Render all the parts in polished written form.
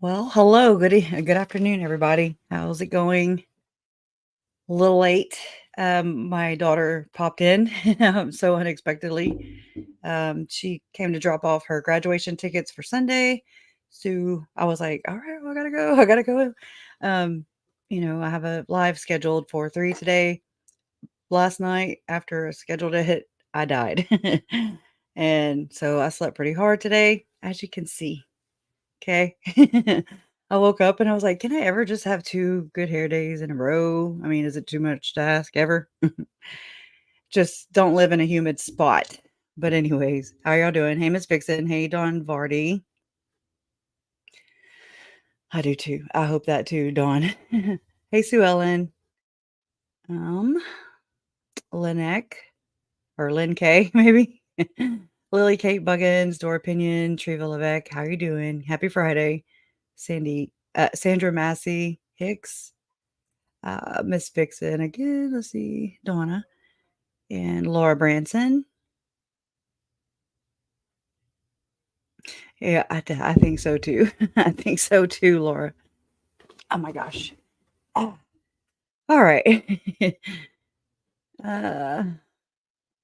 Well, hello, good afternoon, everybody. How's it going? A little late. My daughter popped in so unexpectedly. She came to drop off her graduation tickets for Sunday. So I was like, all right, I gotta go. I gotta go. Um, I have a live scheduled for 3 today. Last night, after a scheduled a hit, I died. And so I slept pretty hard today, as you can see. Okay. I woke up and I was like, "Can I ever just have 2 good hair days in a row? I mean, is it too much to ask ever?" Just don't live in a humid spot. But anyways, how y'all doing? Hey, Miss Vixen. Hey, Dawn Vardy. I do too. I hope that too, Dawn. Hey, Sue Ellen. Um, Linek or Lynn K, maybe. Lily Kate Buggins, Door Opinion, Treva Levesque. How you doing? Happy Friday. Sandra Massey Hicks. Miss Vixen again. Let's see, Donna and Laura Branson. Yeah, I think so too. I think so too, Laura. Oh my gosh. Oh, all right. uh,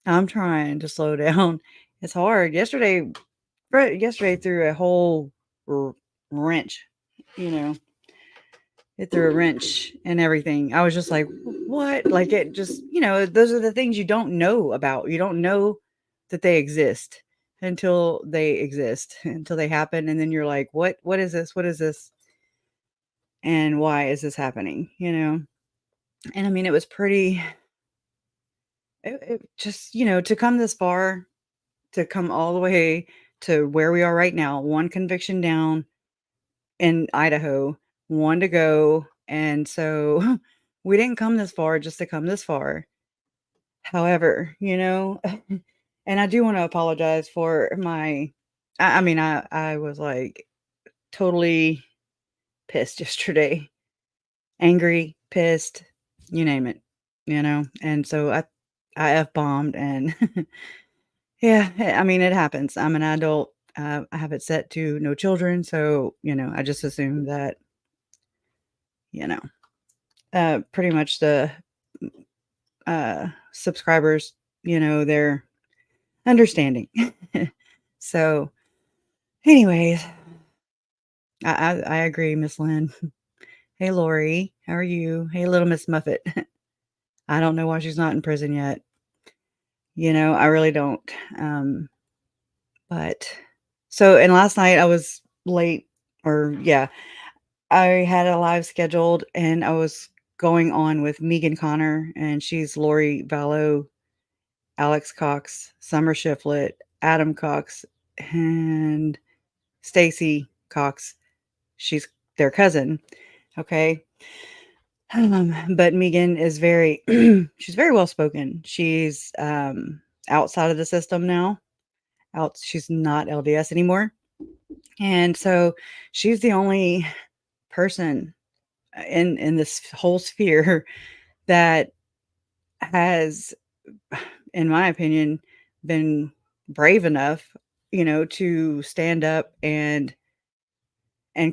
I'm trying to slow down. It's hard. Yesterday threw a whole wrench. You know, it threw a wrench and everything. I was just like, what? Like it just, those are the things you don't know about. You don't know that they exist until they exist, until they happen. And then you're like, what is this? What is this? And why is this happening? And I mean, it was pretty, it just, to come this far, to come all the way to where we are right now, one conviction down in Idaho, one to go. And so we didn't come this far just to come this far. However, and I do want to apologize for I was like totally pissed yesterday, angry, pissed, you name it, and so I F bombed and yeah, I mean, it happens. I'm an adult. I have it set to no children. So, I just assume that, you know, pretty much the subscribers, they're understanding. So, anyways, I agree, Miss Lynn. Hey, Lori, how are you? Hey, little Miss Muffet. I don't know why she's not in prison yet. I really don't. But and last night I was late, or yeah, I had a live scheduled and I was going on with Megan Connor, and she's Lori Vallow, Alex Cox, Summer Shiflett, Adam Cox, and Stacy Cox. She's their cousin. Okay. But Megan is very she's very well spoken. She's outside of the system now. She's not LDS anymore. And so she's the only person in this whole sphere that has, in my opinion, been brave enough, to stand up and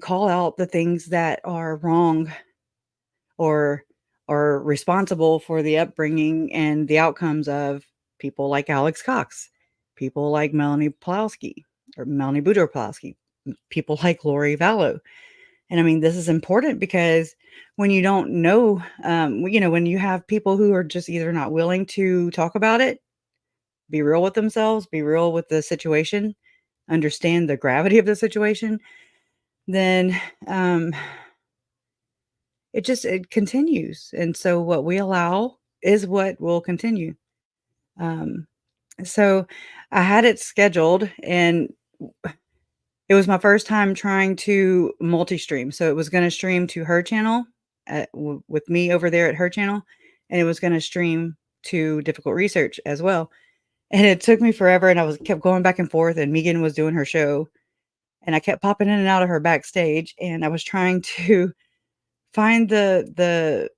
call out the things that are wrong or are responsible for the upbringing and the outcomes of people like Alex Cox, people like Melanie Palowski or Melani Boudreaux Pawlowski, people like Lori Vallow. And I mean, this is important because when you don't know, when you have people who are just either not willing to talk about it, be real with themselves, be real with the situation, understand the gravity of the situation, then it continues. And so what we allow is what will continue. Um, so I had it scheduled, and it was my first time trying to multi-stream. So it was going to stream to her channel with me over there at her channel, and it was going to stream to Difficult Research as well. And it took me forever, and kept going back and forth, and Megan was doing her show, and I kept popping in and out of her backstage, and I was trying to find the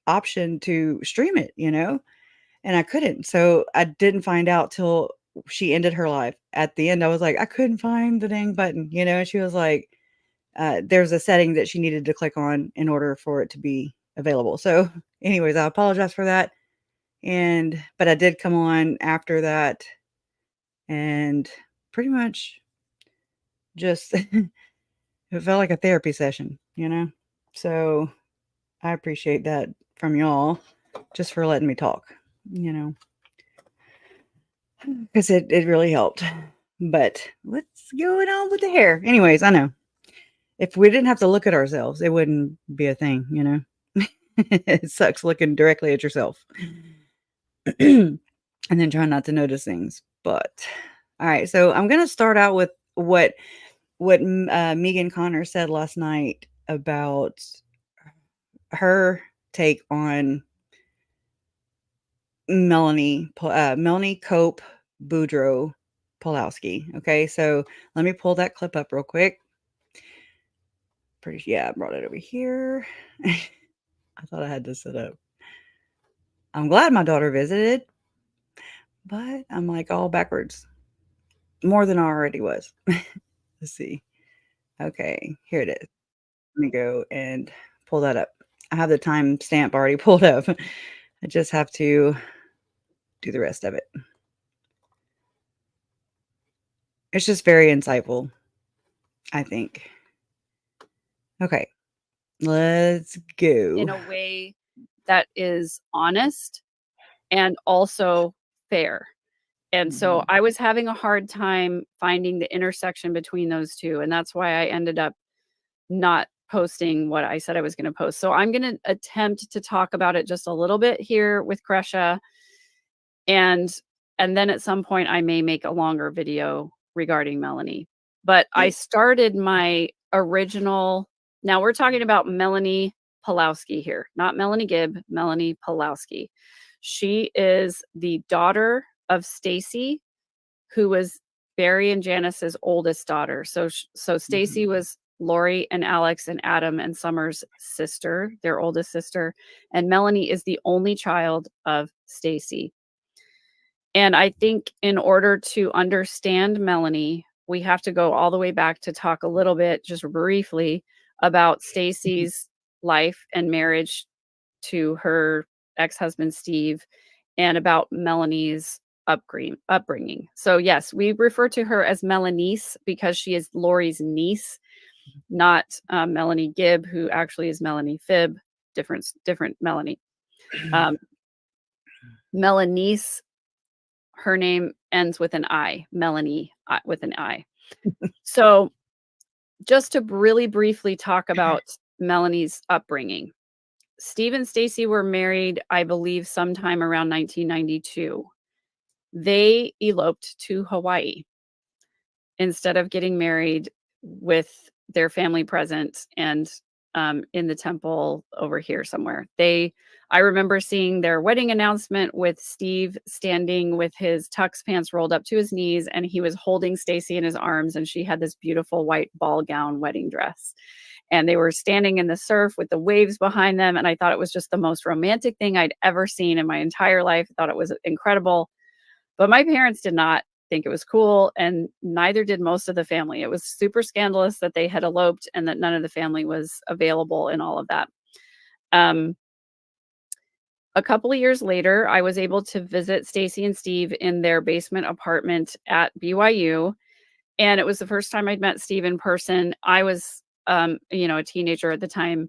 option to stream it, and I couldn't. So I didn't find out till she ended her live. At the end, I was like, I couldn't find the dang button, and she was like, there's a setting that she needed to click on in order for it to be available. So, anyways, I apologize for that. But I did come on after that and pretty much just it felt like a therapy session, you know? So I appreciate that from y'all just for letting me talk, you know, because it really helped. But what's going on with the hair? Anyways, I know if we didn't have to look at ourselves, it wouldn't be a thing, you know? It sucks looking directly at yourself and then trying not to notice things. But all right, so I'm going to start out with what Megan Connor said last night about her take on Melanie Cope Boudreaux Pawlowski. Okay, so let me pull that clip up real quick. I brought it over here. I thought I had to sit up. I'm glad my daughter visited, but I'm like all backwards. More than I already was. Let's see. Okay, here it is. Let me go and pull that up. I have the time stamp already pulled up. I just have to do the rest of it. It's just very insightful, I think. Okay, let's go. In a way that is honest and also fair. And so I was having a hard time finding the intersection between those two. And that's why I ended up not posting what I said I was going to post. So I'm going to attempt to talk about it just a little bit here with Kresha. And then at some point I may make a longer video regarding Melanie. But I started my original. Now we're talking about Melanie Palowski here, not Melanie Gibb, Melanie Palowski. She is the daughter of Stacy, who was Barry and Janice's oldest daughter. So Stacy was Lori and Alex and Adam and Summer's sister, their oldest sister, and Melanie is the only child of Stacy. And I think in order to understand Melanie, we have to go all the way back to talk a little bit, just briefly, about Stacy's life and marriage to her ex-husband, Steve, and about Melanie's upbringing. So yes, we refer to her as Melanice because she is Lori's niece, not Melanie Gibb, who actually is Melanie Phibb, different Melanie. Melanice, her name ends with an I, Melanie with an I. So just to really briefly talk about Melanie's upbringing. Steve and Stacy were married, I believe, sometime around 1992. They eloped to Hawaii instead of getting married with their family present and in the temple over here somewhere. I remember seeing their wedding announcement with Steve standing with his tux pants rolled up to his knees, and he was holding Stacy in his arms, and she had this beautiful white ball gown wedding dress. And they were standing in the surf with the waves behind them, and I thought it was just the most romantic thing I'd ever seen in my entire life. I thought it was incredible. But my parents did not think it was cool, and neither did most of the family. It was super scandalous that they had eloped and that none of the family was available and all of that. A couple of years later, I was able to visit Stacy and Steve in their basement apartment at BYU. And it was the first time I'd met Steve in person. I was, a teenager at the time.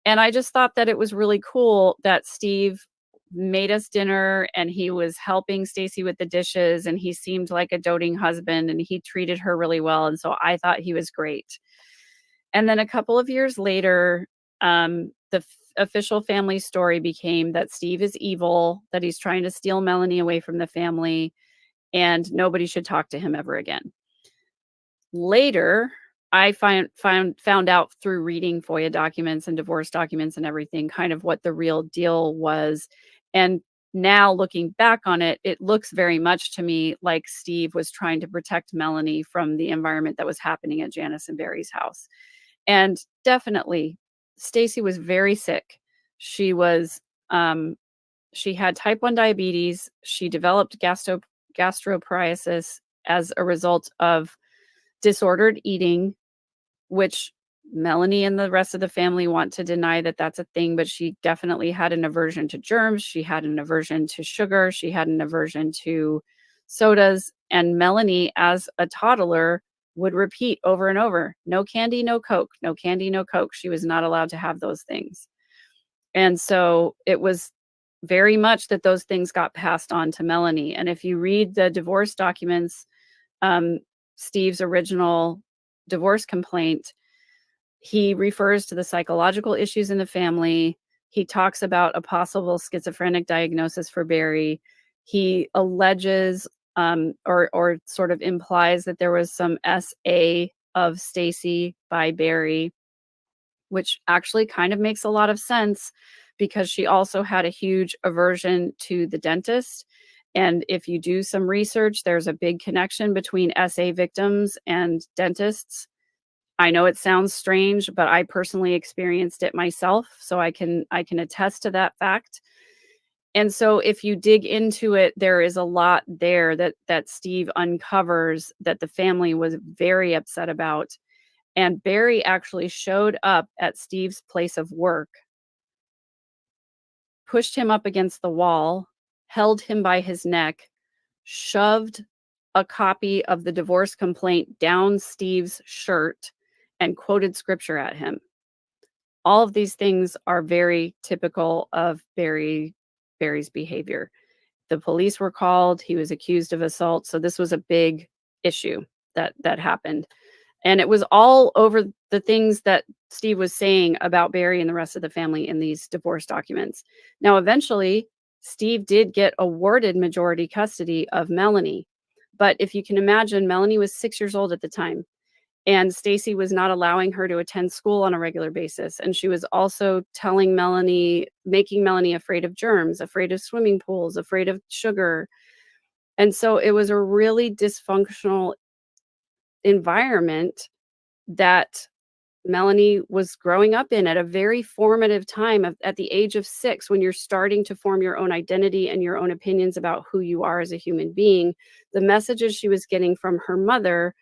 And I just thought that it was really cool that Steve made us dinner and he was helping Stacy with the dishes, and he seemed like a doting husband and he treated her really well. And so I thought he was great. And then a couple of years later, the official family story became that Steve is evil, that he's trying to steal Melanie away from the family, and nobody should talk to him ever again. Later, I found out through reading FOIA documents and divorce documents and everything, kind of what the real deal was. And now looking back on it, it looks very much to me like Steve was trying to protect Melanie from the environment that was happening at Janice and Barry's house. And definitely, Stacy was very sick. She was, she had type 1 diabetes. She developed gastroparesis as a result of disordered eating, which Melanie and the rest of the family want to deny that that's a thing, but she definitely had an aversion to germs. She had an aversion to sugar. She had an aversion to sodas. And Melanie, as a toddler, would repeat over and over, no candy, no Coke, no candy, no Coke. She was not allowed to have those things. And so it was very much that those things got passed on to Melanie. And if you read the divorce documents, Steve's original divorce complaint, he refers to the psychological issues in the family. He talks about a possible schizophrenic diagnosis for Barry. He alleges or sort of implies that there was some SA of Stacy by Barry, which actually kind of makes a lot of sense because she also had a huge aversion to the dentist. And if you do some research, there's a big connection between SA victims and dentists. I know it sounds strange, but I personally experienced it myself, so I can attest to that fact. And so if you dig into it, there is a lot there that Steve uncovers that the family was very upset about. And Barry actually showed up at Steve's place of work, pushed him up against the wall, held him by his neck, shoved a copy of the divorce complaint down Steve's shirt, and quoted scripture at him. All of these things are very typical of Barry's behavior. The police were called. He was accused of assault. So this was a big issue that happened. And it was all over the things that Steve was saying about Barry and the rest of the family in these divorce documents. Now, eventually, Steve did get awarded majority custody of Melanie. But if you can imagine, Melanie was 6 years old at the time. And Stacy was not allowing her to attend school on a regular basis. And she was also telling Melanie, making Melanie afraid of germs, afraid of swimming pools, afraid of sugar. And so it was a really dysfunctional environment that Melanie was growing up in at a very formative time at the age of 6, when you're starting to form your own identity and your own opinions about who you are as a human being. The messages she was getting from her mother,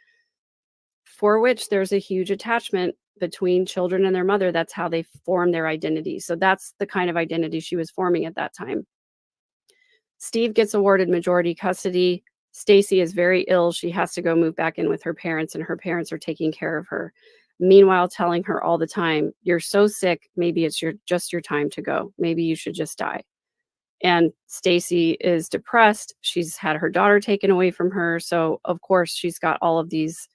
for which there's a huge attachment between children and their mother. That's how they form their identity. So that's the kind of identity she was forming at that time. Steve gets awarded majority custody. Stacy is very ill. She has to go move back in with her parents, and her parents are taking care of her. Meanwhile, telling her all the time, you're so sick, maybe it's just your time to go. Maybe you should just die. And Stacy is depressed. She's had her daughter taken away from her. So of course she's got all of these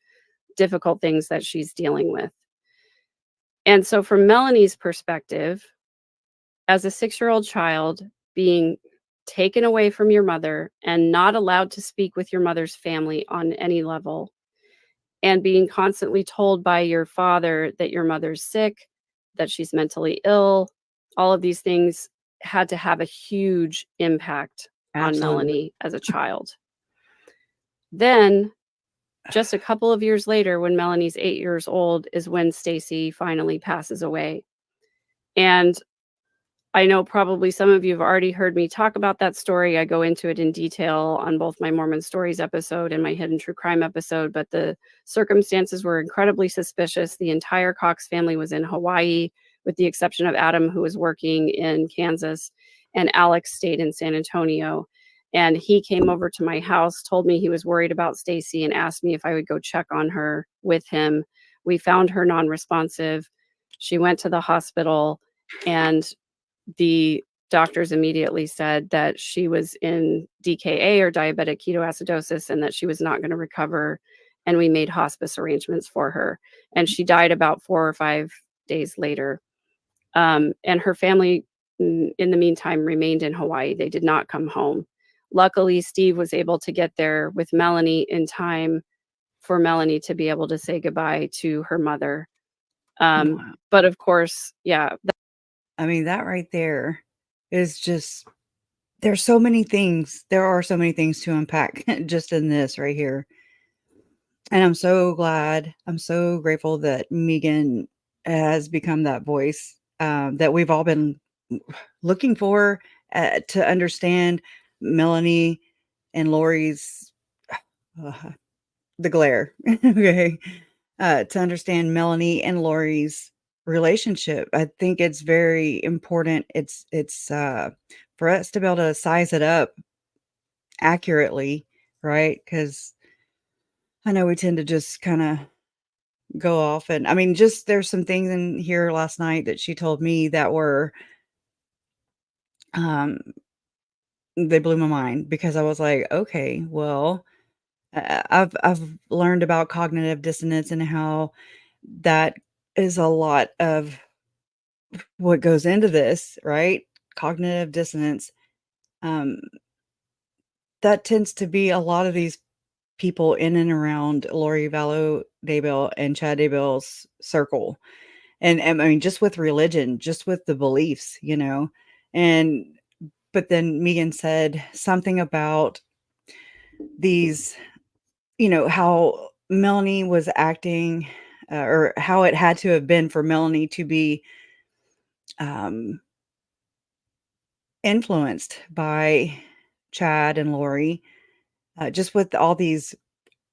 difficult things that she's dealing with. And so from Melanie's perspective, as a 6-year-old child being taken away from your mother and not allowed to speak with your mother's family on any level, and being constantly told by your father that your mother's sick, that she's mentally ill, all of these things had to have a huge impact on Melanie as a child. Then just a couple of years later, when Melanie's 8 years old, is when Stacy finally passes away. And I know probably some of you have already heard me talk about that story. I go into it in detail on both my Mormon Stories episode and my Hidden True Crime episode, but the circumstances were incredibly suspicious. The entire Cox family was in Hawaii, with the exception of Adam, who was working in Kansas, and Alex stayed in San Antonio. And he came over to my house, told me he was worried about Stacy, and asked me if I would go check on her with him. We found her non-responsive. She went to the hospital, and the doctors immediately said that she was in DKA, or diabetic ketoacidosis, and that she was not going to recover. And we made hospice arrangements for her. And she died about 4 or 5 days later. And her family, in the meantime, remained in Hawaii. They did not come home. Luckily, Steve was able to get there with Melanie in time for Melanie to be able to say goodbye to her mother. Wow. But of course, yeah. I mean, that right there is just, there's so many things. There are so many things to unpack just in this right here. And I'm so glad, I'm so grateful that Megan has become that voice that we've all been looking for to understand Melanie and Lori's the glare. Okay. to understand Melanie and Lori's relationship. I think it's very important. It's for us to be able to size it up accurately, right? Because I know we tend to just kind of go off, and I mean, just there's some things in here last night that she told me that were, um, they blew my mind because I was like, okay, well, I've learned about cognitive dissonance and how that is a lot of what goes into this, right? Cognitive dissonance. Um, that tends to be a lot of these people in and around Lori Vallow Daybell and Chad Daybell's circle. And I mean, just with religion, just with the beliefs, you know. And but then Megan said something about these, you know, how Melanie was acting, or how it had to have been for Melanie to be um, influenced by Chad and Lori, just with all these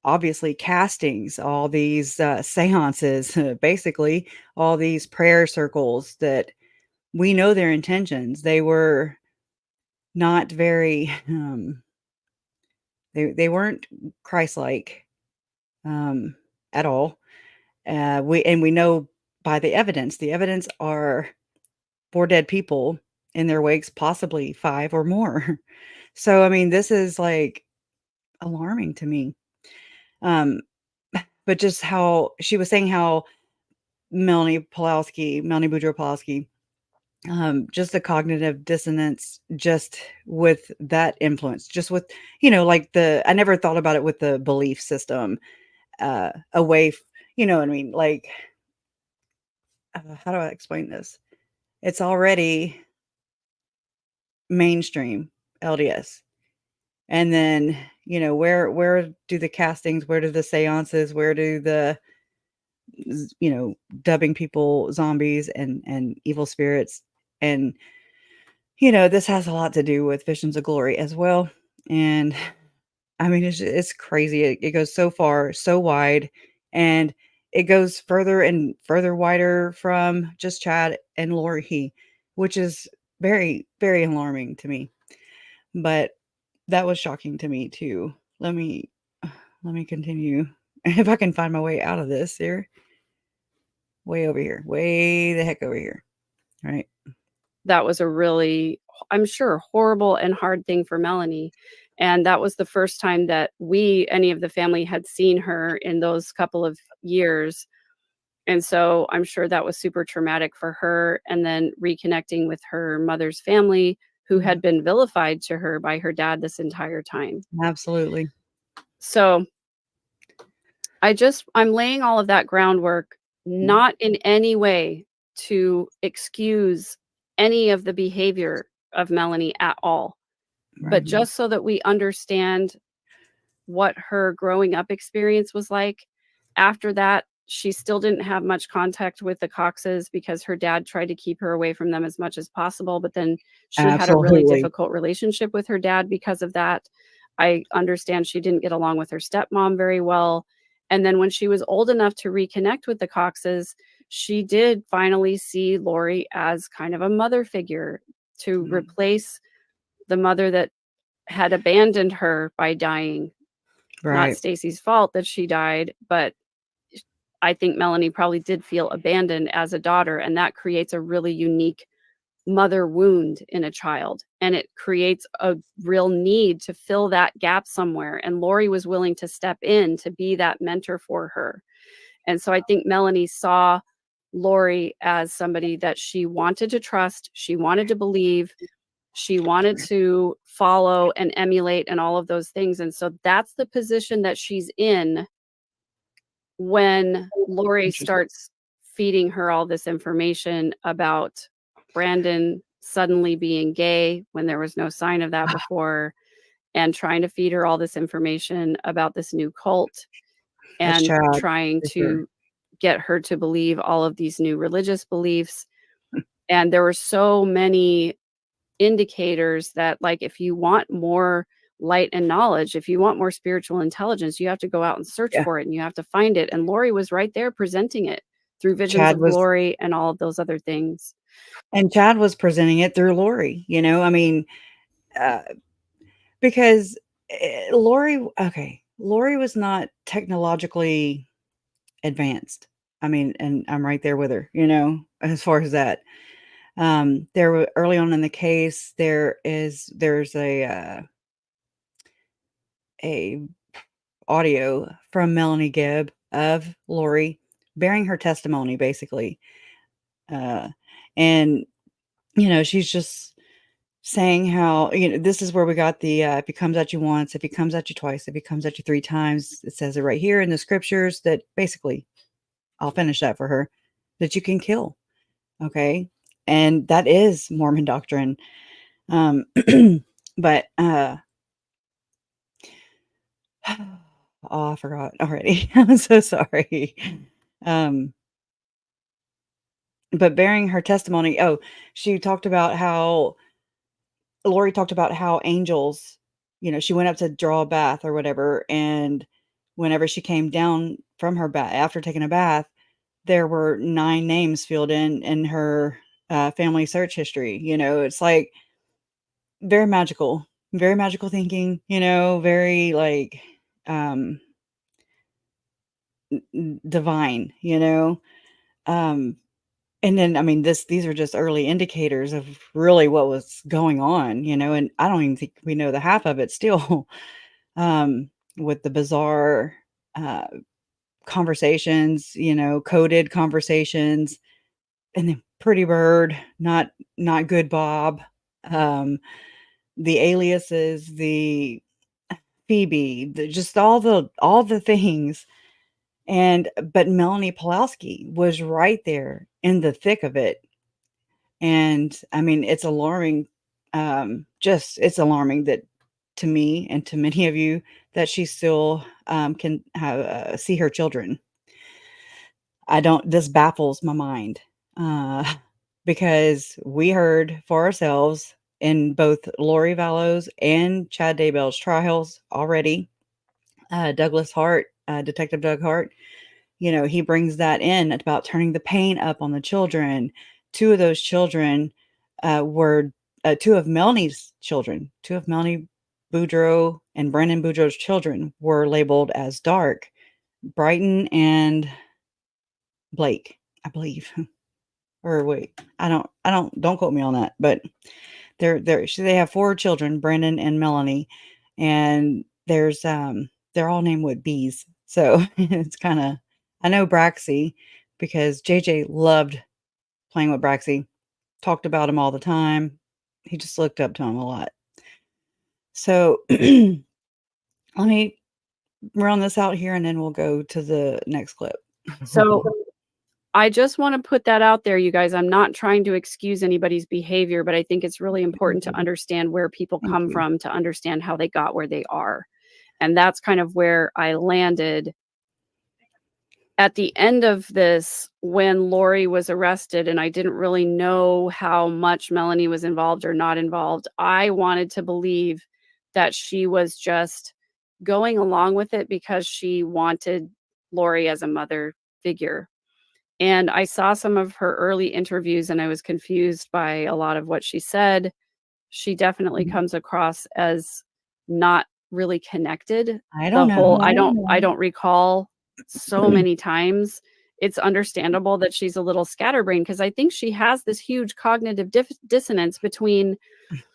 obviously castings, all these seances, basically all these prayer circles that we know their intentions. They were not very, they weren't Christ-like at all. We know by the evidence. The evidence are 4 dead people in their wakes, possibly 5 or more. So, I mean, this is, like, alarming to me. Um, but just how she was saying how Melanie Boudreaux Pawlowski, just the cognitive dissonance just with that influence, just with, you know, like I never thought about it with the belief system, away, you know what I mean? Like, how do I explain this? It's already mainstream LDS. And then, you know, where do the castings, where do the seances, where do the, you know, dubbing people zombies and evil spirits? And, you know, this has a lot to do with Visions of Glory as well. And I mean, it's crazy. It goes so far, so wide, and it goes further and further wider from just Chad and Lori, which is very, very alarming to me. But that was shocking to me too. Let me continue. If I can find my way out of this here. Way over here. Way the heck over here. Right. That was a really, I'm sure, horrible and hard thing for Melanie. And that was the first time that any of the family, had seen her in those couple of years. And so I'm sure that was super traumatic for her. And then reconnecting with her mother's family, who had been vilified to her by her dad this entire time. Absolutely. So I'm laying all of that groundwork, not in any way to excuse any of the behavior of Melanie at all, but Right. just so that we understand what her growing up experience was like. After that, she still didn't have much contact with the Coxes because her dad tried to keep her away from them as much as possible, but then she had a really Absolutely. difficult relationship with her dad because of that. I understand she didn't get along with her stepmom very well. And then when she was old enough to reconnect with the Coxes, she did finally see Lori as kind of a mother figure to replace the mother that had abandoned her by dying. Not Right. Stacy's fault that she died, but I think Melanie probably did feel abandoned as a daughter, and that creates a really unique mother wound in a child, and it creates a real need to fill that gap somewhere, and Lori was willing to step in to be that mentor for her. And so I think Melanie saw Lori as somebody that she wanted to trust, she wanted to believe, she wanted to follow and emulate and all of those things. And so that's the position that she's in when Lori Interesting. starts feeding her all this information about Brandon suddenly being gay when there was no sign of that before, and trying to feed her all this information about this new cult, That's and Chad. trying For sure. to get her to believe all of these new religious beliefs. And there were so many indicators that, like, if you want more light and knowledge. If you want more spiritual intelligence, you have to go out and search Yeah. for it, and you have to find it. And Lori was right there presenting it through visions Chad of was glory and all of those other things. and Chad was presenting it through Lori, I mean, uh, because, Lori was not technologically advanced. I mean, and I'm right there with her, as far as that. There were early on in the case, there's a audio from Melanie Gibb of Lori bearing her testimony, basically. Uh, and, she's just saying how, this is where we got the, if he comes at you once, if he comes at you twice, if he comes at you 3 times, it says it right here in the scriptures that basically, I'll finish that for her, that you can kill. Okay. And that is Mormon doctrine. Um, but, oh, I forgot already. I'm so sorry. Um, but bearing her testimony, she talked about how Lori talked about how angels, she went up to draw a bath or whatever, and whenever she came down from her bath after taking a bath, there were 9 names filled in her family search history. It's like very magical thinking. Very like um, divine. Um, And then, I mean, these are just early indicators of really what was going on, and I don't even think we know the half of it still, with the bizarre, uh, conversations, coded conversations, and then Pretty Bird, not good Bob, um, the aliases, the Phoebe, just all the things, but Melanie Palowski was right there in the thick of it. And I mean, it's alarming, it's alarming that to me and to many of you that she still, can have, see her children. This baffles my mind, uh, because we heard for ourselves in both Lori Vallow's and Chad Daybell's trials already, Douglas Hart, Detective Doug Hart, he brings that in about turning the pain up on the children. 2 of those children, were 2 of Melanie's children, 2 of Melanie Boudreaux and Brandon Boudreaux's children were labeled as dark. Brighton and Blake, I believe. Or wait, don't quote me on that, but they have 4 children, Brandon and Melanie, and they're all named with B's. So it's kinda, I know Braxy because JJ loved playing with Braxy, talked about him all the time. He just looked up to him a lot. So let me run this out here and then we'll go to the next clip. So I just want to put that out there, you guys. I'm not trying to excuse anybody's behavior, but I think it's really important to understand where people Thank come you. from to understand how they got where they are. And that's kind of where I landed at the end of this when Lori was arrested and I didn't really know how much Melanie was involved or not involved. I wanted to believe that she was just going along with it because she wanted Lori as a mother figure. And I saw some of her early interviews and I was confused by a lot of what she said. She definitely comes across as not really connected. I The don't whole know. I don't recall so many times. It's understandable that she's a little scatterbrained because I think she has this huge cognitive dissonance between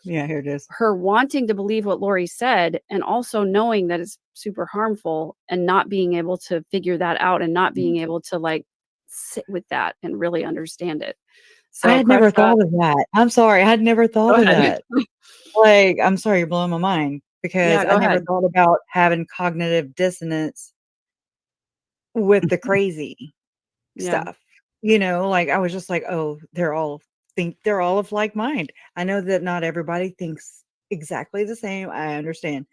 Yeah, here it is. her wanting to believe what Lori said and also knowing that it's super harmful and not being able to figure that out and not being able to like sit with that and really understand it. I So had never Kresha, thought of that. I'm sorry, I had never go thought of ahead. that. Like, I'm sorry, you're blowing my mind because Yeah, I go never ahead. thought about having cognitive dissonance with the crazy Yeah. stuff. Like, I was just like, "Oh, they're all of like mind." I know that not everybody thinks exactly the same, I understand.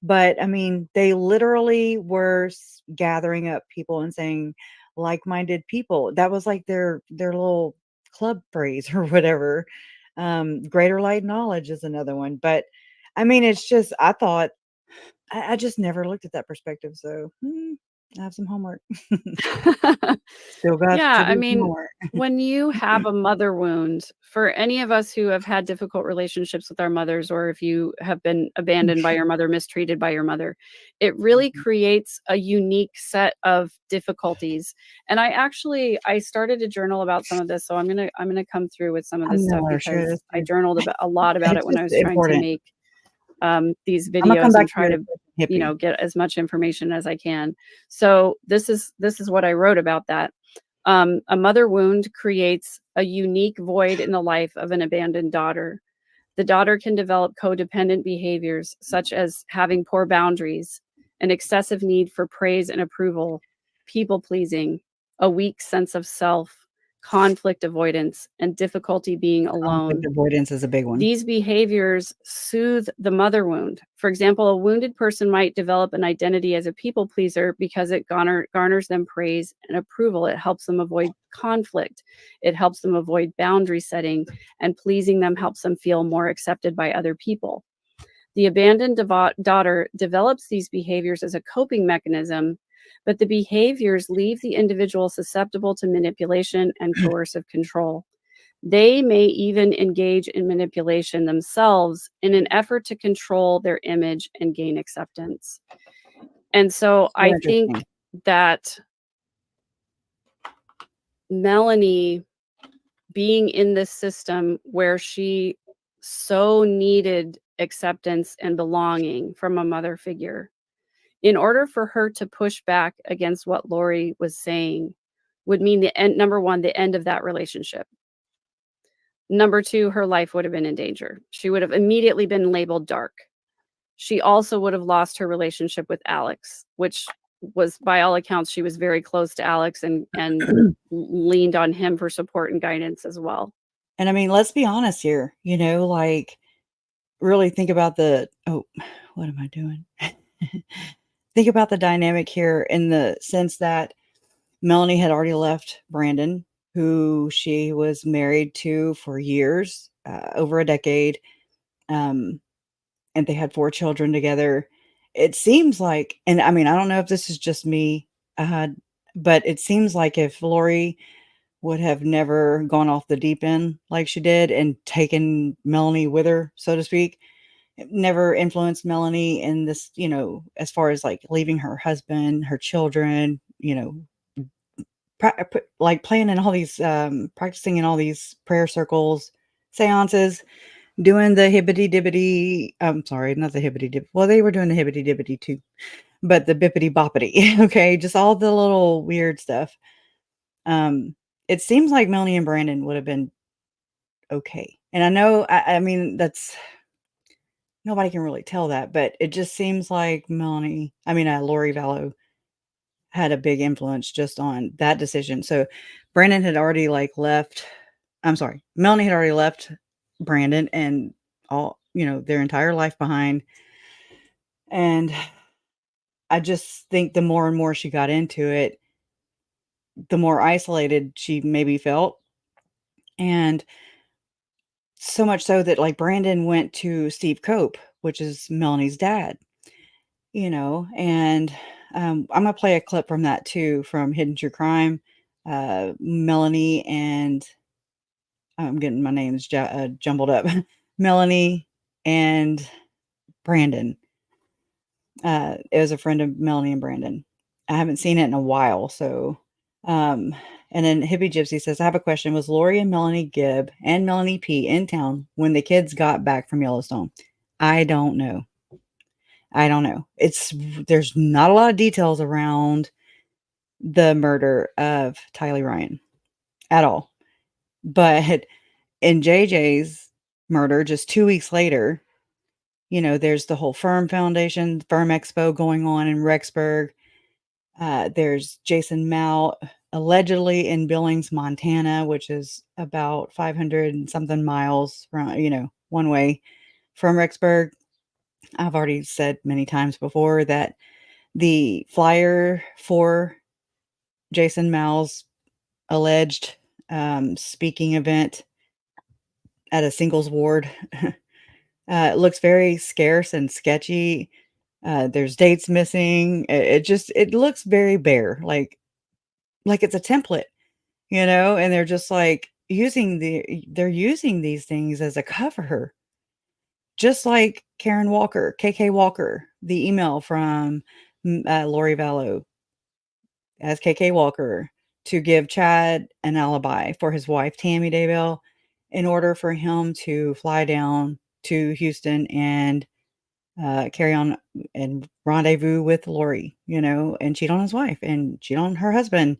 But, I mean, they literally were gathering up people and saying like-minded people. That was like their little club phrase or whatever. Greater light knowledge is another one. But I mean, it's just I thought I just never looked at that perspective, so, I have some homework. Still got Yeah, to I do some mean, homework. when you have a mother wound, for any of us who have had difficult relationships with our mothers, or if you have been abandoned by your mother, mistreated by your mother, it really Mhm. creates a unique set of difficulties. And I started to journal about some of this, so I'm gonna come through with some of I'm this gonna stuff let her share because this I too. journaled about a lot about it It's when I just was trying to important. make these Imma come videos back and to try your to, hippie. get as much information as I can. So this is what I wrote about that. A mother wound creates a unique void in the life of an abandoned daughter. The daughter can develop codependent behaviors such as having poor boundaries, an excessive need for praise and approval, people pleasing, a weak sense of self, conflict avoidance, and difficulty being Conflict alone. avoidance is a big one. These behaviors soothe the mother wound. For example, a wounded person might develop an identity as a people pleaser because it garners them praise and approval. It helps them avoid conflict. It helps them avoid boundary setting, and pleasing them helps them feel more accepted by other people. The abandoned daughter develops these behaviors as a coping mechanism, but the behaviors leave the individual susceptible to manipulation and coercive control. They may even engage in manipulation themselves in an effort to control their image and gain acceptance. And so So I think interesting. that Melanie being in this system where she so needed acceptance and belonging from a mother figure, in order for her to push back against what Lori was saying, would mean the end, number one, the end of that relationship. Number two, her life would have been in danger. She would have immediately been labeled dark. She also would have lost her relationship with Alex, which was, by all accounts, she was very close to Alex and leaned on him for support and guidance as well. And I mean, let's be honest here, like, really think about what am I doing? Think about the dynamic here in the sense that Melanie had already left Brandon, who she was married to for years, over a decade, um, and they had 4 children together. It seems like, and I mean, I don't know if this is just me, uh, but it seems like if Lori would have never gone off the deep end like she did and taken Melanie with her, so to speak, never influenced Melanie in this, as far as like leaving her husband, her children, like playing in all these, practicing in all these prayer circles, seances, doing the hibbity dibbity. I'm sorry, not the hibbity dib. Well, they were doing the hibbity dibbity too, but the bippity boppity. Okay, just all the little weird stuff. Um, it seems like Melanie and Brandon would have been okay, and I know, I mean, that's nobody can really tell that, but it just seems like Lori Vallow had a big influence just on that decision. So Brandon had already like left. I'm sorry, Melanie had already left Brandon and all, their entire life behind. And I just think the more and more she got into it, the more isolated she maybe felt. And so much so that like Brandon went to Steve Cope, which is Melanie's dad, and I'm gonna play a clip from that too, from Hidden True Crime. Melanie and I'm getting my names jumbled up. Melanie and Brandon. It was a friend of Melanie and Brandon. I haven't seen it in a while, so. Um, and then Hippie Gypsy says, "I have a question. Was Lori and Melanie Gibb and Melanie P in town when the kids got back from Yellowstone?" I don't know. I don't know. There's not a lot of details around the murder of Tylee Ryan at all. But in JJ's murder, just 2 weeks later, there's the whole Firm Foundation, Firm Expo going on in Rexburg. There's Jason Mount allegedly in Billings, Montana, which is about 500 and something miles from, one way from Rexburg. I've already said many times before that the flyer for Jason Mau's alleged speaking event at a singles ward It looks very scarce and sketchy. There's dates missing. It looks very bare, like it's a template, and they're just like they're using these things as a cover, just like Karen Walker, KK Walker, the email from Lori Vallow as KK Walker to give Chad an alibi for his wife, Tammy Daybell, in order for him to fly down to Houston and carry on and rendezvous with Lori, and cheat on his wife and cheat on her husband,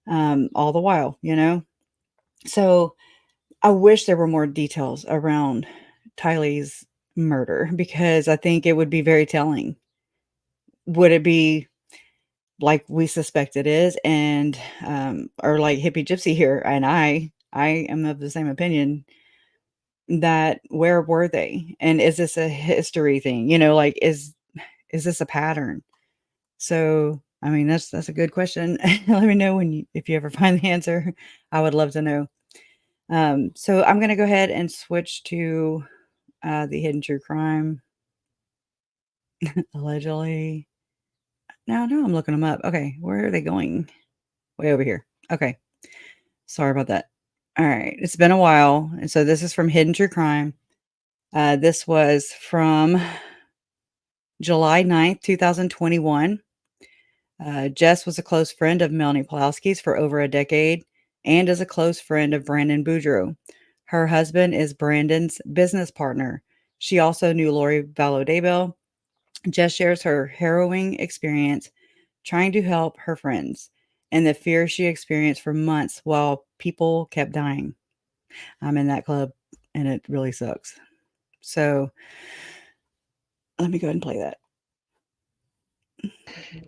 all the while. So I wish there were more details around Tylee's murder because I think it would be very telling. Would it be like we suspect it is, and or like hippie gypsy here, and I am of the same opinion that where were they, and is this a history thing? Like is this a pattern? So I mean that's a good question. Let me know if you ever find the answer. I would love to know. So I'm gonna go ahead and switch to the hidden true crime. Allegedly. No, I'm looking them up. Okay, where are they going? Way over here. Okay. Sorry about that. All right. It's been a while. And so this is from Hidden True Crime. This was from July 9th, 2021. Jess was a close friend of Melanie Palowski's for over a decade and is a close friend of Brandon Boudreaux. Her husband is Brandon's business partner. She also knew Lori Vallow Daybell. Jess shares her harrowing experience trying to help her friends and the fear she experienced for months while people kept dying. I'm in that club and it really sucks. So let me go ahead and play that.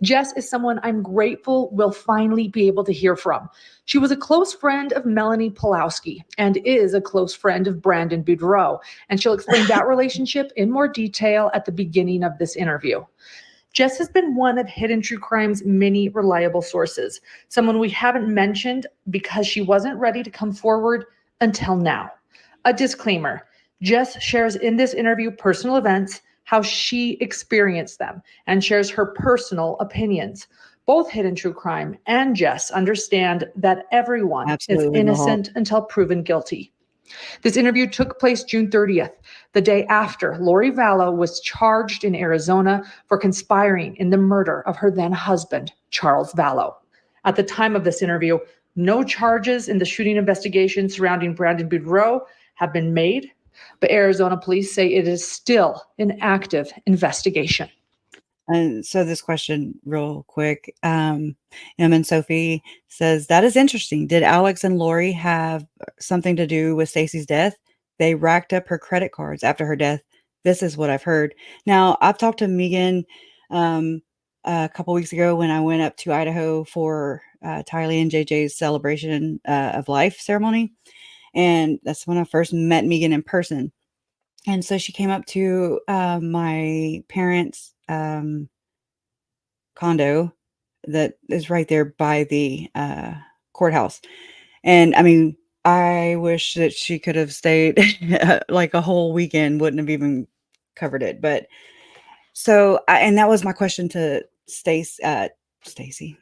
Jess is someone I'm grateful we'll finally be able to hear from. She was a close friend of Melanie Palowski and is a close friend of Brandon Boudreaux, and she'll explain that relationship in more detail at the beginning of this interview. Jess has been one of Hidden True Crime's many reliable sources, someone we haven't mentioned because she wasn't ready to come forward until now. A disclaimer, Jess shares in this interview personal events, how she experienced them, and shares her personal opinions. Both Hidden True Crime and Jess understand that everyone is Absolutely, innocent until proven guilty. This interview took place June 30th, the day after Lori Vallow was charged in Arizona for conspiring in the murder of her then husband, Charles Vallow. At the time of this interview, no charges in the shooting investigation surrounding Brandon Boudreaux have been made, but Arizona police say it is still an active investigation. And so this question real quick, and Sophie says, that is interesting. Did Alex and Lori have something to do with Stacy's death? They racked up her credit cards after her death. This is what I've heard. Now, I've talked to Megan a couple weeks ago when I went up to Idaho for Tylee and JJ's celebration of life ceremony. And that's when I first met Megan in person. And so she came up to my parents' condo that is right there by the courthouse. And I mean, I wish that she could have stayed like a whole weekend, wouldn't have even covered it. But so, and that was my question to Stacy.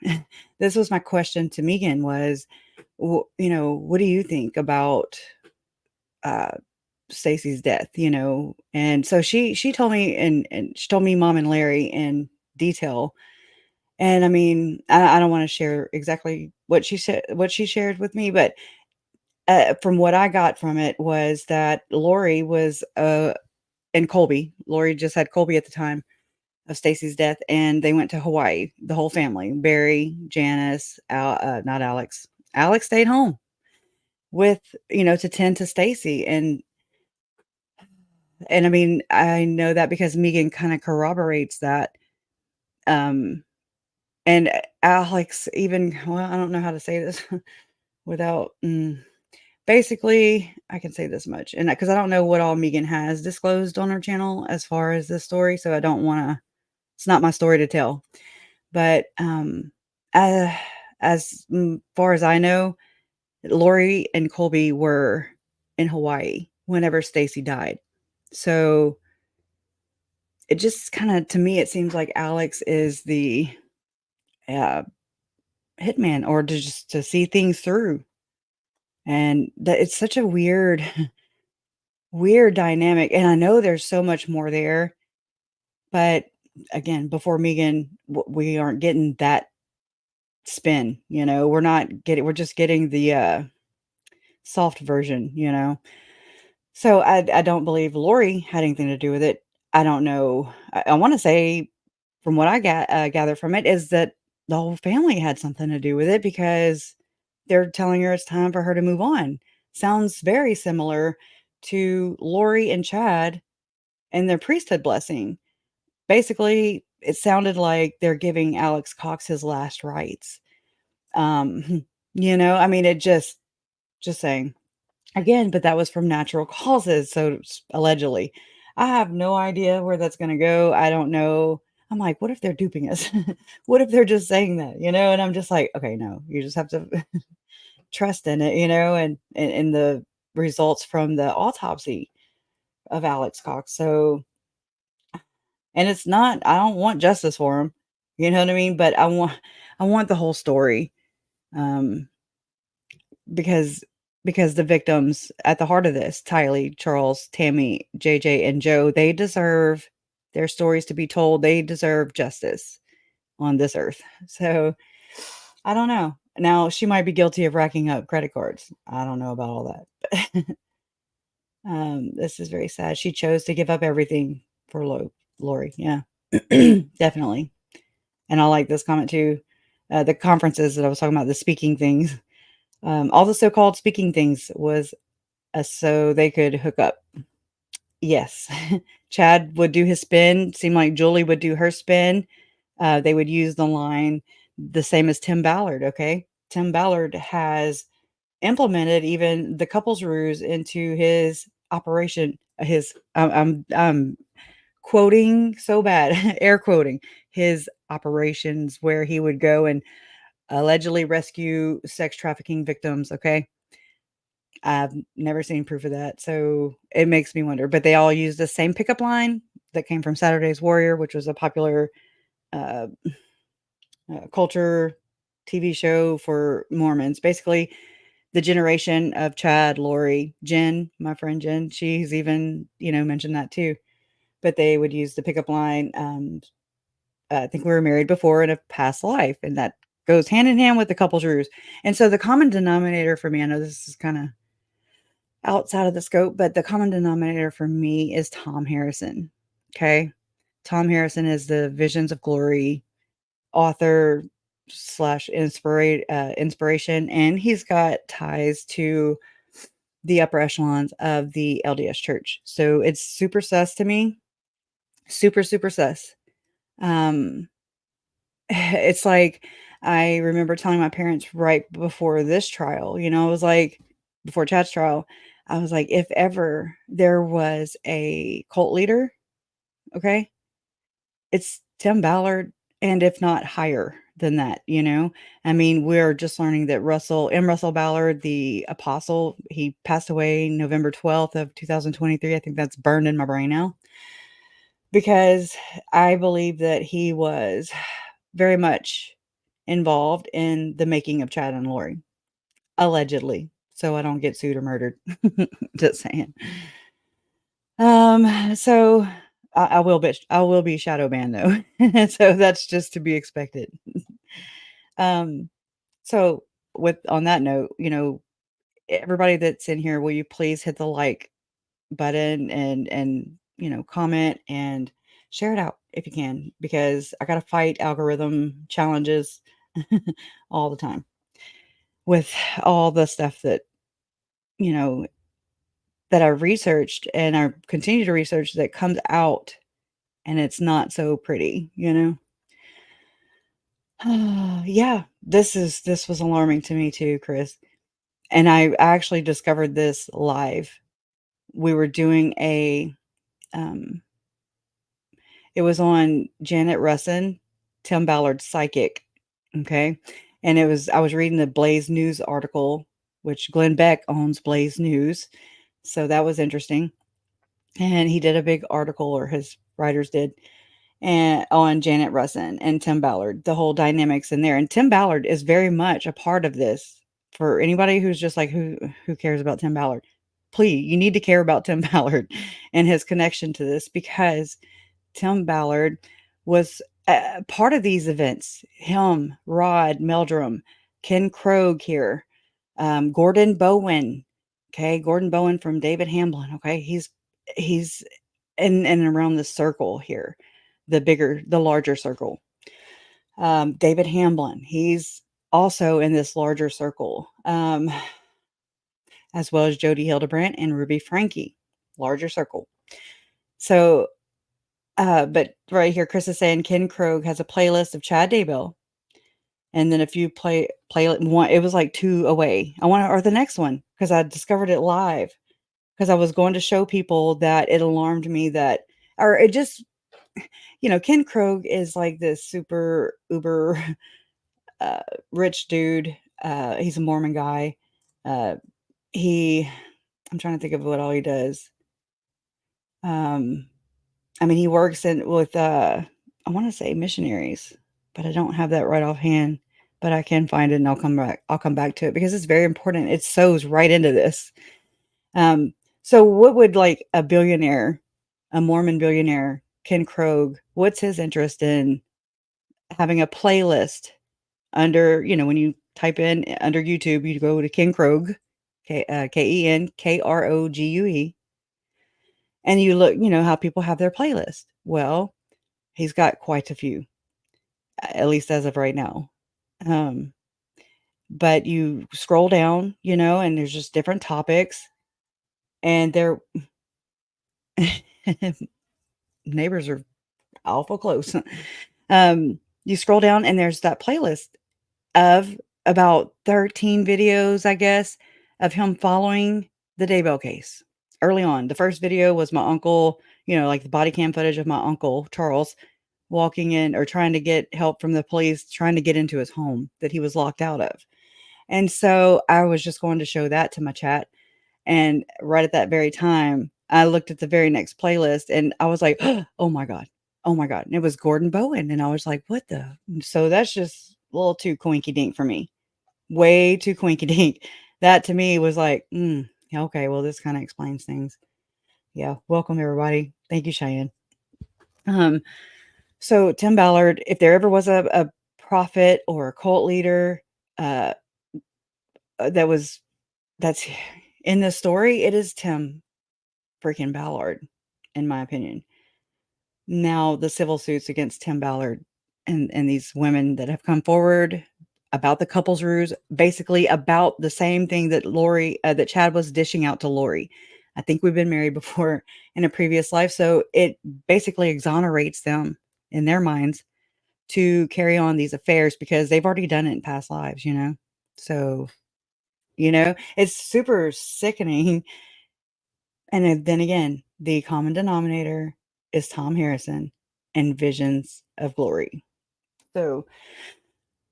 This was my question to Megan was, what do you think about uh, Stacy's death? And so she told me, and she told me Mom and Larry in detail. And I mean, I don't want to share exactly what she said, what she shared with me, but from what I got from it was that Lori was and Colby. Lori just had Colby at the time of Stacy's death, and they went to Hawaii. The whole family, Barry, Janice, not Alex. Alex stayed home with to tend to Stacy, and I mean, I know that because Megan kind of corroborates that. And Alex even, well, I don't know how to say this without, basically, I can say this much, and because I don't know what all Megan has disclosed on her channel as far as this story, so I don't want to. It's not my story to tell, but uh, as far as I know, Lori and Colby were in Hawaii whenever Stacy died. So it just kind of, to me, it seems like Alex is the uh, hitman, or to just to see things through. And that it's such a weird, weird dynamic. And I know there's so much more there, but again, before Megan, we aren't getting that spin, we're just getting the soft version, So I don't believe Lori had anything to do with it. I don't know. I want to say, from what I gather from it, is that the whole family had something to do with it, because they're telling her it's time for her to move on. Sounds very similar to Lori and Chad and their priesthood blessing. Basically, it sounded like they're giving Alex Cox his last rites. I mean, it just saying. Again, but that was from natural causes, so allegedly. I have no idea where that's gonna go. I don't know. I'm like, "What if they're duping us? What if they're just saying that?" And I'm just like, "Okay, no, you just have to trust in it," and the results from the autopsy of Alex Cox. So, and it's not, I don't want justice for him, you know what I mean? But I want the whole story, um, because the victims at the heart of this, Tylee, Charles, Tammy, JJ, and Joe, they deserve their stories to be told. They deserve justice on this earth. So I don't know. Now, she might be guilty of racking up credit cards. I don't know about all that. This is very sad. She chose to give up everything for Lori. Yeah, definitely. And I like this comment too. The conferences that I was talking about, the speaking things, all the so-called speaking things was so they could hook up. Yes. Chad would do his spin. Seemed like Julie would do her spin. They would use the line the same as Tim Ballard. Okay. Tim Ballard has implemented even the couples ruse into his operation. I'm quoting so bad, air quoting his operations, where he would go and allegedly rescue sex trafficking victims. Okay. I've never seen proof of that, so it makes me wonder. But they all use the same pickup line that came from Saturday's Warrior, which was a popular uh, culture TV show for Mormons. Basically, the generation of Chad, Lori, Jen, my friend Jen, she's even mentioned that too. But they would use the pickup line. I think we were married before in a past life, and that goes hand in hand with the couple's ruse. And so the common denominator for me, I know this is kind of outside of the scope, but the common denominator for me is Tom Harrison. Okay. Tom Harrison is the Visions of Glory author slash inspiration, and he's got ties to the upper echelons of the LDS church. So it's super sus to me. Super, super sus. Um, it's like, I remember telling my parents right before this trial, I was like, before Chad's trial, I was like, if ever there was a cult leader, okay, it's Tim Ballard, and if not higher than that. I mean, we're just learning that Russell Ballard, the apostle, he passed away November 12th of 2023. I think that's burned in my brain now, because I believe that he was very much involved in the making of Chad and Lori, allegedly. So I don't get sued or murdered. Just saying. So I will be shadow banned though. So that's just to be expected. Um, so with on that note, everybody that's in here, will you please hit the like button and comment and share it out if you can, because I gotta fight algorithm challenges all the time with all the stuff that you know that I've researched and I continue to research that comes out, and it's not so pretty. Yeah, this was alarming to me too, Chris. And I actually discovered this live. We were doing um it was on Janet Russin, Tim Ballard's psychic. Okay. And I was reading the Blaze News article, which Glenn Beck owns Blaze News. So that was interesting. and he did a big article, or his writers did, and on Janet Russin and Tim Ballard, the whole dynamics in there. And Tim Ballard is very much a part of this. For anybody who's just like, who cares about Tim Ballard? Please, you need to care about Tim Ballard and his connection to this, because Tim Ballard was part of these events. Him, Rod Meldrum, Ken Krogh here, Gordon Bowen. Okay, Gordon Bowen from David Hamblin. Okay, he's in and around the circle here, the larger circle. David Hamblin, he's also in this larger circle, as well as Jody Hildebrandt and Ruby Frankie, larger circle. So, but right here, Chris is saying Ken Krogh has a playlist of Chad Daybell, and then if you play one, it was like 2 away. I want to, or the next one, because I discovered it live, because I was going to show people that it alarmed me that, or it just, Ken Krogh is like this super uber rich dude. He's a Mormon guy. I'm trying to think of what all he does. I mean, he works with I want to say missionaries, but I don't have that right offhand. But I can find it, and I'll come back. I'll come back to it, because it's very important. It sews right into this. So what would, like, a billionaire, a Mormon billionaire, Ken Krogh, what's his interest in having a playlist under, when you type in under YouTube, you go to Ken Krogh, Kenkrogue, and you look, how people have their playlist. Well, he's got quite a few, at least as of right now. But you scroll down, and there's just different topics, and they're neighbors are awful close. You scroll down, and there's that playlist of about 13 videos, I guess, of him following the Daybell case. Early on, the first video was my uncle, like the body cam footage of my uncle, Charles, walking in, or trying to get help from the police, trying to get into his home that he was locked out of. And so I was just going to show that to my chat. And right at that very time, I looked at the very next playlist, and I was like, oh my God. Oh my God. And it was Gordon Bowen. And I was like, what the? So that's just a little too quinky dink for me. Way too quinky dink. That to me was like, okay, well, this kind of explains things. Yeah. Welcome, everybody. Thank you, Cheyenne. So Tim Ballard, if there ever was a prophet or a cult leader that's in this story, it is Tim freaking Ballard, in my opinion. Now, the civil suits against Tim Ballard and these women that have come forward about the couple's ruse, basically about the same thing that that Chad was dishing out to Lori. I think we've been married before in a previous life, so it basically exonerates them in their minds to carry on these affairs, because they've already done it in past lives, So, it's super sickening. And then again, the common denominator is Tom Harrison and Visions of Glory. So,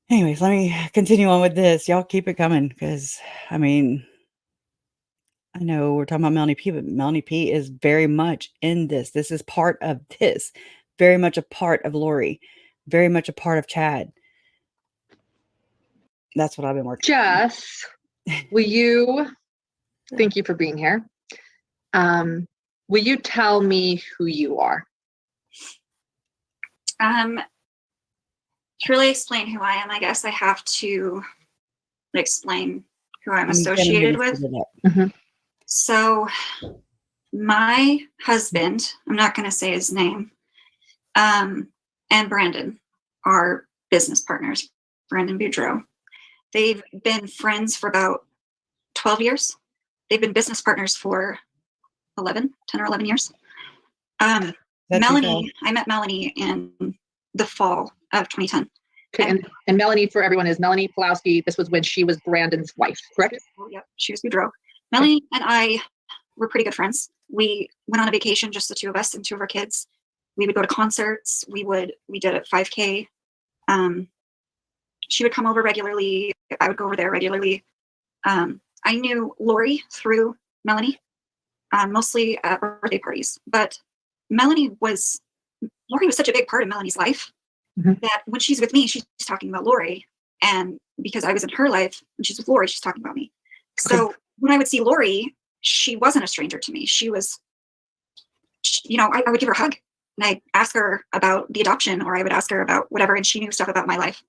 anyways, let me continue on with this. Y'all keep it coming, because, I mean, I know we're talking about Melanie P, but Melanie P is very much in this. This is part of this. Very much a part of Lori. Very much a part of Chad. That's what I've been working on. Jess, will you, thank you for being here. Will you tell me who you are? To really explain who I am, I guess I have to explain who I'm associated with. Mm-hmm. So my husband, I'm not going to say his name, and Brandon are business partners, Brandon Boudreaux. They've been friends for about 12 years. They've been business partners for 10 or 11 years. Melanie, I met Melanie in the fall of 2010. Okay, and Melanie, for everyone, is Melanie Palowski. This was when she was Brandon's wife, correct? Oh, yep, she was Boudreaux. Melanie and I were pretty good friends. We went on a vacation, just the two of us and two of our kids. We would go to concerts. We did a 5K. She would come over regularly. I would go over there regularly. I knew Lori through Melanie. mostly at birthday parties. But Lori was such a big part of Melanie's life that when she's with me, she's talking about Lori. And because I was in her life, when she's with Lori, she's talking about me. So when I would see Lori, she wasn't a stranger to me. She was, I would give her a hug and I'd ask her about the adoption, or I would ask her about whatever. And she knew stuff about my life.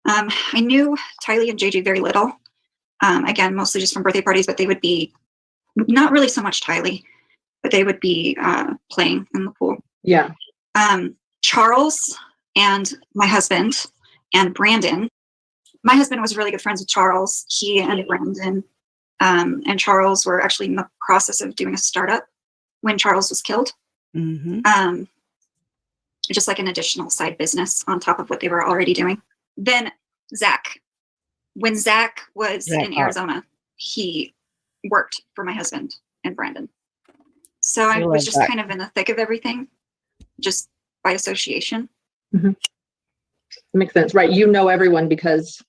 I knew Tylee and JJ very little. Again, mostly just from birthday parties, but they would be not really so much Tylee, but they would be playing in the pool. Yeah. Charles and my husband and Brandon. My husband was really good friends with Charles. He and Brandon and Charles were actually in the process of doing a startup when Charles was killed. Just like an additional side business on top of what they were already doing. Then Zach. When Zach was in Arizona, he worked for my husband and Brandon. So I was just kind of in the thick of everything, just by association. That makes sense, right? You know everyone because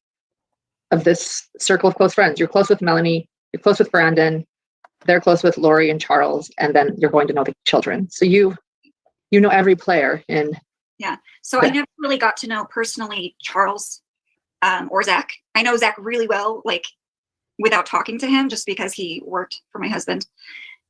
of this circle of close friends. You're close with Melanie, you're close with Brandon, they're close with Lori and Charles, and then you're going to know the children. So you know every player in. Yeah. So I never really got to know personally Charles or Zach. I know Zach really well, like without talking to him, just because he worked for my husband.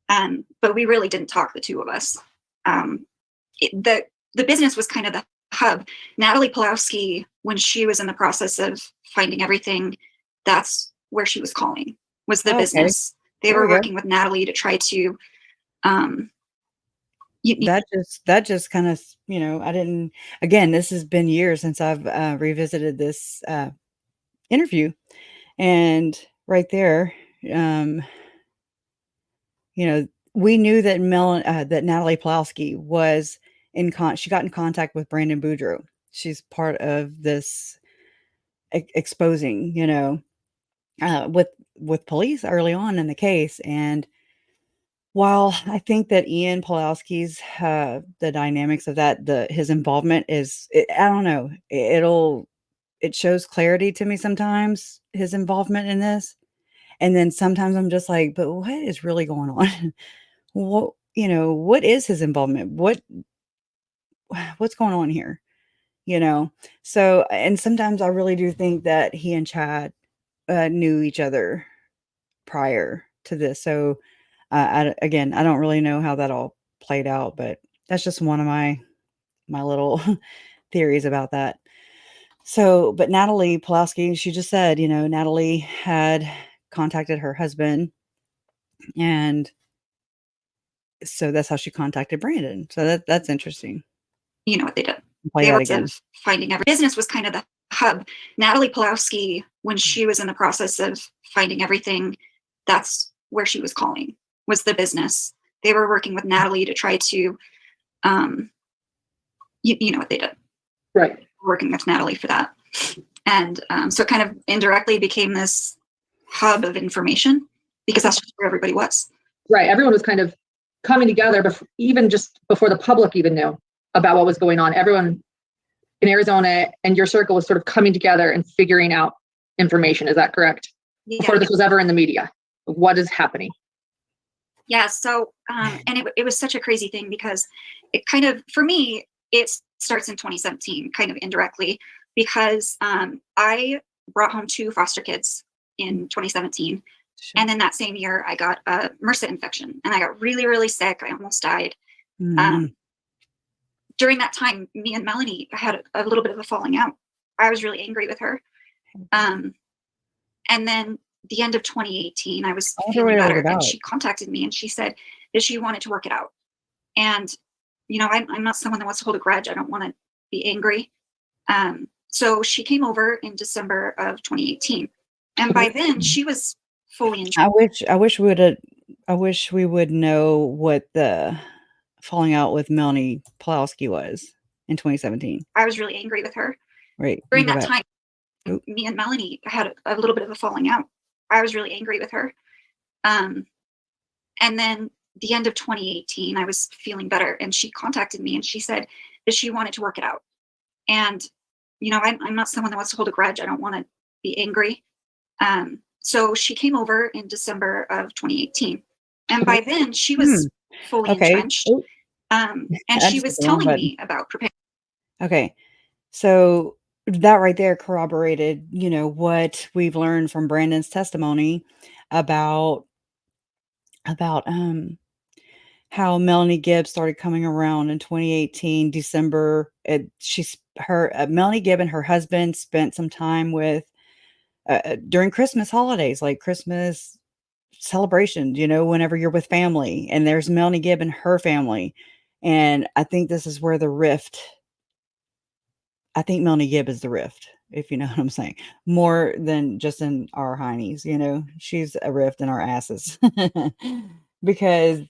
But we really didn't talk, the two of us. The business was kind of the hub. Natalie Palowski, when she was in the process of finding everything, that's where she was calling, was the business. They were working with Natalie to try to that just kind of, I didn't, again, this has been years since I've revisited this interview, and right there, we knew that that Natalie Palowski was she got in contact with Brandon Boudreaux. She's part of this exposing, with police early on in the case. And while I think that Ian Palowski's the dynamics of that, his involvement I don't know, it shows clarity to me sometimes, his involvement in this. And then sometimes I'm just like, but what is really going on? What is his involvement? What's going on here? So, and sometimes I really do think that he and Chad knew each other prior to this. So, I don't really know how that all played out, but that's just one of my little theories about that. So, but Natalie Palowski, she just said, Natalie had contacted her husband, and so that's how she contacted Brandon. So that's interesting. You know what they did. Play they that were again. Finding every business was kind of the hub. Natalie Palowski, when she was in the process of finding everything, that's where she was calling, was the business. They were working with Natalie to try to, you know what they did. Right. Working with Natalie for that. And so it kind of indirectly became this hub of information, because that's just where everybody was. Right. Everyone was kind of coming together, even just before the public even knew about what was going on. Everyone in Arizona and your circle was sort of coming together and figuring out information. Is that correct? Yeah. Before this was ever in the media. What is happening? Yeah. So, and it was such a crazy thing, because it kind of, for me, it starts in 2017, kind of indirectly, because I brought home 2 foster kids in 2017. Sure. And then that same year, I got a MRSA infection, and I got really, really sick. I almost died. During that time, me and Melanie had a little bit of a falling out. I was really angry with her. And then the end of 2018, I was feeling better, and she contacted me and she said that she wanted to work it out. And, I'm not someone that wants to hold a grudge. I don't want to be angry. So she came over in December of 2018. And by then she was fully in. I wish we would know what the falling out with Melanie Palowski was in 2017. I was really angry with her. Right. During that time, me and Melanie had a little bit of a falling out. I was really angry with her. And then the end of 2018, I was feeling better, and she contacted me and she said that she wanted to work it out. And, I'm not someone that wants to hold a grudge. I don't want to be angry. So she came over in December of 2018. And by then she was fully Okay. entrenched. Oh, And I she just was hit the wrong telling button. me about preparing. Okay. So that right there corroborated, what we've learned from Brandon's testimony about about how Melanie Gibb started coming around in 2018 December. Melanie Gibb and her husband spent some time with during Christmas holidays, like Christmas celebrations, whenever you're with family, and there's Melanie Gibb and her family. And I think this is where the rift, I think Melanie Gibb is the rift, if you know what I'm saying, more than just in our heinies, she's a rift in our asses because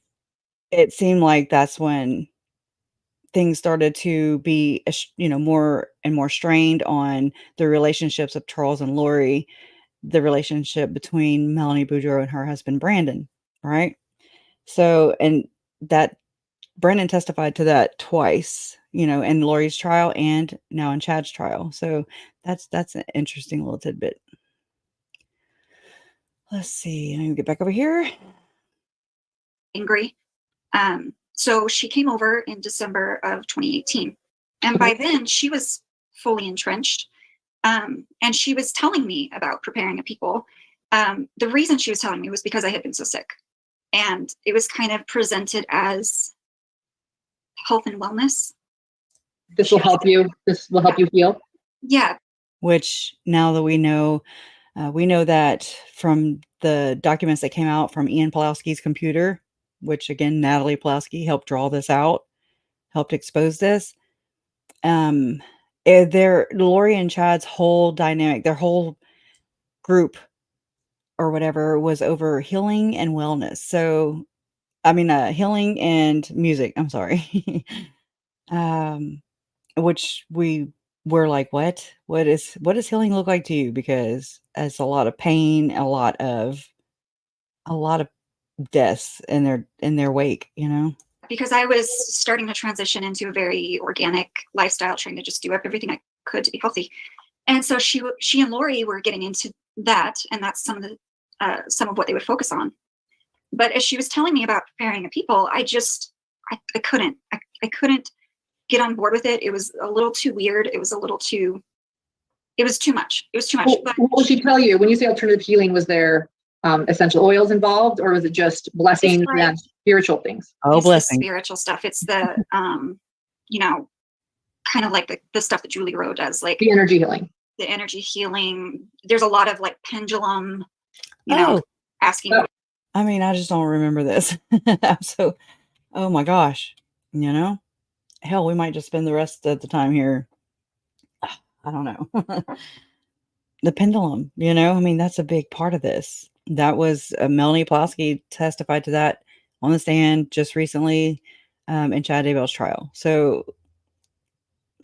it seemed like that's when things started to be, more and more strained on the relationships of Charles and Lori, the relationship between Melanie Boudreaux and her husband, Brandon. Right. So, and that Brandon testified to that twice, in Lori's trial and now in Chad's trial. So that's an interesting little tidbit. Let's see. Let me get back over here. Angry. So she came over in December of 2018. And by then she was fully entrenched. And she was telling me about preparing a people. The reason she was telling me was because I had been so sick. And it was kind of presented as health and wellness. This will help you. This will help you heal. Yeah. Which now that we know that from the documents that came out from Ian Palowski's computer, which again, Natalie Palowski helped draw this out, helped expose this. Lori and Chad's whole dynamic, their whole group or whatever was over healing and wellness. So, I mean, healing and music. I'm sorry. Which we were like, what does healing look like to you? Because it's a lot of pain, a lot of deaths in their wake, Because I was starting to transition into a very organic lifestyle, trying to just do everything I could to be healthy. And so she and Lori were getting into that, and that's some of what they would focus on. But as she was telling me about preparing a people, I couldn't get on board with it. It was a little too weird. It was too much. It was too much. Well, but what would she tell you when you say alternative healing? Was there essential oils involved, or was it just blessings and spiritual things? Oh, blessing. Spiritual stuff. It's the kind of like the stuff that Julie Rowe does, like the energy healing. The energy healing. There's a lot of like pendulum, asking. I mean, I just don't remember this. Oh my gosh, hell, we might just spend the rest of the time here. I don't know. The pendulum, I mean, that's a big part of this. That was Melanie Palowski testified to that on the stand just recently in Chad Daybell's trial. So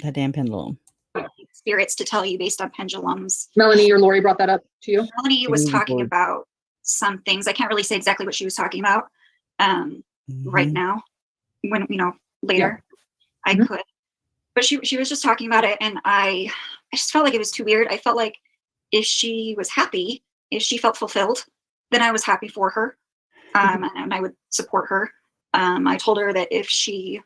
that damn pendulum. Spirits to tell you based on pendulums. Melanie or Lori brought that up to you? Melanie was talking about some things. I can't really say exactly what she was talking about right now. When, later I could. But she was just talking about it, and I just felt like it was too weird. I felt like if she was happy, if she felt fulfilled, then I was happy for her. And I would support her. I told her that if she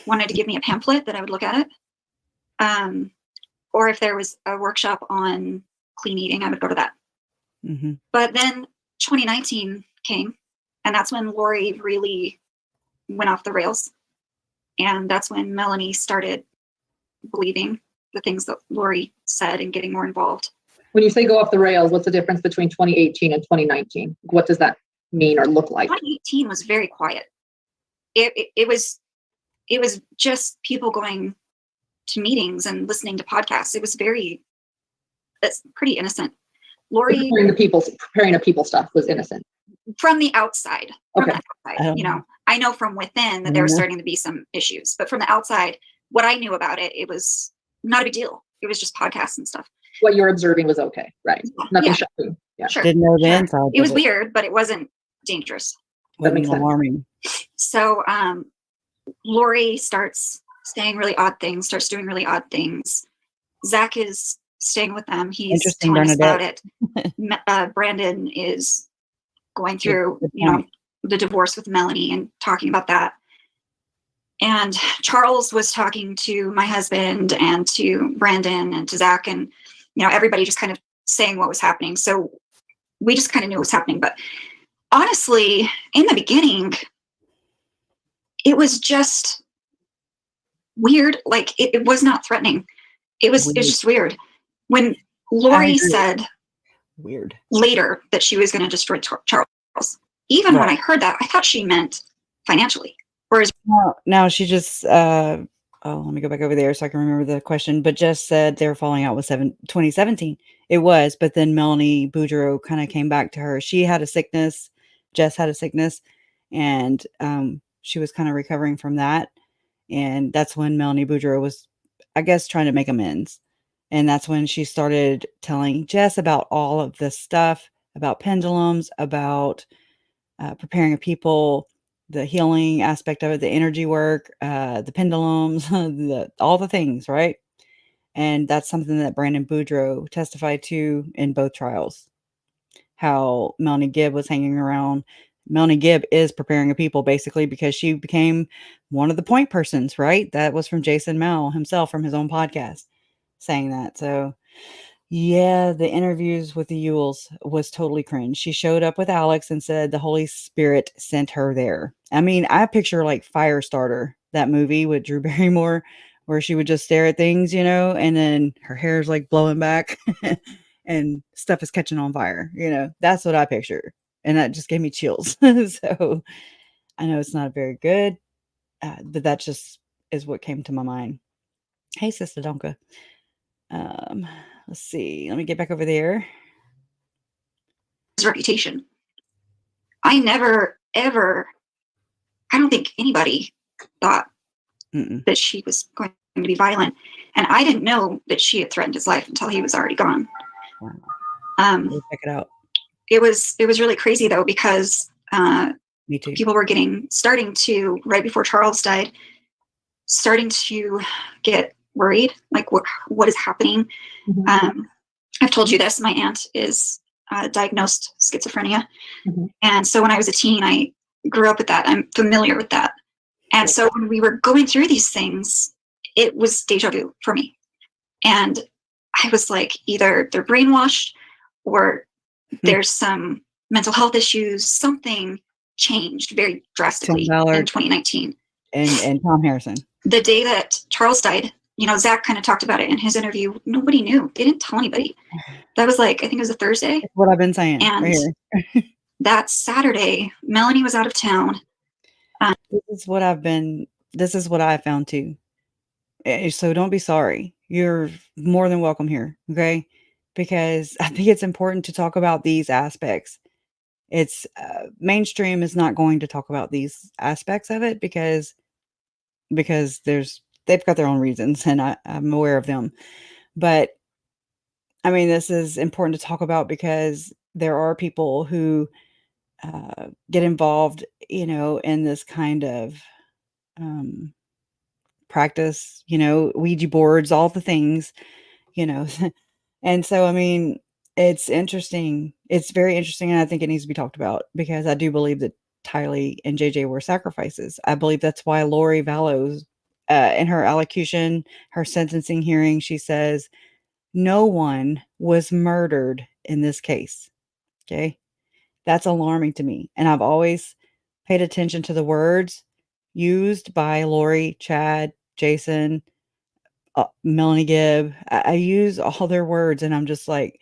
wanted to give me a pamphlet, that I would look at it. Or if there was a workshop on clean eating, I would go to that. But then 2019 came, and that's when Lori really went off the rails. And that's when Melanie started believing the things that Lori said and getting more involved. When you say go off the rails, what's the difference between 2018 and 2019? What does that mean or look like? 2018 was very quiet. It was just people going to meetings and listening to podcasts. It's pretty innocent. Lori preparing a people stuff was innocent. From the outside. Okay. I know from within that there was starting to be some issues, but from the outside, what I knew about it, it was not a big deal. It was just podcasts and stuff. What you're observing was okay, right? Nothing shocking. Yeah. Sure. Didn't know the inside. It was weird, but it wasn't dangerous. That makes alarming. So Lori starts saying really odd things, starts doing really odd things. Zach is staying with them. He's telling us about it. Brandon is going through, the divorce with Melanie and talking about that. And Charles was talking to my husband and to Brandon and to Zach, and everybody just kind of saying what was happening. So we just kind of knew what was happening. But honestly, in the beginning, it was just weird. Like it was not threatening. It was just weird. When Lori said weird later that she was going to destroy Charles, even when I heard that, I thought she meant financially. Whereas now she just let me go back over there so I can remember the question. But Jess said they were falling out with 2017. It was, but then Melani Boudreaux kind of came back to her. She had a sickness. Jess had a sickness, and she was kind of recovering from that. And that's when Melani Boudreaux was, I guess, trying to make amends. And that's when she started telling Jess about all of this stuff, about pendulums, about preparing a people, the healing aspect of it, the energy work, the pendulums, all the things, right? And that's something that Brandon Boudreaux testified to in both trials. How Melanie Gibb was hanging around. Melanie Gibb is preparing a people basically because she became one of the point persons, right? That was from Jason Mel himself from his own podcast saying that. So yeah, the interviews with the Ewells was totally cringe. She showed up with Alex and said the Holy Spirit sent her there. I mean, I picture like Firestarter, that movie with Drew Barrymore, where she would just stare at things, and then her hair's like blowing back and stuff is catching on fire. That's what I picture. And that just gave me chills. So I know it's not very good, but that just is what came to my mind. Hey, Sister Donka. Let's see. Let me get back over there. his reputation. I never, ever, I don't think anybody thought that she was going to be violent. And I didn't know that she had threatened his life until he was already gone. Wow. Check it out. It was really crazy though, because Me too. people were starting to, right before Charles died, starting to get worried, like what is happening. I've told you this, my aunt is diagnosed schizophrenia. And so when I was a teen, I grew up with that. I'm familiar with that. And so when we were going through these things, it was deja vu for me. And I was like, either they're brainwashed or there's some mental health issues. Something changed very drastically in 2019. And Tom Harrison. The day that Charles died, Zach kind of talked about it in his interview. Nobody knew. They didn't tell anybody. That was I think it was a Thursday. That's what I've been saying. And right here. that Saturday, Melanie was out of town. This is what I found too. So don't be sorry. You're more than welcome here. Okay. Because I think it's important to talk about these aspects. It's mainstream is not going to talk about these aspects of it because they've got their own reasons and I'm aware of them. But I mean, this is important to talk about because there are people who get involved, in this kind of practice, Ouija boards, all the things, and so, I mean, it's interesting. It's very interesting. And I think it needs to be talked about because I do believe that Tylee and JJ were sacrifices. I believe that's why Lori Vallow, in her allocution, her sentencing hearing, she says, no one was murdered in this case. Okay. That's alarming to me. And I've always paid attention to the words used by Lori, Chad, Jason, Melanie Gibb. I use all their words and I'm just like,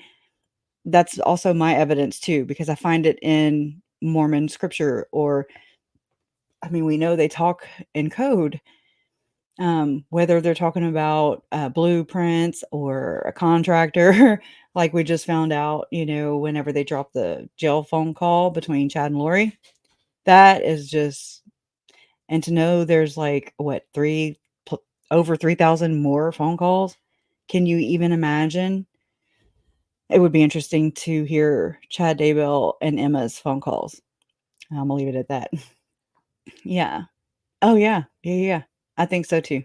that's also my evidence too, because I find it in Mormon scripture we know they talk in code, whether they're talking about blueprints or a contractor, like we just found out, whenever they dropped the jail phone call between Chad and Lori, that is just, and to know there's over 3,000 more phone calls. Can you even imagine? It would be interesting to hear Chad Daybell and Emma's phone calls. I'm gonna leave it at that. Yeah. Oh yeah. Yeah. I think so too.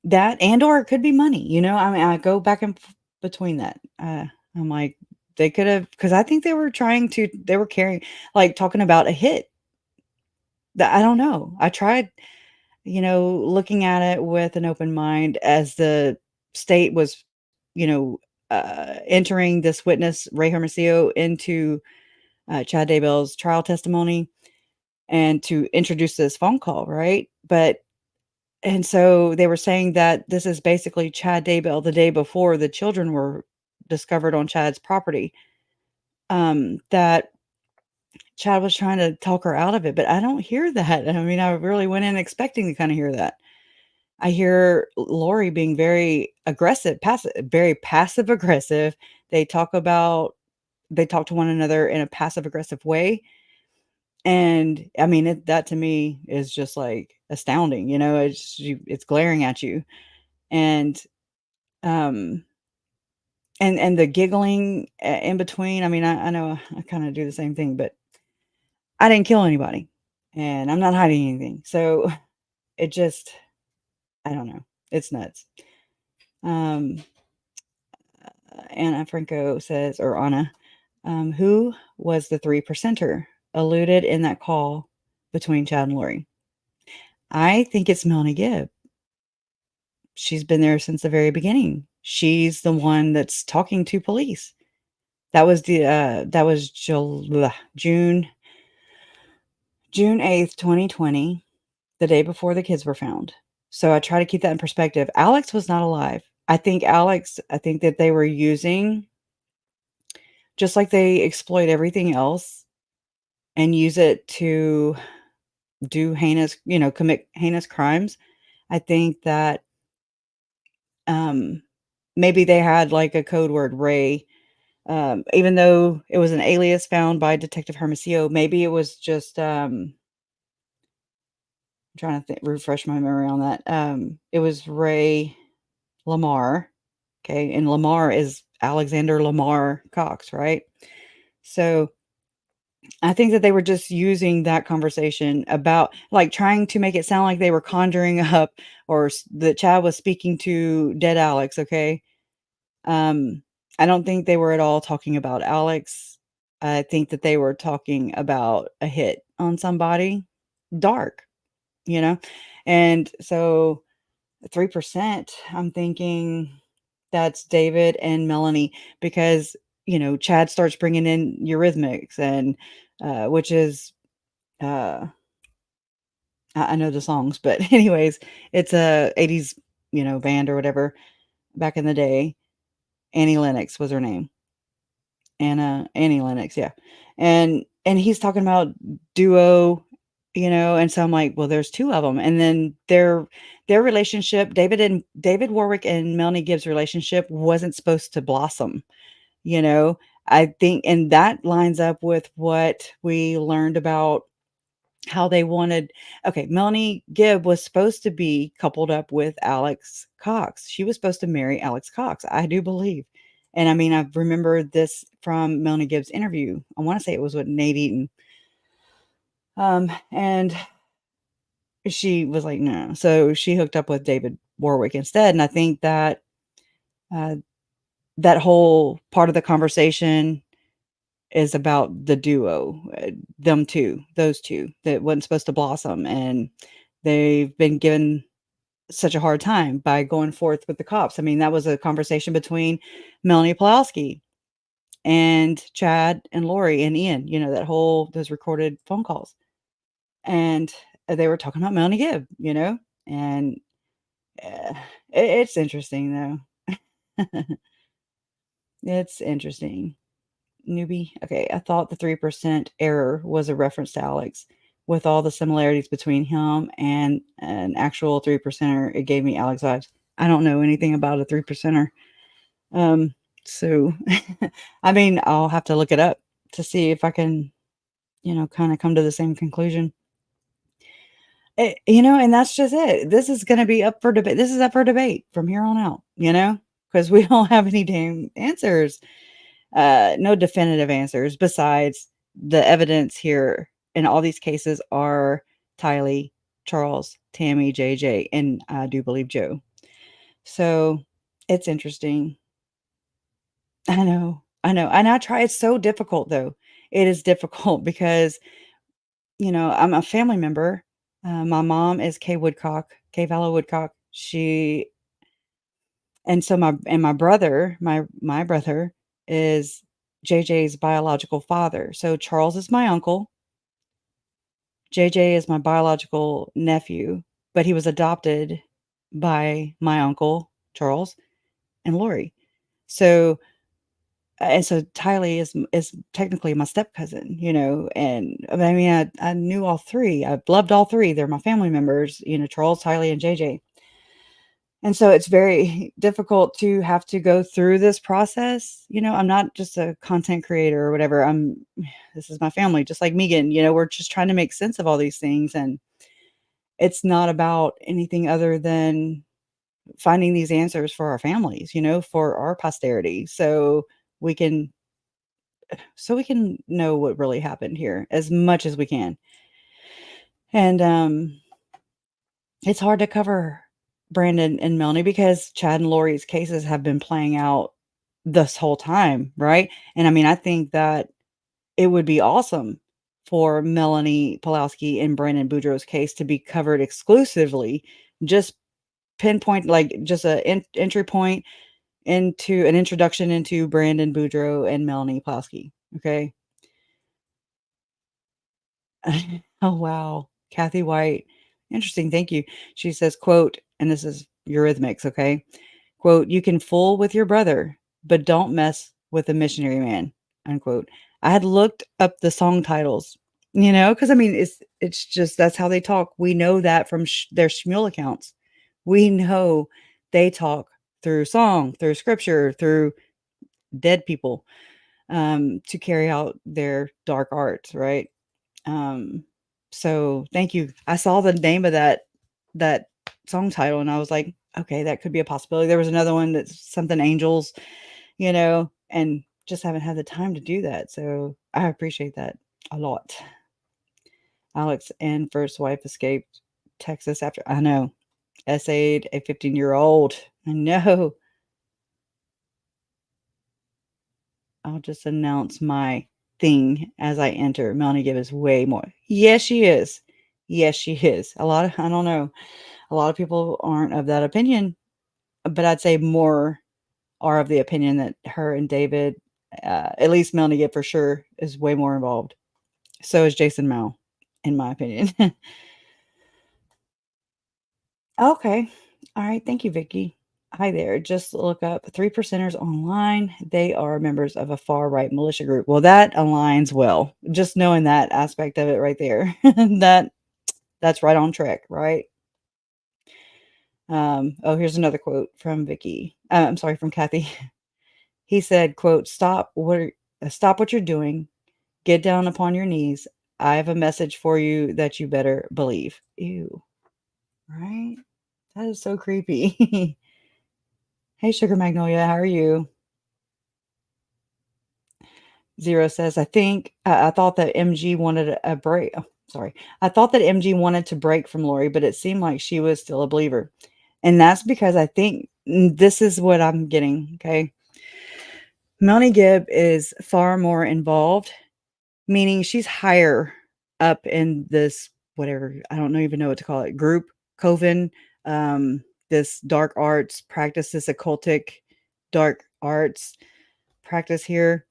That or it could be money. I go back and between that. I'm like, they could have, because I think they were carrying, like, talking about a hit. That I don't know. I tried, looking at it with an open mind as the state was, you know, entering this witness, Ray Hermosillo, into Chad Daybell's trial testimony and to introduce this phone call, right? And so they were saying that this is basically Chad Daybell the day before the children were discovered on Chad's property. That Chad was trying to talk her out of it, but I don't hear that. I mean, I really went in expecting to kind of hear that. I hear Lori being very aggressive, very passive aggressive. They talk to one another in a passive aggressive way. And I mean, that to me is just like astounding, it's glaring at you. And, um, and the giggling in between. I mean, I know I kind of do the same thing, but I didn't kill anybody and I'm not hiding anything. So it just, I don't know. It's nuts. Um, Anna Franco says, or Anna, who was the 3%er alluded in that call between Chad and Lori? I think it's Melanie Gibb. She's been there since the very beginning. She's the one that's talking to police. That was June 8th, 2020, the day before the kids were found. So I try to keep that in perspective. Alex was not alive. I think that they were using, just like they exploit everything else and use it to do commit heinous crimes. I think that maybe they had like a code word, Ray, even though it was an alias found by Detective Hermosillo. Maybe it was just I'm trying to refresh my memory on that. It was Ray Lamar. Okay, and Lamar is Alexander Lamar Cox, right? So I think that they were just using that conversation about, like, trying to make it sound like they were conjuring up, or that Chad was speaking to dead Alex. Okay. I don't think they were at all talking about Alex. I think that they were talking about a hit on somebody dark, you know? And so 3%, I'm thinking that's David and Melanie, because, Chad starts bringing in Eurythmics and, which is, uh, I know the songs, but anyways, it's a 80s, band or whatever back in the day. Annie Lennox was her name. Annie Lennox, yeah. And he's talking about duo, and so I'm like, well, there's two of them. And then their relationship, David Warwick and Melanie Gibbs' relationship wasn't supposed to blossom, you know. I think, and that lines up with what we learned about how they wanted. Okay, Melanie Gibb was supposed to be coupled up with Alex Cox. She was supposed to marry Alex Cox, I do believe. And I mean, I remember this from Melanie Gibbs' interview. I want to say it was with Nate Eaton. And she was like, no. So she hooked up with David Warwick instead. And I think that that whole part of the conversation is about the duo, those two that wasn't supposed to blossom. And they've been given such a hard time by going forth with the cops. I mean, that was a conversation between Melanie Palowski and Chad and Lori and Ian, those recorded phone calls. And they were talking about Melanie Gibb, and it's interesting though. It's interesting. Newbie. Okay. I thought the 3% error was a reference to Alex. With all the similarities between him and an actual 3%er, it gave me Alex vibes. I don't know anything about a 3%er. So, I mean, I'll have to look it up to see if I can, kind of come to the same conclusion. And that's just it. This is going to be up for debate. This is up for debate from here on out, because we don't have any damn answers, no definitive answers besides the evidence here in all these cases are Tylee, Charles, Tammy, JJ, and I do believe Joe. So it's interesting. I know I know, and I try. It's so difficult though. It is difficult because, I'm a family member. My mom is Kay Woodcock, Kay Vallow Woodcock. And so my brother, my brother is JJ's biological father. So Charles is my uncle. JJ is my biological nephew, but he was adopted by my uncle Charles and Lori. So and so Tylee is technically my step cousin, and I mean I knew all three. I loved all three. They're my family members, Charles, Tylee, and JJ. And so it's very difficult to have to go through this process. I'm not just a content creator or whatever. This is my family, just like Megan. We're just trying to make sense of all these things. And it's not about anything other than finding these answers for our families, for our posterity. We can we can know what really happened here as much as we can. And it's hard to cover Brandon and Melanie because Chad and Lori's cases have been playing out this whole time, right? And I mean, I think that it would be awesome for Melanie Palowski and Brandon Boudreaux's case to be covered exclusively, just pinpoint, like just a entry point into an introduction into Brandon Boudreaux and Melanie Palowski. Okay. Oh, wow. Kathy White. Interesting. Thank you. She says, quote, and this is Eurythmics, okay? Quote, you can fool with your brother, but don't mess with a missionary man, unquote. I had looked up the song titles, because I mean, it's just, that's how they talk. We know that from their Shmuel accounts. We know they talk through song, through scripture, through dead people, to carry out their dark arts, right? So thank you. I saw the name of that song title and I was like, okay, that could be a possibility. There was another one that's something angels, and just haven't had the time to do that. So I appreciate that a lot. Alex and first wife escaped Texas after, I know, essayed a 15-year-old. I know. I'll just announce my thing as I enter. Melanie Gibb is way more. Yes, she is. Yes, she is. I don't know. A lot of people aren't of that opinion, but I'd say more are of the opinion that her and David, at least Melanie Gibb for sure, is way more involved. So is Jason Mao, in my opinion. Okay. All right. Thank you, Vicky. Hi there. Just look up 3%ers online. They are members of a far right militia group. Well, that aligns well. Just knowing that aspect of it right there. That's right on track, right? Here's another quote from Vicky. I'm sorry, from Kathy. He said, quote, stop what you're doing. Get down upon your knees. I have a message for you that you better believe. Ew. Right? That is so creepy. Hey, Sugar Magnolia, how are you? Zero says, I thought that MG wanted a break. Oh, sorry. I thought that MG wanted to break from Lori, but it seemed like she was still a believer. And that's because I think this is what I'm getting. Okay. Melanie Gibb is far more involved, meaning she's higher up in this, whatever, I don't even know what to call it, group, coven, this dark arts practice, this occultic dark arts practice here.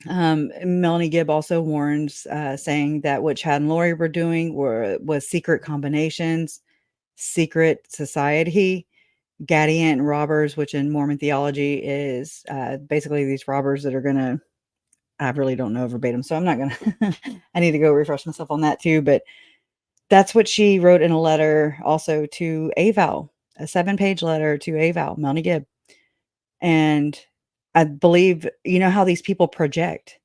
Melanie Gibb also warns, saying that what Chad and Lori were doing was secret combinations, secret society, Gadiant robbers, which in Mormon theology is basically these robbers that are going to, I really don't know verbatim, so I'm not going to, I need to go refresh myself on that too. But that's what she wrote in a letter also to Aval, a 7-page letter to Aval, Melanie Gibb. And I believe, how these people project.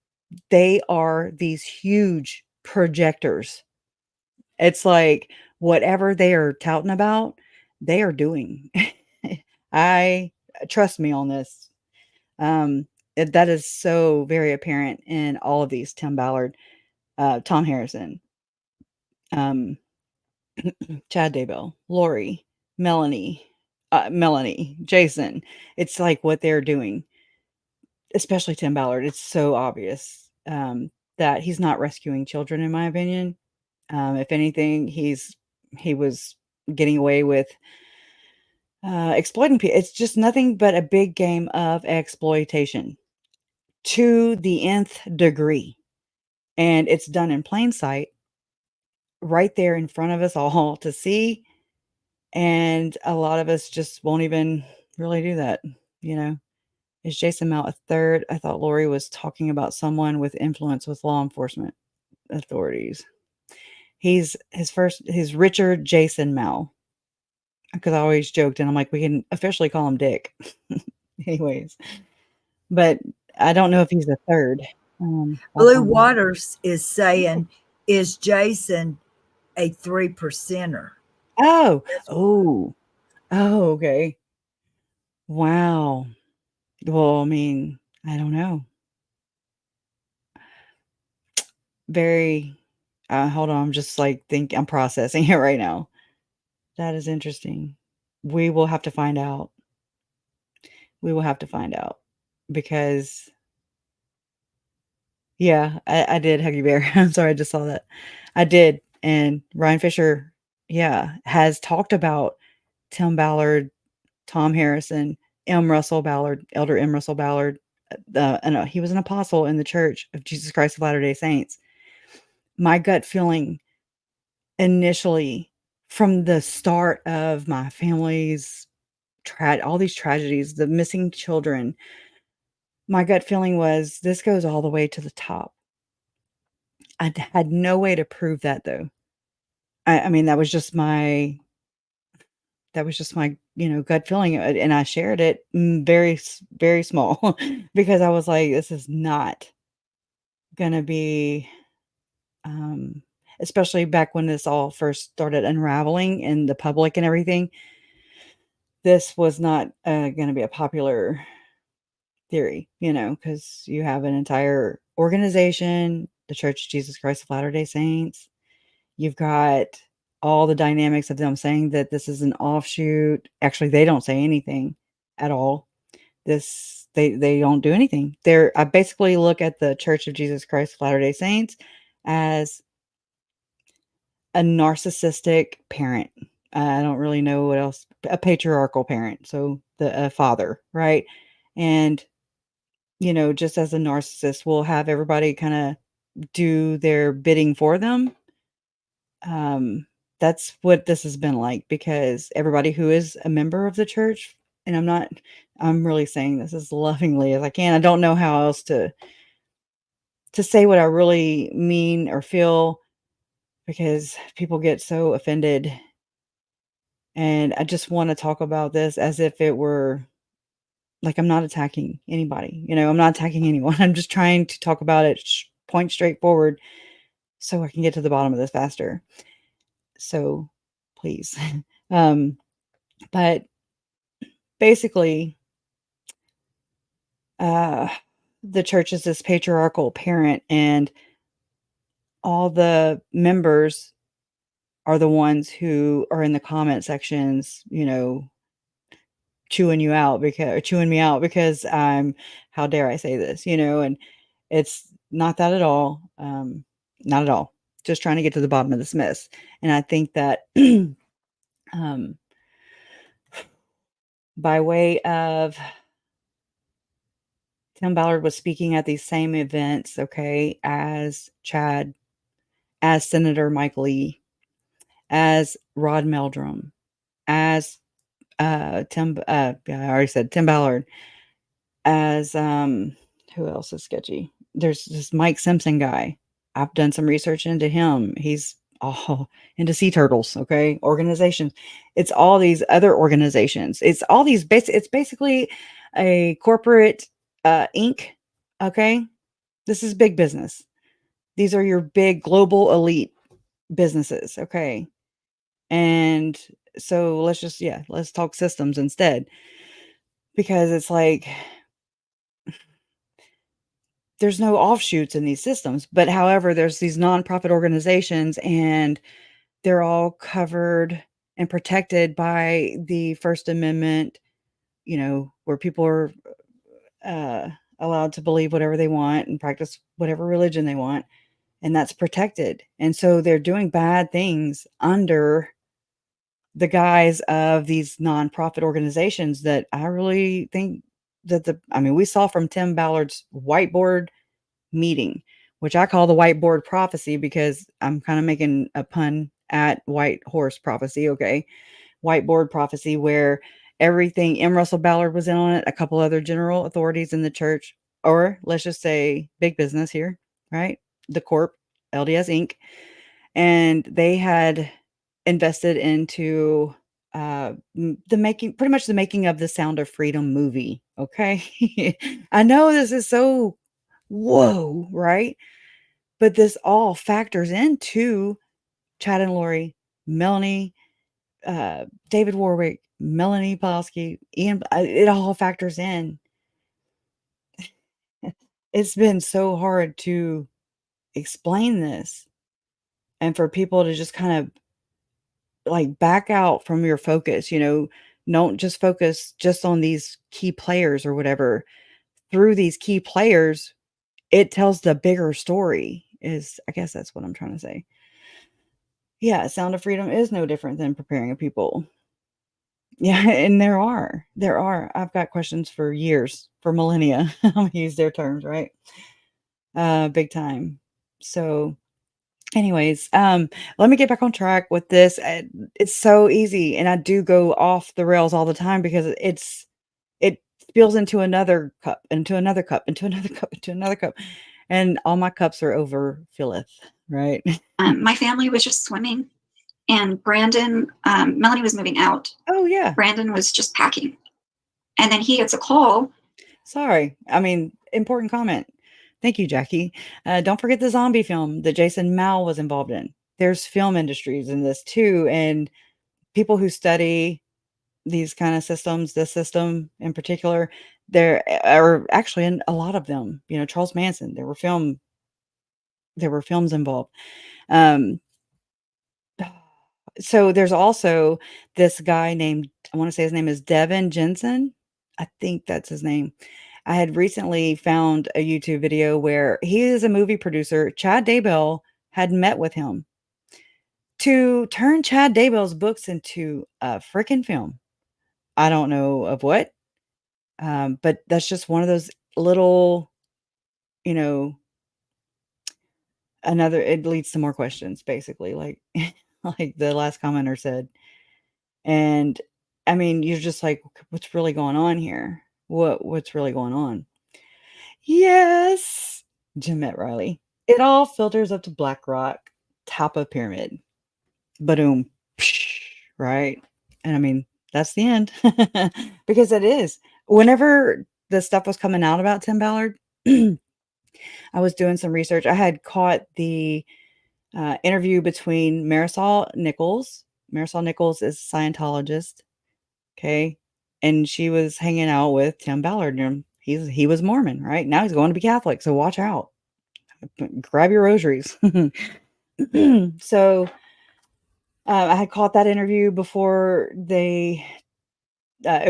They are these huge projectors. It's like whatever they are touting about, they are doing. I trust me on this. That is so very apparent in all of these. Tim Ballard, Tom Harrison, um, Chad Daybell, Lori, Melanie, Jason. It's like what they're doing. especially Tim Ballard, it's so obvious that he's not rescuing children, in my opinion. If anything, he was getting away with exploiting people. It's just nothing but a big game of exploitation to the nth degree. And it's done in plain sight, right there in front of us all to see. And a lot of us just won't even really do that, you know. Is Jason Mount a third? I thought Lori was talking about someone with influence with law enforcement authorities. He's Richard Jason Mao. Because I always joked, and I'm like, we can officially call him Dick. Anyways, but I don't know if he's a third. Blue Waters is saying, is Jason a 3%er? Oh, okay. Wow. Well, I mean, I don't know. Very, hold on. I'm just like I'm processing it right now. That is interesting. We will have to find out. We will have to find out because, yeah, I did, Huggy Bear. I'm sorry, I just saw that. I did. And Ryan Fisher, yeah, has talked about Tim Ballard, Tom Harrison, M. Russell Ballard, Elder M. Russell Ballard. And he was an apostle in the Church of Jesus Christ of Latter-day Saints. My gut feeling initially from the start of my family's all these tragedies, the missing children, my gut feeling was this goes all the way to the top. I had no way to prove that though. I mean, that was just my, gut feeling. And I shared it very, very small because I was like, this is not going to be, especially back when this all first started unraveling in the public and everything. This was not going to be a popular theory, because you have an entire organization, the Church of Jesus Christ of Latter-day Saints. You've got all the dynamics of them saying that this is an offshoot. Actually, they don't say anything at all. They don't do anything. I basically look at the Church of Jesus Christ of Latter-day Saints as a narcissistic parent. I don't really know what else. A patriarchal parent. So the father, right? And just as a narcissist, will have everybody kind of do their bidding for them. That's what this has been like, because everybody who is a member of the church, and I'm really saying this as lovingly as I can. I don't know how else to say what I really mean or feel, because people get so offended. And I just want to talk about this as if it were like, I'm not attacking anybody, I'm not attacking anyone. I'm just trying to talk about it point straight forward so I can get to the bottom of this faster. So please. But basically, the church is this patriarchal parent, and all the members are the ones who are in the comment sections, chewing me out because I'm, how dare I say this, and it's not that at all. Not at all. Just trying to get to the bottom of this mess. And I think that, by way of Tim Ballard was speaking at these same events, okay, as Chad, as Senator Mike Lee, as Rod Meldrum, as Tim, I already said Tim Ballard, as who else is sketchy? There's this Mike Simpson guy. I've done some research into him. He's all into sea turtles, okay? Organizations. It's all these other organizations. It's all these it's basically a corporate Inc. Okay? This is big business. These are your big global elite businesses, okay? And so let's talk systems instead. Because it's like there's no offshoots in these systems, but however, there's these nonprofit organizations, and they're all covered and protected by the First Amendment, where people are allowed to believe whatever they want and practice whatever religion they want, and that's protected. And so they're doing bad things under the guise of these nonprofit organizations that I really think that we saw from Tim Ballard's whiteboard meeting, which I call the whiteboard prophecy because I'm kind of making a pun at white horse prophecy. Okay. Whiteboard prophecy, where everything M. Russell Ballard was in on it, a couple other general authorities in the church, or let's just say big business here, right? The Corp, LDS Inc. And they had invested into pretty much the making of the Sound of Freedom movie. Okay. I know this is so whoa, right? But this all factors into Chad and Lori, Melanie, David Warwick, Melanie Palowski, Ian. It all factors in. It's been so hard to explain this and for people to just kind of like back out from your focus, don't just focus just on these key players or whatever. Through these key players, it tells the bigger story, I guess that's what I'm trying to say. Yeah, Sound of Freedom is no different than Preparing a People. Yeah, and there are. I've got questions for years, for millennia. I'm gonna use their terms, right? Big time. So anyways, let me get back on track with this. It's so easy, and I do go off the rails all the time because it spills into another cup, into another cup, into another cup, into another cup, and all my cups are overfilleth, right? My family was just swimming, and Brandon, Melanie was moving out. Oh yeah. Brandon was just packing, and then he gets a call. Sorry, important comment. Thank you, Jackie. Don't forget the zombie film that Jason Mal was involved in. There's film industries in this too, and people who study these kind of systems, this system in particular, there are actually in a lot of them. Charles Manson. There were films involved. So there's also this guy named, I want to say his name is Devin Jensen. I think that's his name. I had recently found a YouTube video where he is a movie producer. Chad Daybell had met with him to turn Chad Daybell's books into a freaking film. I don't know of what, but that's just one of those little, it leads to more questions, basically, like like the last commenter said. And you're just like, what's really going on here? What's really going on? Yes, Jeanette Riley. It all filters up to Black Rock, top of pyramid. Boom. Right? And that's the end. Because it is. Whenever the stuff was coming out about Tim Ballard, I was doing some research. I had caught the interview between Marisol Nichols. Marisol Nichols is a Scientologist. Okay. And she was hanging out with Tim Ballard. And he was Mormon, right? Now he's going to be Catholic. So watch out. Grab your rosaries. So I had caught that interview before it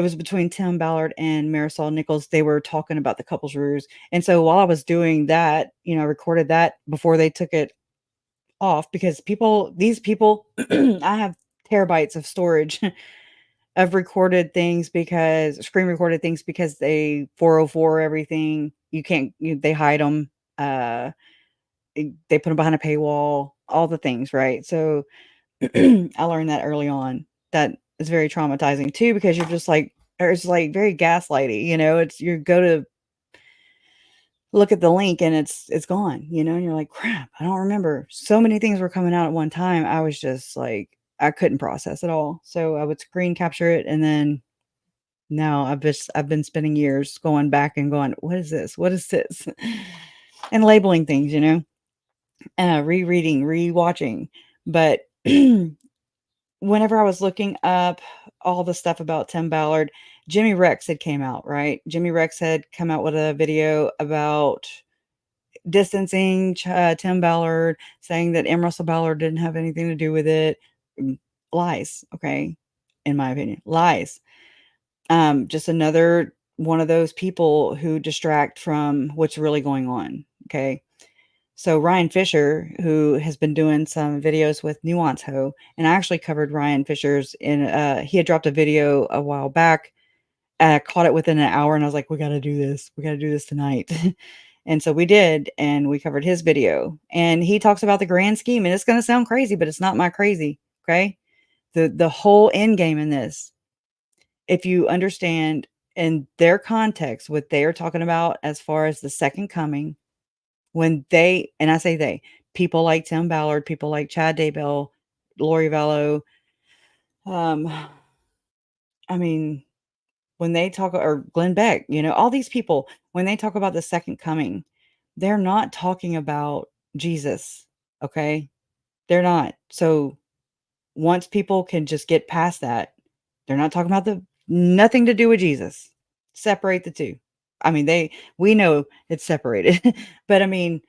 was between Tim Ballard and Marisol Nichols. They were talking about the couples ruse. And so while I was doing that, I recorded that before they took it off, because these people, I have terabytes of storage of recorded things, because screen recorded things, because they 404 everything. You can't, they hide them. They put them behind a paywall, all the things. Right. So I learned that early on. That is very traumatizing too, because you're just like, it's like very gaslighty, it's, you go to look at the link and it's gone, and you're like, crap, I don't remember. So many things were coming out at one time. I was just like, I couldn't process it all. So I would screen capture it. And then now I've been spending years going back and going, what is this? What is this? And labeling things, rereading, rewatching. But whenever I was looking up all the stuff about Tim Ballard, Jimmy Rex had came out, right? Jimmy Rex had come out with a video about distancing Tim Ballard, saying that M. Russell Ballard didn't have anything to do with it. Lies, okay? In my opinion, lies. Just another one of those people who distract from what's really going on. Okay. So Ryan Fisher, who has been doing some videos with Nuance Ho, and I actually covered Ryan Fisher's he had dropped a video a while back. I caught it within an hour and I was like, we got to do this. We got to do this tonight. And so we did, and we covered his video, and he talks about the grand scheme, and it's going to sound crazy, but it's not my crazy. Okay. The whole end game in this, if you understand in their context, what they are talking about as far as the second coming, when they, and I say they, people like Tim Ballard, people like Chad Daybell, Lori Vallow, I mean, when they talk, or Glenn Beck, all these people, when they talk about the second coming, they're not talking about Jesus. Okay. They're not. So once people can just get past that, they're not talking about nothing to do with Jesus. Separate the two. I mean, we know it's separated, but I mean,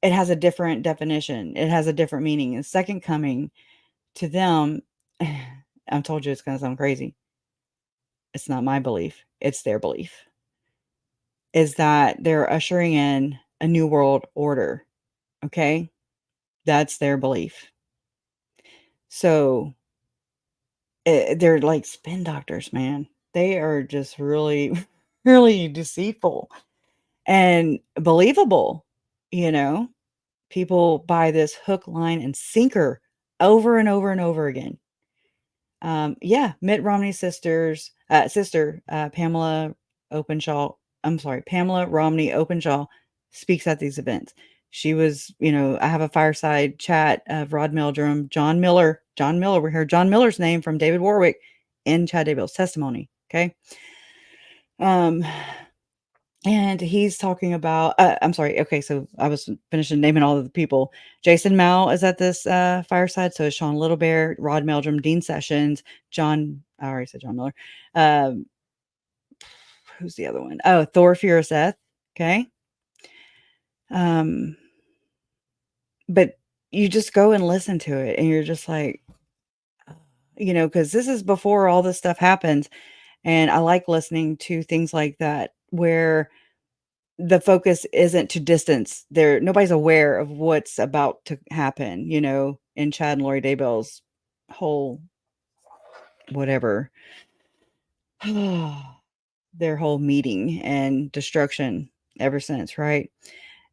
it has a different definition. It has a different meaning. And second coming to them, I told you it's going to sound crazy. It's not my belief. It's their belief. Is that they're ushering in a new world order. Okay. That's their belief. So they're like spin doctors, man. They are just really, really deceitful and believable. People buy this hook, line, and sinker over and over and over again. Mitt Romney's sister, Pamela Romney Openshaw speaks at these events. She was, I have a fireside chat of Rod Meldrum, John Miller. We heard John Miller's name from David Warwick in Chad Daybell's testimony. Okay. And he's talking about, I'm sorry. Okay. So I was finishing naming all of the people. Jason Mao is at this fireside. So is Sean Littlebear, Rod Meldrum, Dean Sessions, I already said John Miller. Who's the other one? Oh, Thor Furuseth. Okay. But you just go and listen to it and you're just like, because this is before all this stuff happens. And I like listening to things like that where the focus isn't to distance. Nobody's aware of what's about to happen, in Chad and Lori Daybell's whole whatever. Their whole meeting and destruction ever since, right?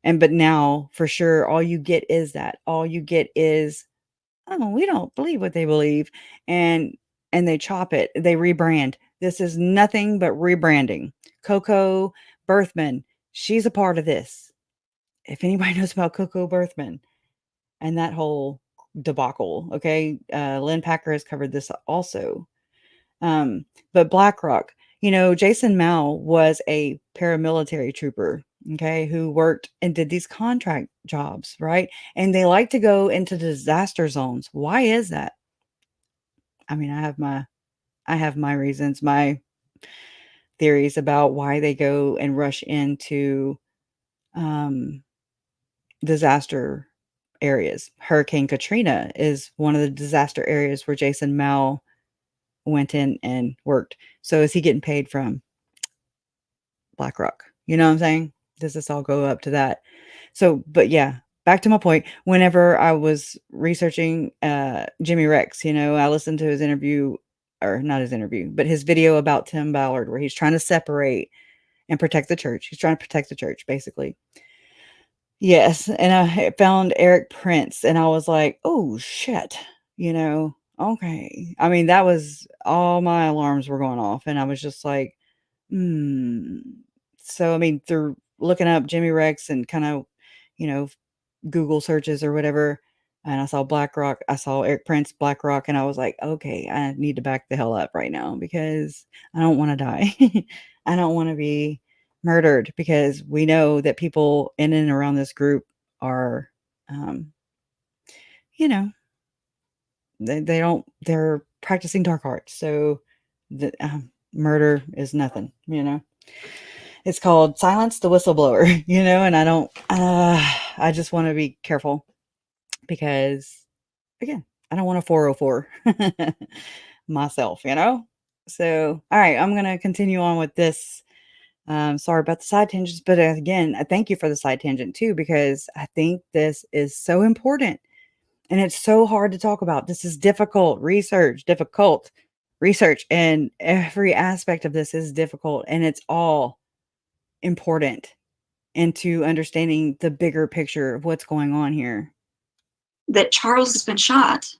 But now for sure, all you get is that. All you get is, oh, we don't believe what they believe. And they chop it. They rebrand. This is nothing but rebranding. Coco Berthman, she's a part of this. If anybody knows about Coco Berthman and that whole debacle, okay, Lynn Packer has covered this also. But BlackRock, Jason Mao was a paramilitary trooper, okay, who worked and did these contract jobs, right? And they like to go into disaster zones. Why is that? I mean, I have my reasons, my theories about why they go and rush into disaster areas. Hurricane Katrina is one of the disaster areas where Jason Mao went in and worked. So is he getting paid from BlackRock? You know what I'm saying? Does this all go up to that? So, but yeah, back to my point. Whenever I was researching Jimmy Rex, I listened to his interview, or not his interview, but his video about Tim Ballard, where he's trying to separate and protect the church. He's trying to protect the church, basically. Yes. And I found Eric Prince, and I was like, oh, shit, okay. I mean, that was all my alarms were going off. And I was just like, So, I mean, through looking up Jimmy Rex and kind of, Google searches or whatever, and I saw BlackRock, I saw Eric Prince, BlackRock, and I was like, okay, I need to back the hell up right now because I don't want to die. I don't want to be murdered because we know that people in and around this group are, they're practicing dark arts. So the murder is nothing, It's called silence the whistleblower, and I just want to be careful because, again, I don't want a 404 myself, So, all right, I'm going to continue on with this. Sorry about the side tangents, but again, I thank you for the side tangent too, because I think this is so important and it's so hard to talk about. This is difficult research, and every aspect of this is difficult, and it's all important into understanding the bigger picture of what's going on here. That Charles has been shot,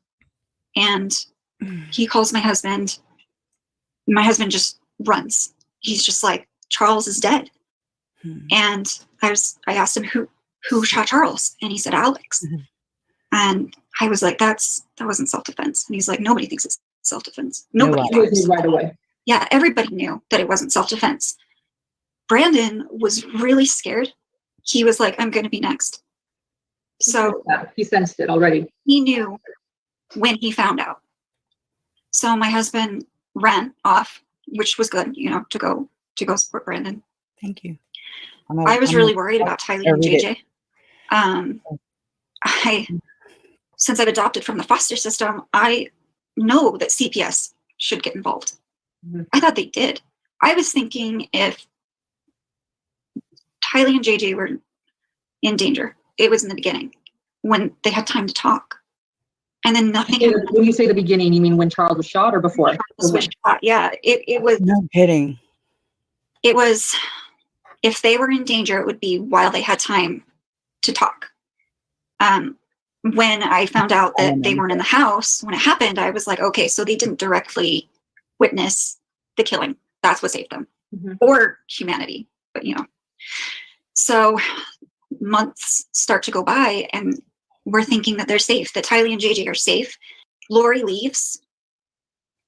and he calls my husband. My husband just runs. He's just like, Charles is dead. And I asked him who shot Charles, and he said Alex. And I was like, that wasn't self-defense. And he's like, nobody thinks it's self-defense. Nobody knew right away. Yeah, everybody knew that it wasn't self-defense. Brandon was really scared. He was like, I'm going to be next. So he sensed it already. He knew when he found out. So my husband ran off, which was good, to go support Brandon. Thank you. I was really worried about Tylee and JJ. Since I've adopted from the foster system, I know that CPS should get involved. Mm-hmm. I thought they did. I was thinking if Tylee and JJ were in danger, it was in the beginning when they had time to talk. And then nothing happened. When you say the beginning, you mean when Charles was shot or before? Charles was shot. Yeah, it was. No kidding. It was, if they were in danger, it would be while they had time to talk. When I found out that they weren't in the house when it happened, I was like, okay, so they didn't directly witness the killing. That's what saved them, or humanity. But so months start to go by, and we're thinking that they're safe, that Tylee and JJ are safe. Lori leaves.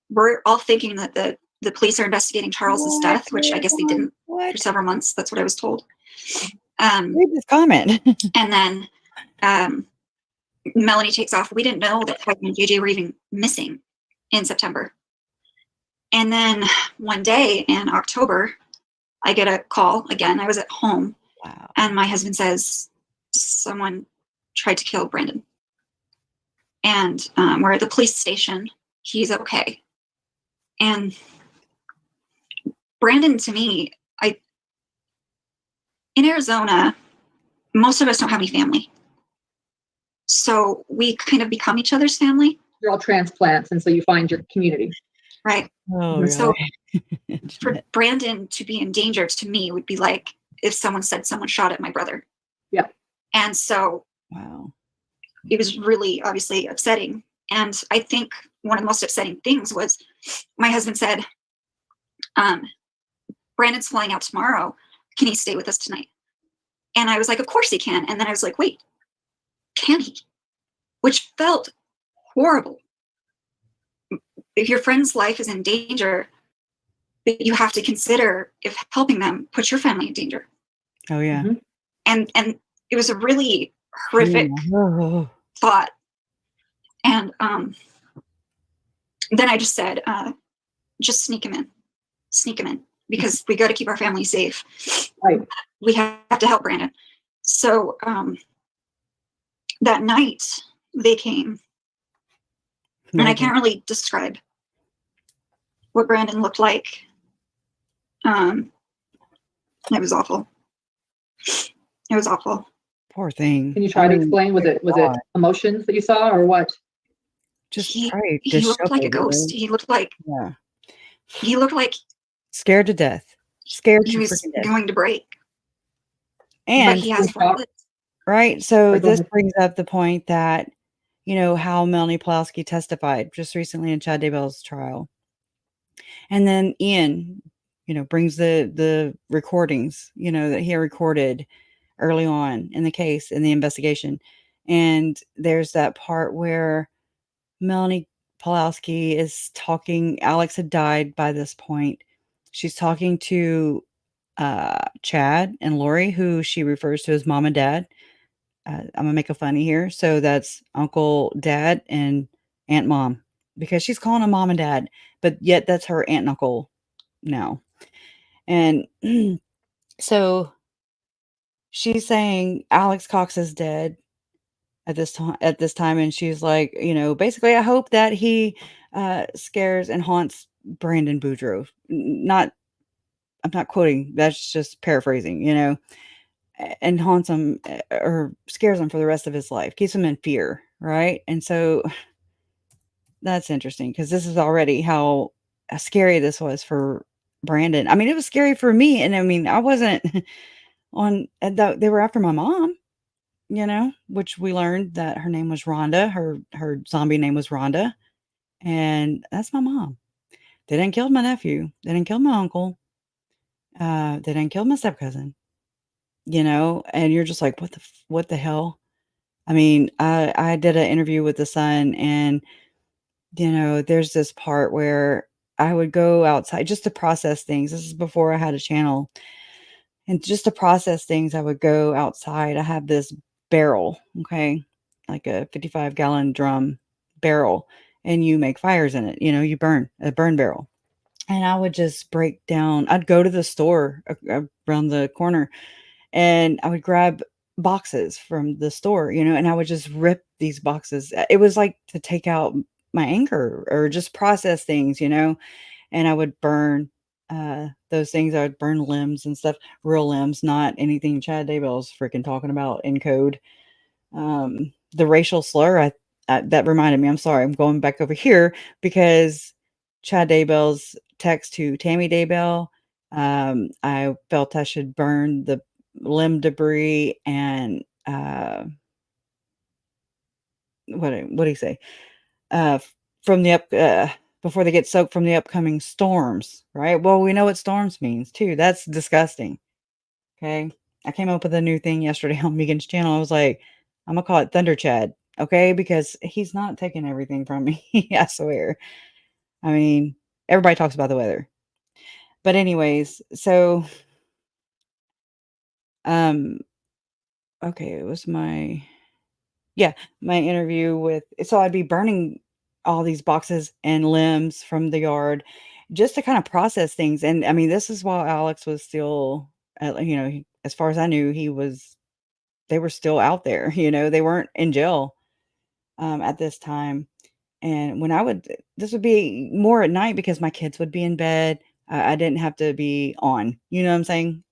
We're all thinking that the police are investigating Charles's death, which I guess they didn't for several months. That's what I was told. Read this comment. And then Melanie takes off. We didn't know that Tylee and JJ were even missing in September. And then one day in October, I get a call again. I was at home. Wow. And my husband says, someone tried to kill Brandon. And we're at the police station. He's okay. And Brandon, to me, in Arizona, most of us don't have any family. So we kind of become each other's family. You're all transplants, and so you find your community. Right. Oh, so really? For Brandon to be in danger, to me, would be like if someone said someone shot at my brother. Yeah. And so wow, it was really obviously upsetting. And I think one of the most upsetting things was my husband said, Brandon's flying out tomorrow. Can he stay with us tonight? And I was like, of course he can. And then I was like, wait, can he? Which felt horrible. If your friend's life is in danger, you have to consider if helping them puts your family in danger. Oh yeah. And it was a really horrific thought. And then I just said, just sneak him in, because we got to keep our family safe. Right. We have to help Brandon. So that night they came, and I can't really describe what Brandon looked like. It was awful. It was awful. Poor thing. Can you try to explain? Was it emotions that you saw, or what? He looked like a ghost. He looked like scared to death. Scared he was going to break. And but he has right. So this brings up the point that, how Melanie Palowski testified just recently in Chad Daybell's trial. And then Ian, brings the recordings, that he recorded early on in the case, in the investigation. And there's that part where Melanie Palowski is talking. Alex had died by this point. She's talking to Chad and Lori, who she refers to as mom and dad. I'm gonna make a funny here. So that's Uncle Dad and Aunt Mom, because she's calling them mom and dad, but yet that's her aunt and uncle now. And so she's saying Alex Cox is dead at this time. And she's like, basically, I hope that he scares and haunts Brandon Boudreaux. I'm not quoting, that's just paraphrasing, and haunts him or scares him for the rest of his life, keeps him in fear, right? And so that's interesting because this is already how scary this was for Brandon. I mean, it was scary for me. And I mean, I wasn't they were after my mom, which we learned that her name was Rhonda. Her zombie name was Rhonda. And that's my mom. They didn't kill my nephew. They didn't kill my uncle. They didn't kill my step-cousin, and you're just like, what the hell? I mean, I did an interview with the son, and, there's this part where I would go outside just to process things. This is before I had a channel. And just to process things, I would go outside. I have this barrel, okay, like a 55-gallon drum barrel, and you make fires in it. You burn a burn barrel. And I would just break down. I'd go to the store around the corner, and I would grab boxes from the store, and I would just rip these boxes. It was like to take out my anger or just process things, and I would burn those things. I would burn limbs and stuff, real limbs, not anything Chad Daybell's freaking talking about in code. The racial slur, that reminded me, I'm sorry, I'm going back over here because Chad Daybell's text to Tammy Daybell, I felt I should burn the limb debris and what did he say? From the before they get soaked from the upcoming storms, right? Well, we know what storms means too. That's disgusting. Okay. I came up with a new thing yesterday on Megan's channel. I was like, I'm gonna call it Thunder Chad. Okay, because he's not taking everything from me. I swear. I mean, everybody talks about the weather. But anyways, so okay, it was my interview with, so I'd be burning all these boxes and limbs from the yard just to kind of process things. And I mean, this is while Alex was still, as far as I knew, they were still out there, they weren't in jail at this time. And when this would be more at night because my kids would be in bed. I didn't have to be on, you know what I'm saying?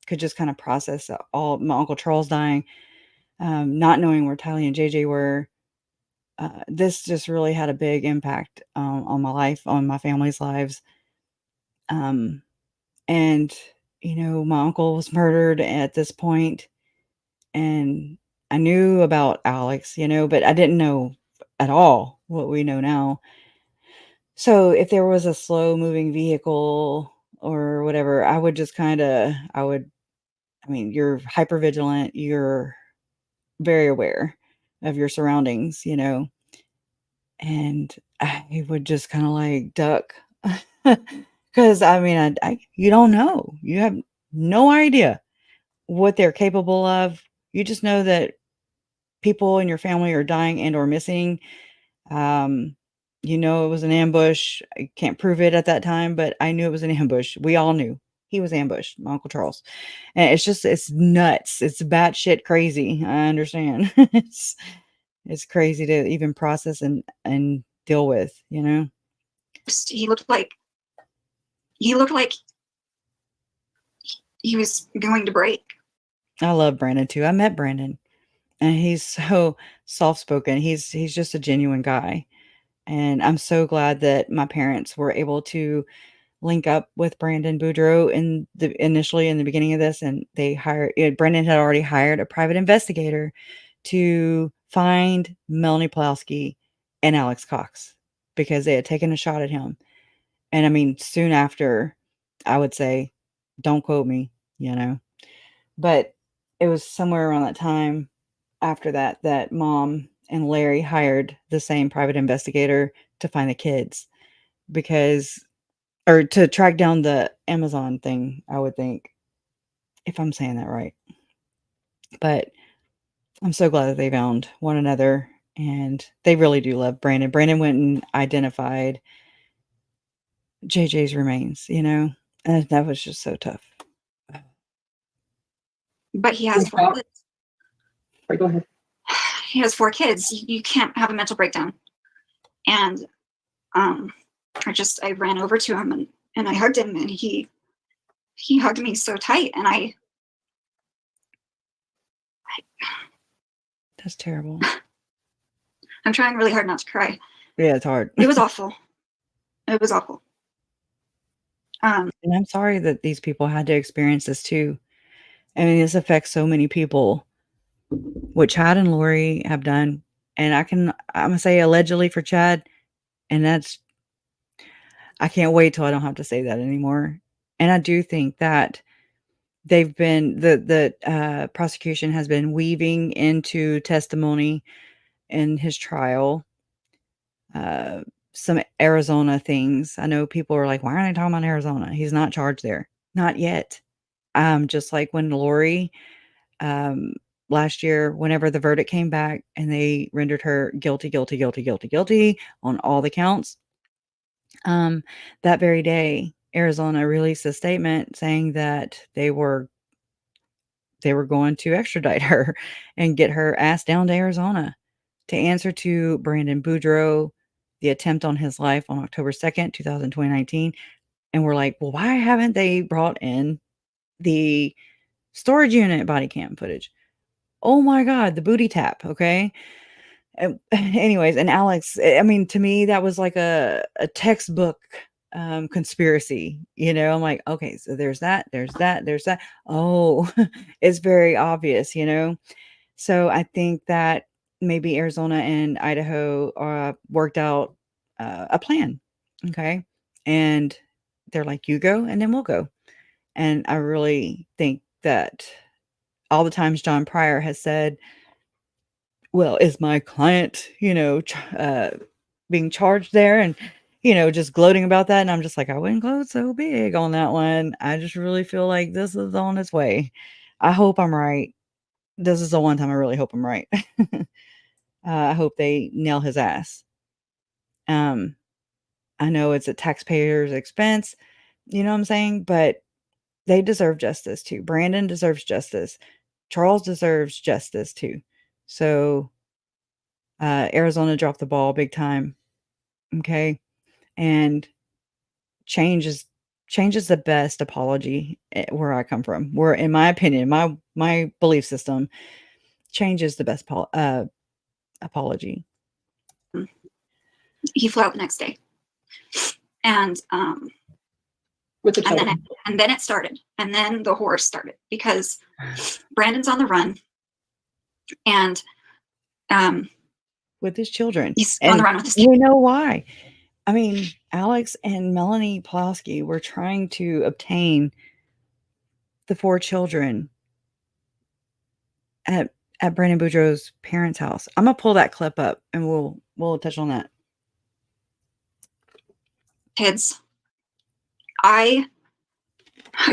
Could just kind of process all my Uncle Charles dying, not knowing where Tylee and JJ were. This just really had a big impact on my life, on my family's lives. And, my uncle was murdered at this point, and I knew about Alex, but I didn't know at all what we know now. So if there was a slow moving vehicle or whatever, I would just you're hyper vigilant, you're very aware of your surroundings, and I would just kind of like duck because you don't know, you have no idea what they're capable of. You just know that people in your family are dying and or missing. It was an ambush. I can't prove it at that time, but I knew it was an ambush. We all knew he was ambushed, my Uncle Charles. And it's nuts. It's batshit crazy. I understand. It's crazy to even process and deal with, He looked like he was going to break. I love Brandon too. I met Brandon, and he's so soft-spoken. He's just a genuine guy. And I'm so glad that my parents were able to link up with Brandon Boudreaux initially in the beginning of this, and Brandon had already hired a private investigator to find Melanie Palowski and Alex Cox because they had taken a shot at him. And I mean, soon after, I would say, don't quote me, but it was somewhere around that time after that Mom and Larry hired the same private investigator to find the kids or to track down the Amazon thing, I would think, if I'm saying that right. But I'm so glad that they found one another, and they really do love Brandon. Brandon went and identified JJ's remains, and that was just so tough. But he has 4 kids. Sorry, go ahead. He has 4 kids. You can't have a mental breakdown. And I ran over to him and I hugged him, and he hugged me so tight, and That's terrible. I'm trying really hard not to cry. Yeah, it's hard. It was awful. It was awful. And I'm sorry that these people had to experience this too. I mean, this affects so many people. What Chad and Lori have done, and I'm gonna say allegedly for Chad, and I can't wait till I don't have to say that anymore. And I do think that they've been the prosecution has been weaving into testimony in his trial some Arizona things. I know people are like, why aren't they talking about Arizona? He's not charged there. Not yet. Just like when Lori last year, whenever the verdict came back and they rendered her guilty on all the counts, that very day, Arizona released a statement saying that they were going to extradite her and get her ass down to Arizona to answer to Brandon Boudreaux, the attempt on his life on October 2nd, 2019. And we're like, well, why haven't they brought in the storage unit body cam footage? Oh my God, the booty tap. Okay. Anyways, and Alex, I mean, to me, that was like a textbook conspiracy. I'm like, okay, so there's that. Oh, it's very obvious. So I think that maybe Arizona and Idaho worked out a plan. Okay. And they're like, you go and then we'll go. And I really think that all the times John Pryor has said, well, is my client, being charged there, and, just gloating about that. And I'm just like, I wouldn't gloat so big on that one. I just really feel like this is on its way. I hope I'm right. This is the one time I really hope I'm right. I hope they nail his ass. I know it's at taxpayers' expense, you know what I'm saying? But they deserve justice too. Brandon deserves justice. Charles deserves justice too. So Arizona dropped the ball big time. Okay. And change is the best apology where I come from. Where, in my opinion, my belief system, change is the best apology. He flew out the next day, and With the and then it started, and then the horror started because Brandon's on the run, and with his children, he's on the run with his kids. We know why. I mean, Alex and Melanie Palowski were trying to obtain the 4 children at Brandon Boudreaux's parents' house. I'm gonna pull that clip up and we'll touch on that. Kids, I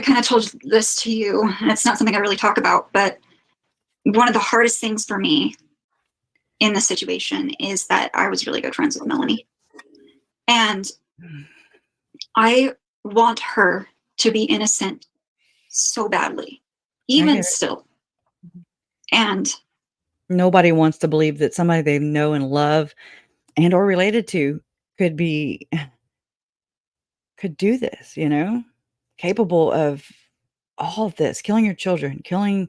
kind of told this to you, and it's not something I really talk about, but one of the hardest things for me in this situation is that I was really good friends with Melanie. And I want her to be innocent so badly, even still. And nobody wants to believe that somebody they know and love and or related to could do this, capable of all of this, killing your children, killing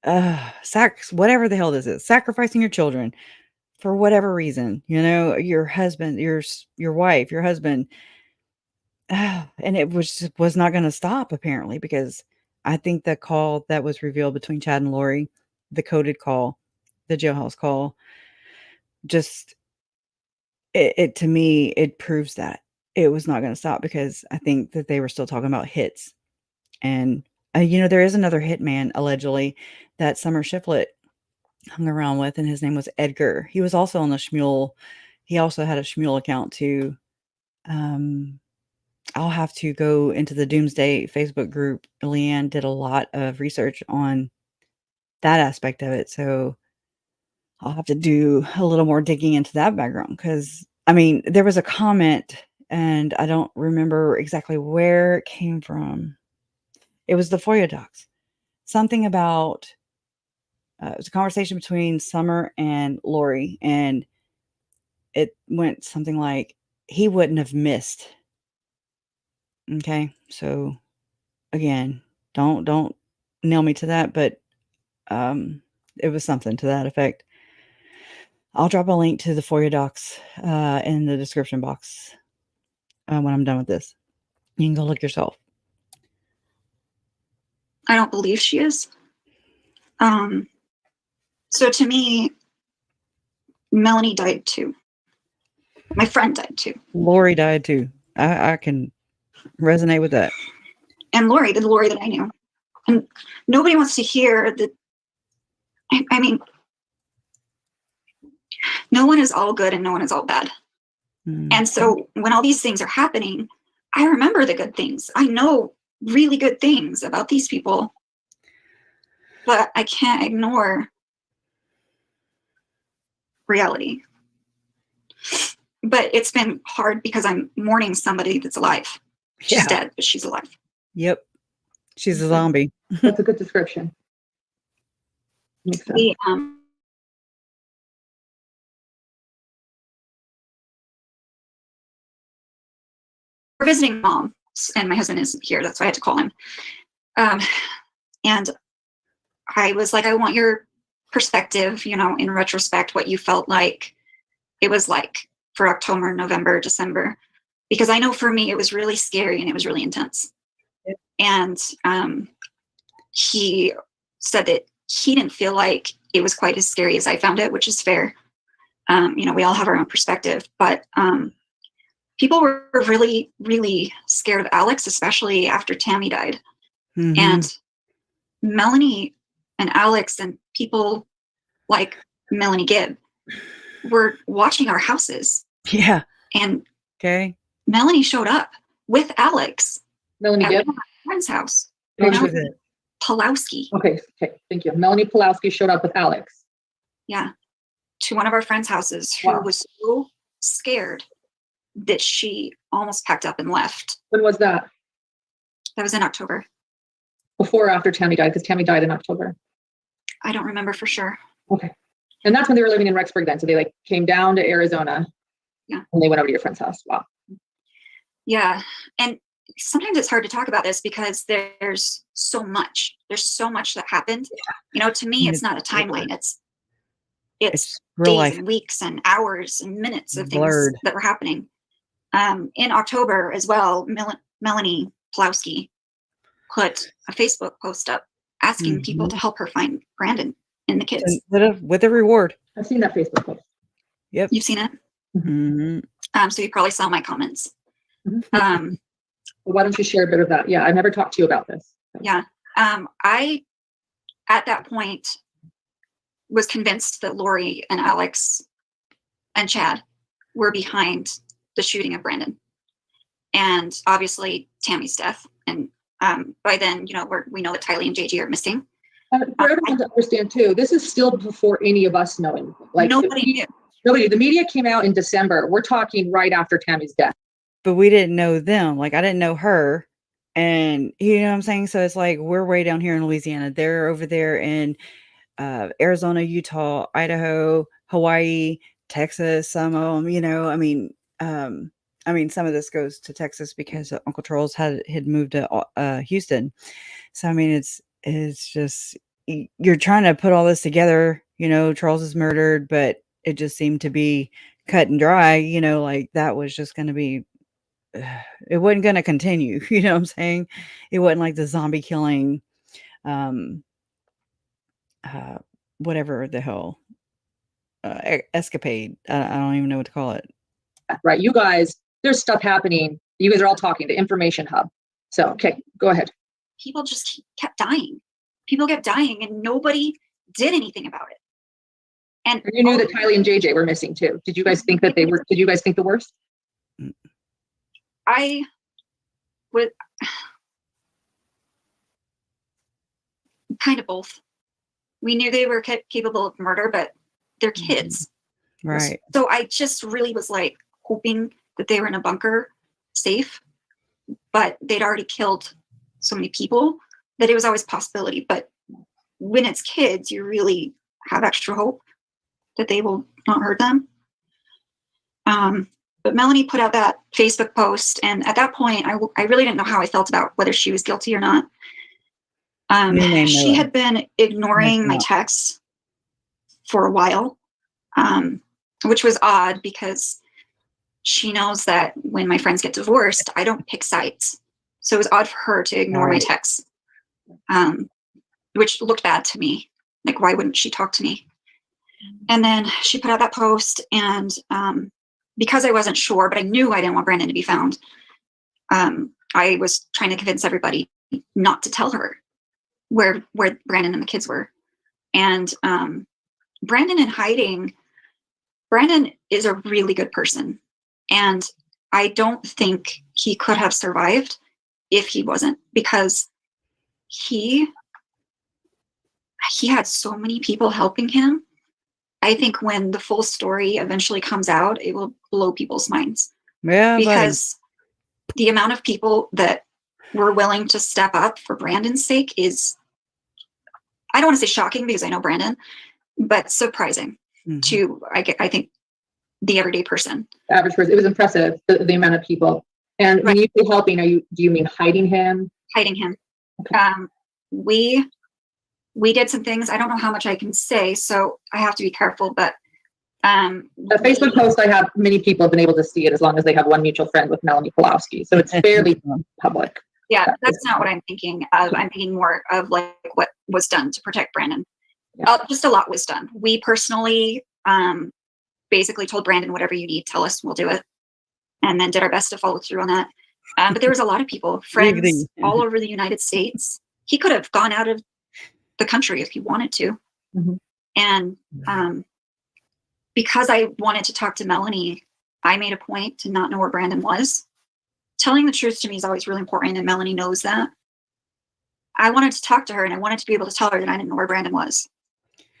whatever the hell this is, sacrificing your children for whatever reason, your husband, your wife, your husband. And it was not going to stop, apparently, because I think the call that was revealed between Chad and Lori, the coded call, the jailhouse call, just it to me, it proves that it was not going to stop, because I think that they were still talking about hits. And there is another hitman allegedly that Summer Shiflett hung around with, and his name was Edgar. He was also on the Shmuel. He also had a Shmuel account too. I'll have to go into the Doomsday Facebook group. Leanne did a lot of research on that aspect of it, so I'll have to do a little more digging into that background, because I mean, there was a comment, and I don't remember exactly where it came from. It was the FOIA docs. Something about it was a conversation between Summer and Lori, and it went something like, he wouldn't have missed. Okay. So again, don't nail me to that, but it was something to that effect. I'll drop a link to the FOIA docs in the description box when I'm done with this. You can go look yourself. I don't believe she is. So to me, Melanie died too. My friend died too. Lori died too. I can resonate with that. And Lori, the Lori that I knew. And nobody wants to hear that. I mean, no one is all good and no one is all bad. And so when all these things are happening, I remember the good things. I know really good things about these people, but I can't ignore reality. But it's been hard because I'm mourning somebody that's alive. She's dead, but she's alive. Yep. She's a zombie. That's a good description. Makes sense. We're visiting mom, and my husband is here. That's why I had to call him. And I was like, I want your perspective, you know, in retrospect, what you felt like it was like for October, November, December, because I know for me, it was really scary and it was really intense. Yep. And he said that he didn't feel like it was quite as scary as I found it, which is fair. You know, we all have our own perspective, but people were really, really scared of Alex, especially after Tammy died. Mm-hmm. And Melanie and Alex and people like Melanie Gibb were watching our houses. Yeah. And Melanie showed up with Alex. Melanie Gibb? At my friend's house. Melanie Palowski. Okay, thank you. Melanie Palowski showed up with Alex. Yeah. To one of our friends' houses, who was so scared that she almost packed up and left. When was that? That was in October. Before or after Tammy died? Because Tammy died in October. I don't remember for sure. Okay. And that's when they were living in Rexburg then. So they came down to Arizona. Yeah. And they went over to your friend's house. Wow. Yeah. And sometimes it's hard to talk about this because there's so much that happened. Yeah. You know, to me, it's not a timeline. It's days life. And weeks and hours and minutes of things that were happening. In October as well, Melanie Palowski put a Facebook post up asking people to help her find Brandon and the kids. With a reward. I've seen that Facebook post. Yep. You've seen it? Mm-hmm. So you probably saw my comments. Well, why don't you share a bit of that? Yeah, I've never talked to you about this. So. Yeah. I, at that point, was convinced that Lori and Alex and Chad were behind the shooting of Brandon. And obviously Tammy's death. And by then, you know, we know that Tylee and JG are missing. For everyone to understand too, this is still before any of us knowing. Like nobody knew. Nobody. The media came out in December. We're talking right after Tammy's death. But we didn't know them. Like I didn't know her. And you know what I'm saying? So it's like we're way down here in Louisiana. They're over there in Arizona, Utah, Idaho, Hawaii, Texas, some of them, you know, I mean, some of this goes to Texas because Uncle Charles had moved to Houston. So, I mean, it's just, you're trying to put all this together, you know, Charles is murdered, but it just seemed to be cut and dry, you know, like that was just going to be, it wasn't going to continue. You know what I'm saying? It wasn't like the zombie killing, whatever the hell, escapade. I don't even know what to call it. Right. You guys, there's stuff happening. You guys are all talking to Information Hub. So, okay, go ahead. People just kept dying. People kept dying and nobody did anything about it. And you knew that Tylee and JJ were missing too. Did you guys think that they were, did you guys think the worst? I would kind of both. We knew they were capable of murder, but they're kids. Right. So I just really was like hoping that they were in a bunker safe, but they'd already killed so many people that it was always a possibility. But when it's kids, you really have extra hope that they will not hurt them. But Melanie put out that Facebook post, and at that point, I really didn't know how I felt about whether she was guilty or not. She had been ignoring my texts for a while, which was odd because she knows that when my friends get divorced, I don't pick sides. So it was odd for her to ignore my texts, which looked bad to me. Like, why wouldn't she talk to me? And then she put out that post, and because I wasn't sure, but I knew I didn't want Brandon to be found, I was trying to convince everybody not to tell her where Brandon and the kids were. And Brandon in hiding, Brandon is a really good person. And I don't think he could have survived if he wasn't, because he had so many people helping him. I think when the full story eventually comes out, it will blow people's minds. Yeah, because the amount of people that were willing to step up for Brandon's sake is, I don't want to say shocking because I know Brandon, but surprising to, I think, the everyday person. The average person. It was impressive, the amount of people. And when you say helping, do you mean hiding him? Hiding him. Okay. We did some things. I don't know how much I can say, so I have to be careful, but the Facebook post, I have many people have been able to see it as long as they have one mutual friend with Melanie Palowski. So it's fairly public. Yeah, that's not what I'm thinking of. I'm thinking more of like what was done to protect Brandon. Yeah. Just a lot was done. We personally basically told Brandon, whatever you need, tell us, we'll do it. And then did our best to follow through on that. But there was a lot of people, friends all over the United States. He could have gone out of the country if he wanted to. And because I wanted to talk to Melanie, I made a point to not know where Brandon was. Telling the truth to me is always really important, and Melanie knows that. I wanted to talk to her, and I wanted to be able to tell her that I didn't know where Brandon was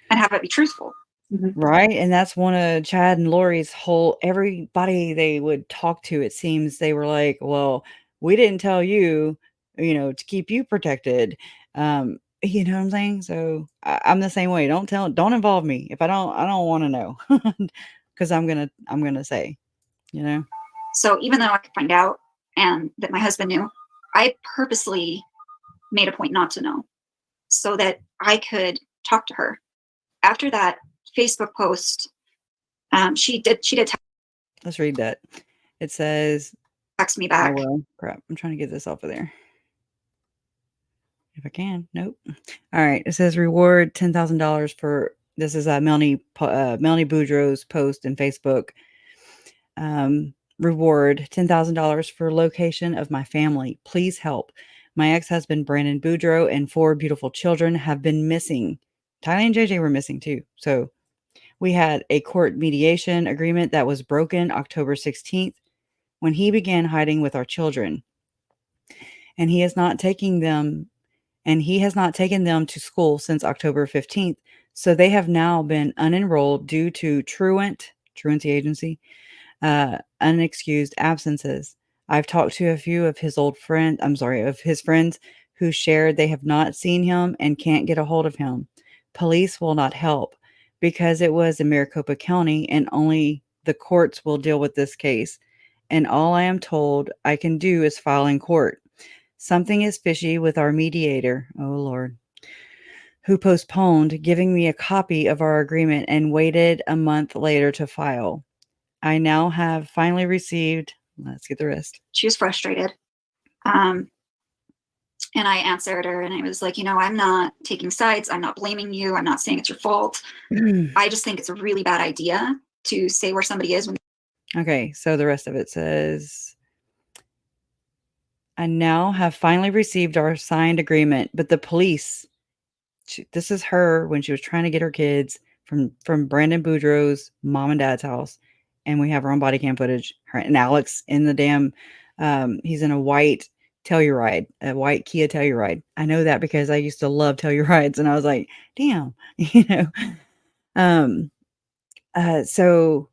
and have it be truthful. Right. And that's one of Chad and Lori's whole, everybody they would talk to, it seems they were like, well, we didn't tell you, to keep you protected. You know what I'm saying? So I'm the same way. Don't involve me. If I don't want to know, because I'm going to say, So even though I could find out and that my husband knew, I purposely made a point not to know so that I could talk to her. After that Facebook post, she did. Let's read that. It says, text me back. Oh, well, crap. I'm trying to get this off of there. If I can. Nope. All right. It says reward $10,000 for, this is Melanie Boudreaux's post in Facebook. Reward $10,000 for location of my family. Please help. My ex-husband, Brandon Boudreaux, and 4 beautiful children have been missing. Tylee and JJ were missing too. So we had a court mediation agreement that was broken October 16th when he began hiding with our children. And he has not taken them to school since October 15th. So they have now been unenrolled due to truancy agency, unexcused absences. I've talked to a few of his friends who shared they have not seen him and can't get a hold of him. Police will not help because it was in Maricopa County and only the courts will deal with this case. And all I am told I can do is file in court. Something is fishy with our mediator, oh Lord, who postponed giving me a copy of our agreement and waited a month later to file. I now have finally received, let's get the rest. She was frustrated. And I answered her and I was like, I'm not taking sides. I'm not blaming you. I'm not saying it's your fault. I just think it's a really bad idea to say where somebody is. Okay, so the rest of it says, I now have finally received our signed agreement, but the police, this is her when she was trying to get her kids from Brandon Boudreaux's mom and dad's house. And we have her on body cam footage. Her and Alex in the damn, he's in a white Telluride, a white Kia Telluride. I know that because I used to love Tellurides, and I was like, damn, So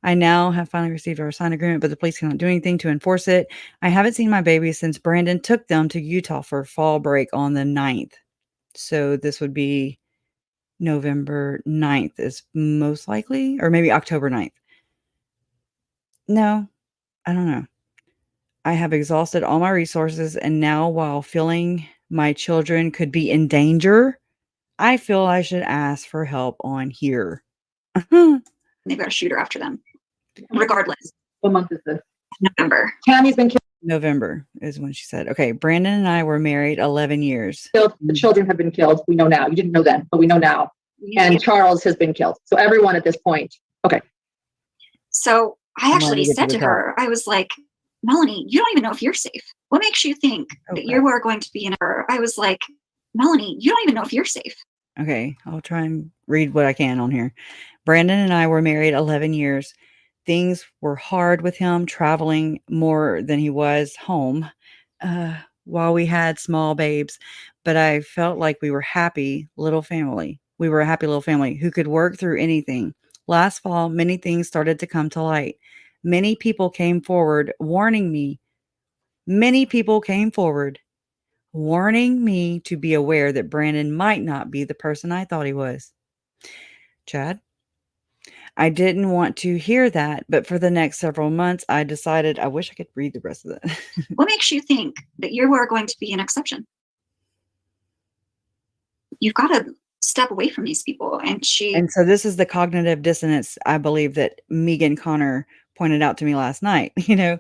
I now have finally received our signed agreement, but the police cannot do anything to enforce it. I haven't seen my baby since Brandon took them to Utah for fall break on the 9th. So this would be November 9th is most likely, or maybe October 9th. No, I don't know. I have exhausted all my resources, and now, while feeling my children could be in danger, I feel I should ask for help on here. They've got a shooter after them. Regardless, What month is this? November. Tammy's been November is when she said, okay, Brandon and I were married 11 years. killed. The children have been killed. We know now. You didn't know then, but we know now. And Charles has been killed. So everyone at this point. Okay. So I actually get to said the to top. her, I was like, Melanie, you don't even know if you're safe. What makes you think that you are going to be in her? I was like, Melanie, you don't even know if you're safe. Okay, I'll try and read what I can on here. Brandon and I were married 11 years. Things were hard with him, traveling more than he was home while we had small babes. But I felt like we were happy little family. We were a happy little family who could work through anything. Last fall, many things started to come to light. Many people came forward warning me. Many people came forward warning me to be aware that Brandon might not be the person I thought he was. Chad? I didn't want to hear that, but for the next several months, I decided I wish I could read the rest of that. What makes you think that you are going to be an exception? You've got to step away from these people. And And so this is the cognitive dissonance, I believe, that Megan Connor pointed out to me last night, and I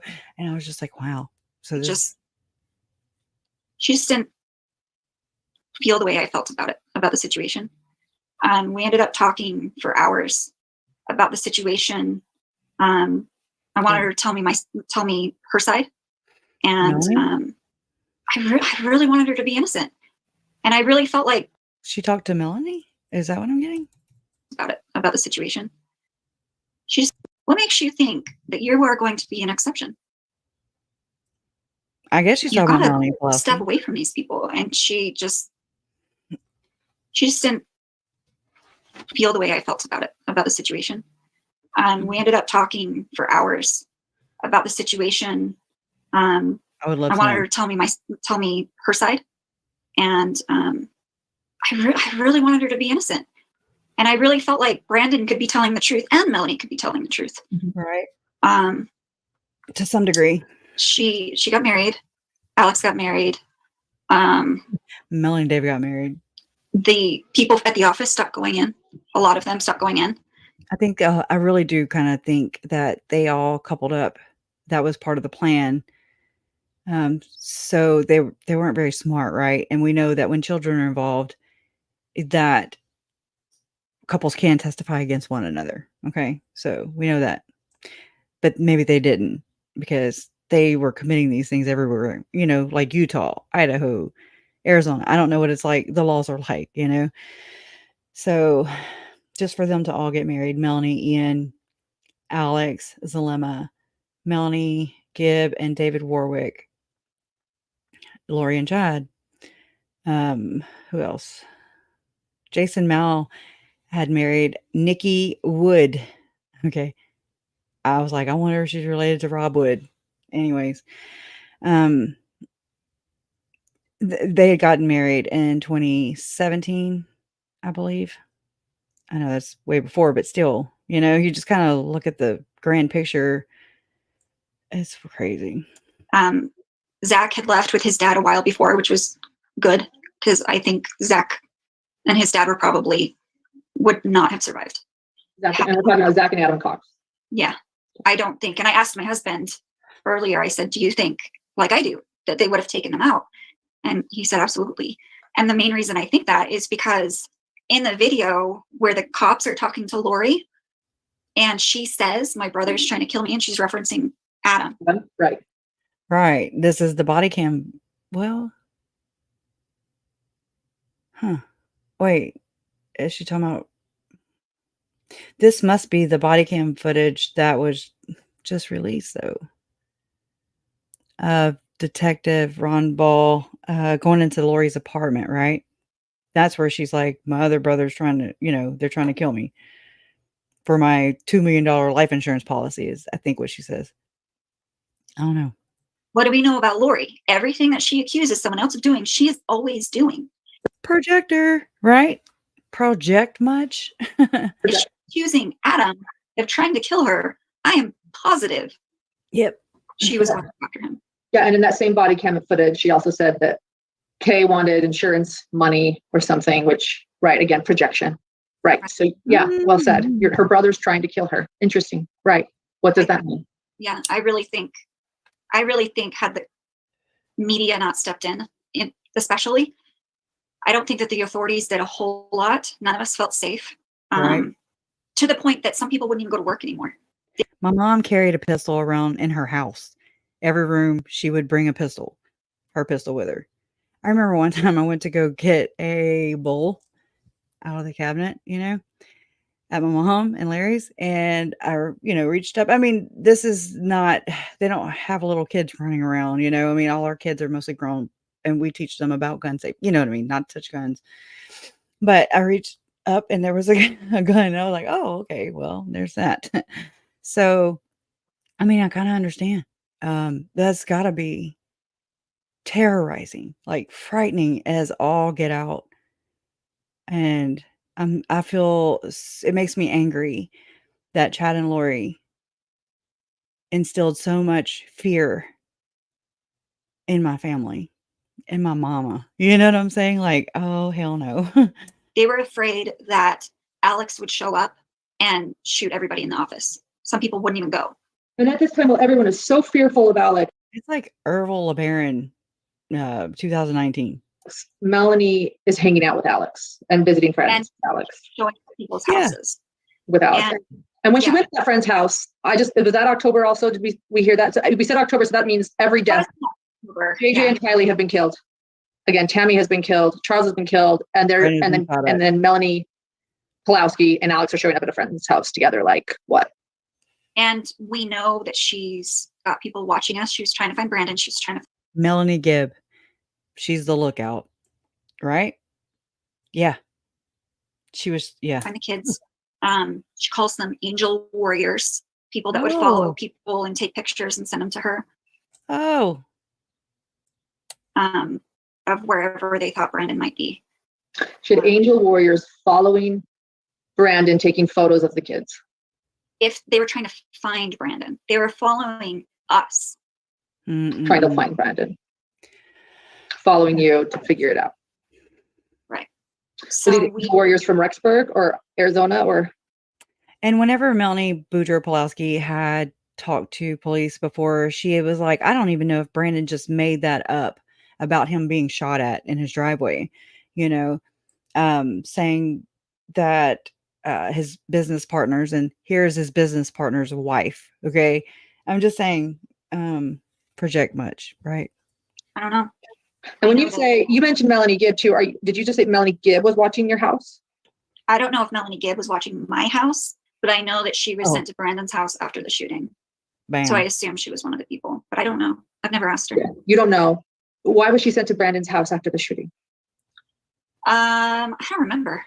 was just like, wow. So she just didn't feel the way I felt about the situation. We ended up talking for hours about the situation. I wanted her to tell me her side, and I really wanted her to be innocent, and I really felt like she talked to Melanie. Is that what I'm getting? About the situation. What makes you think that you are going to be an exception? I guess she's talking about Melanie Palowski. Step away from these people, and she just didn't feel the way I felt about the situation. We ended up talking for hours about the situation. I wanted her to tell me her side, and I really wanted her to be innocent, and I really felt like Brandon could be telling the truth, and Melanie could be telling the truth. Right. To some degree. She got married. Alex got married. Melanie and David got married. The people at the office stopped going in. A lot of them stopped going in. I think I really do kind of think that they all coupled up. That was part of the plan. So they weren't very smart, right? And we know that when children are involved, that couples can testify against one another. Okay, so we know that, but maybe they didn't, because they were committing these things everywhere. Like Utah, Idaho, Arizona. I don't know what it's like. The laws are like, So just for them to all get married, Melanie, Ian, Alex, Zalema, Melanie, Gibb, and David Warwick, Lori and Chad. Who else? Jason Mal had married Nikki Wood. Okay. I was like, I wonder if she's related to Rob Wood. Anyways, they had gotten married in 2017, I believe. I know that's way before, but still, you just kind of look at the grand picture. It's crazy. Zach had left with his dad a while before, which was good, because I think Zach and his dad would not have survived. And we're talking about Zach and Adam Cox. Yeah, I don't think. And I asked my husband earlier, I said, do you think, like I do, that they would have taken them out? And he said, absolutely. And the main reason I think that is because in the video where the cops are talking to Lori, and she says, my brother's trying to kill me, and she's referencing Adam. Right. Right. This is the body cam. Well, wait, is she talking about? This must be the body cam footage that was just released, though. Detective Ron Ball going into Lori's apartment, right? That's where she's like, my other brother's trying to, they're trying to kill me for my $2 million life insurance policy, is I think what she says. I don't know. What do we know about Lori? Everything that she accuses someone else of doing, she is always doing. Projector, right? Project much? If she's accusing Adam of trying to kill her, I am positive Yep. she was going after him. Yeah, and in that same body cam footage, she also said that Kay wanted insurance money or something, which, right, again, projection. Right. So, yeah, well said. Her brother's trying to kill her. Interesting. Right. What does that mean? Yeah, I really think had the media not stepped in especially, I don't think that the authorities did a whole lot. None of us felt safe. Right. To the point that some people wouldn't even go to work anymore. My mom carried a pistol around in her house. Every room she would bring her pistol with her. I remember one time I went to go get a bowl out of the cabinet, at my mom and Larry's, and I, reached up. I mean, this is not, they don't have little kids running around, I mean, all our kids are mostly grown, and we teach them about gun safety, you know what I mean? Not to touch guns. But I reached up and there was a gun, and I was like, oh, okay, well, there's that. So, I mean, I kind of understand. That's got to be terrorizing, like frightening as all get out. And I feel it makes me angry that Chad and Lori instilled so much fear in my family and my mama. You know what I'm saying? Like, oh, hell no. They were afraid that Alex would show up and shoot everybody in the office. Some people wouldn't even go. And at this time, while everyone is so fearful of Alex, It's like Ervil LeBaron, 2019. Melanie is hanging out with Alex and visiting friends And with Alex. Showing people's houses. With Alex. And when she went to that friend's house, it was that October also. Did we hear that? So we said October, so that means every death. JJ and Tylee have been killed. Again, Tammy has been killed. Charles has been killed, and then Melanie Palowski and Alex are showing up at a friend's house together. Like what? And we know that she's got people watching us. She was trying to find Brandon. She was trying to Melanie Gibb. She's the lookout, right? Yeah. She was, yeah. find the kids. She calls them angel warriors, people that would follow people and take pictures and send them to her. Oh. Of wherever they thought Brandon might be. She had angel warriors following Brandon, taking photos of the kids. If they were trying to find Brandon, they were following us. Trying to find Brandon. Following you to figure it out. Right. So these warriors from Rexburg or Arizona or? And whenever Melani Boudreaux Pawlowski had talked to police before, she was like, I don't even know if Brandon just made that up about him being shot at in his driveway, saying that his business partners, and here's his business partner's wife. Okay. I'm just saying, project much, right? I don't know. And when you mentioned Melanie Gibb too, did you just say Melanie Gibb was watching your house? I don't know if Melanie Gibb was watching my house, but I know that she was sent to Brandon's house after the shooting. Bam. So I assume she was one of the people, but I don't know. I've never asked her. Yeah, you don't know. Why was she sent to Brandon's house after the shooting? I don't remember.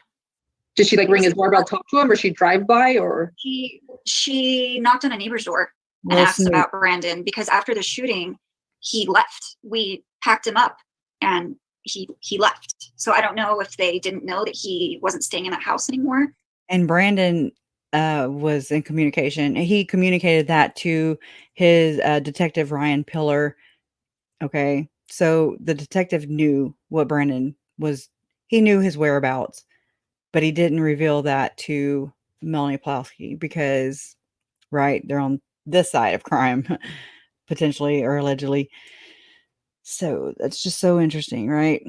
Did she ring his doorbell, talk to him, or she drive by, or? She knocked on a neighbor's door and asked about Brandon because after the shooting, he left. We packed him up and he left. So I don't know if they didn't know that he wasn't staying in that house anymore. And Brandon was in communication. He communicated that to his detective, Ryan Pillar. Okay. So the detective knew what Brandon was. He knew his whereabouts, but he didn't reveal that to Melanie Palowski because, right, they're on this side of crime, potentially or allegedly. So that's just so interesting, right?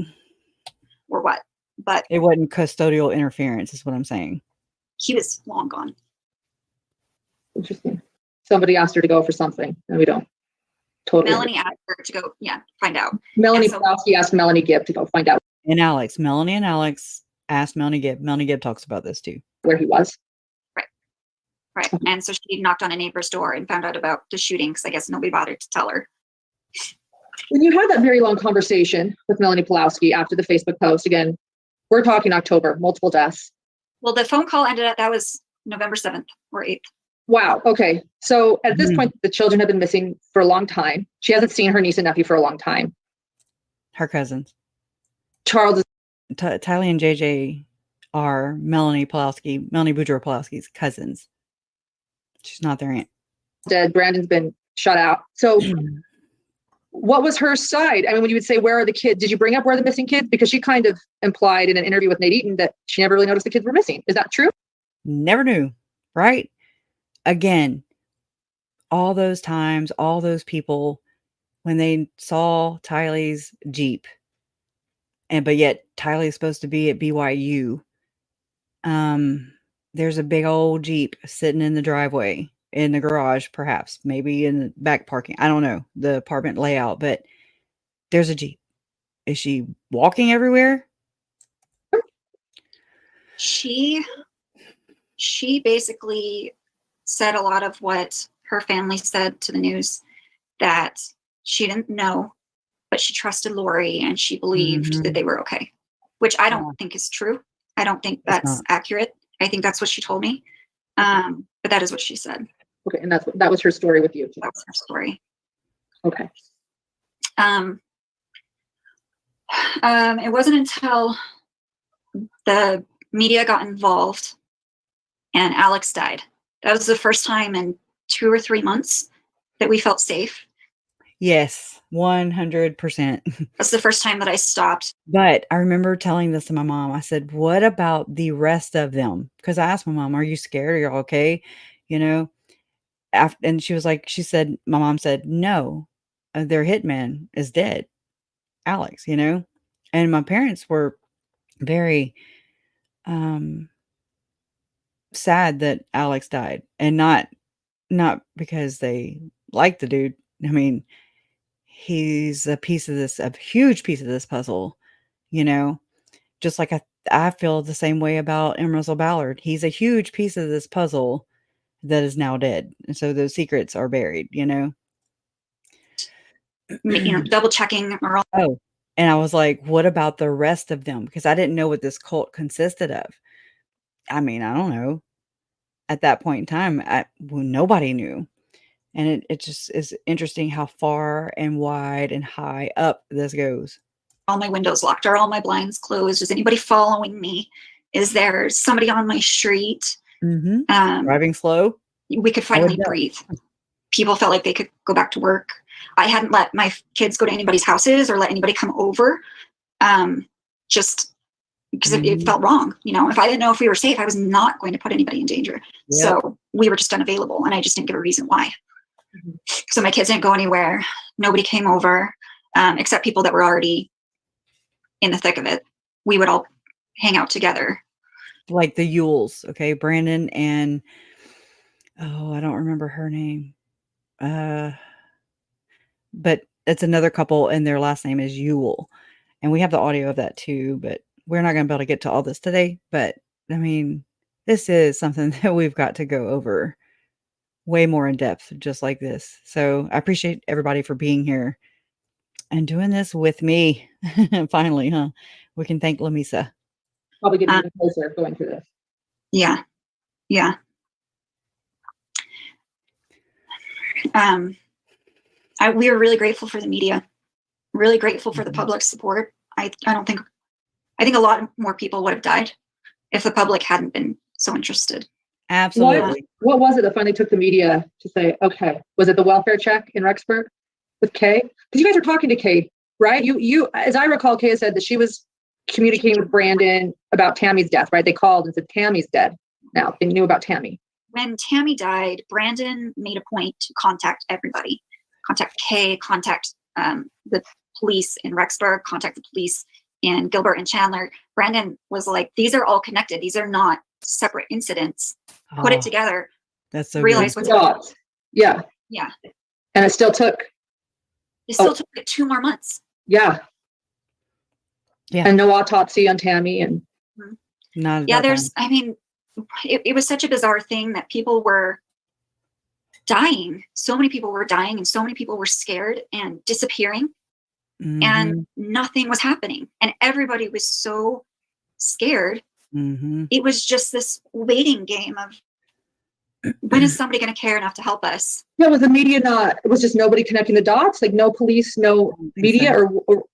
Or what? But it wasn't custodial interference, is what I'm saying. He was long gone. Interesting. Somebody asked her to go for something, and we don't. Totally. Melanie asked her to go, find out. Melanie Palowski asked Melanie Gibb to go find out. And Alex, Melanie and Alex asked Melanie Gibb. Melanie Gibb talks about this too. Where he was. Right. And so she knocked on a neighbor's door and found out about the shooting because I guess nobody bothered to tell her. When you had that very long conversation with Melanie Palowski after the Facebook post, again, we're talking October, multiple deaths. Well, the phone call ended up, that was November 7th or 8th. Wow. Okay. So at this point, the children have been missing for a long time. She hasn't seen her niece and nephew for a long time. Her cousins. Charles is Tylee and JJ are Melanie Boudreaux Pawlowski's cousins. She's not their aunt. dead. Brandon's been shut out. So what was her side? I mean, when you would say, where are the kids? Did you bring up where are the missing kids? Because she kind of implied in an interview with Nate Eaton that she never really noticed the kids were missing. Is that true? Never knew, right? Again, all those times, all those people, when they saw Tylee's Jeep, but yet Tylee is supposed to be at BYU. There's a big old Jeep sitting in the driveway, in the garage, perhaps, maybe in the back parking. I don't know the apartment layout, but there's a Jeep. Is she walking everywhere? She basically said a lot of what her family said to the news, that she didn't know, but she trusted Lori and she believed that they were okay, which I don't think is true. I don't think that's accurate. I think that's what she told me. But that is what she said. Okay. And that was her story with you. That was her story. Okay. It wasn't until the media got involved and Alex died. That was the first time in 2 or 3 months that we felt safe. Yes, 100%. That's the first time that I stopped. But I remember telling this to my mom. I said, what about the rest of them? Because I asked my mom, are you scared? Are you okay? You know, and she was like, my mom said, no, their hitman is dead, Alex, you know? And my parents were very sad that Alex died, and not because they liked the dude. I mean, he's a huge piece of this puzzle, you know, just like I feel the same way about Emerald Ballard. He's a huge piece of this puzzle that is now dead. And so those secrets are buried, you know? Double checking. Oh, and I was like, what about the rest of them? Because I didn't know what this cult consisted of. I mean, I don't know. At that point in time, nobody knew. And it just is interesting how far and wide and high up this goes. All my windows locked. Are all my blinds closed? Is anybody following me? Is there somebody on my street? Driving slow? We could finally breathe. People felt like they could go back to work. I hadn't let my kids go to anybody's houses or let anybody come over, just because it felt wrong. You know, if I didn't know if we were safe, I was not going to put anybody in danger. Yep. So we were just unavailable, and I just didn't give a reason why. So my kids didn't go anywhere. Nobody came over, except people that were already in the thick of it. We would all hang out together. Like the Yules, okay? Brandon and, I don't remember her name. But it's another couple, and their last name is Yule. And we have the audio of that too, but we're not going to be able to get to all this today. But I mean, this is something that we've got to go over way more in depth, just like this. So I appreciate everybody for being here and doing this with me. Finally, huh? We can thank Lamisa. Probably getting even closer going through this. Yeah. Yeah. We were really grateful for the media, really grateful for the public support. I think a lot more people would have died if the public hadn't been so interested. Absolutely. What was it that finally took the media to say, okay, was it the welfare check in Rexburg with Kay? Because you guys were talking to Kay, right? You, as I recall, Kay said that she was communicating with Brandon about Tammy's death, right? They called and said, Tammy's dead. Now they knew about Tammy. When Tammy died, Brandon made a point to contact everybody. Contact Kay, contact the police in Rexburg, contact the police in Gilbert and Chandler. Brandon was like, these are all connected. These are not separate incidents. Put it together. That's so realize good. what's going on. Yeah. Yeah. And it still took. It still took 2 more months. Yeah. Yeah. And no autopsy on Tammy. And not. Yeah, I mean, it was such a bizarre thing that people were dying. So many people were dying, and so many people were scared and disappearing, and nothing was happening. And everybody was so scared. It was just this waiting game of, when is somebody going to care enough to help us? Yeah, was the media not? It was just nobody connecting the dots, like no police, no media, or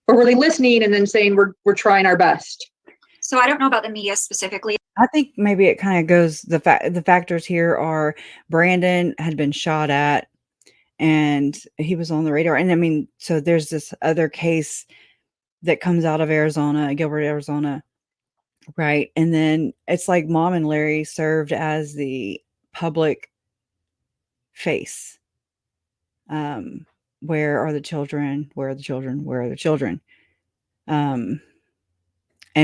were they listening and then saying we're trying our best? So I don't know about the media specifically. I think maybe it kind of goes the factors here are Brandon had been shot at and he was on the radar. And I mean, so there's this other case that comes out of Arizona, Gilbert, Arizona, right? And then it's like Mom and Larry served as the public face. Where are the children? Where are the children? Where are the children? And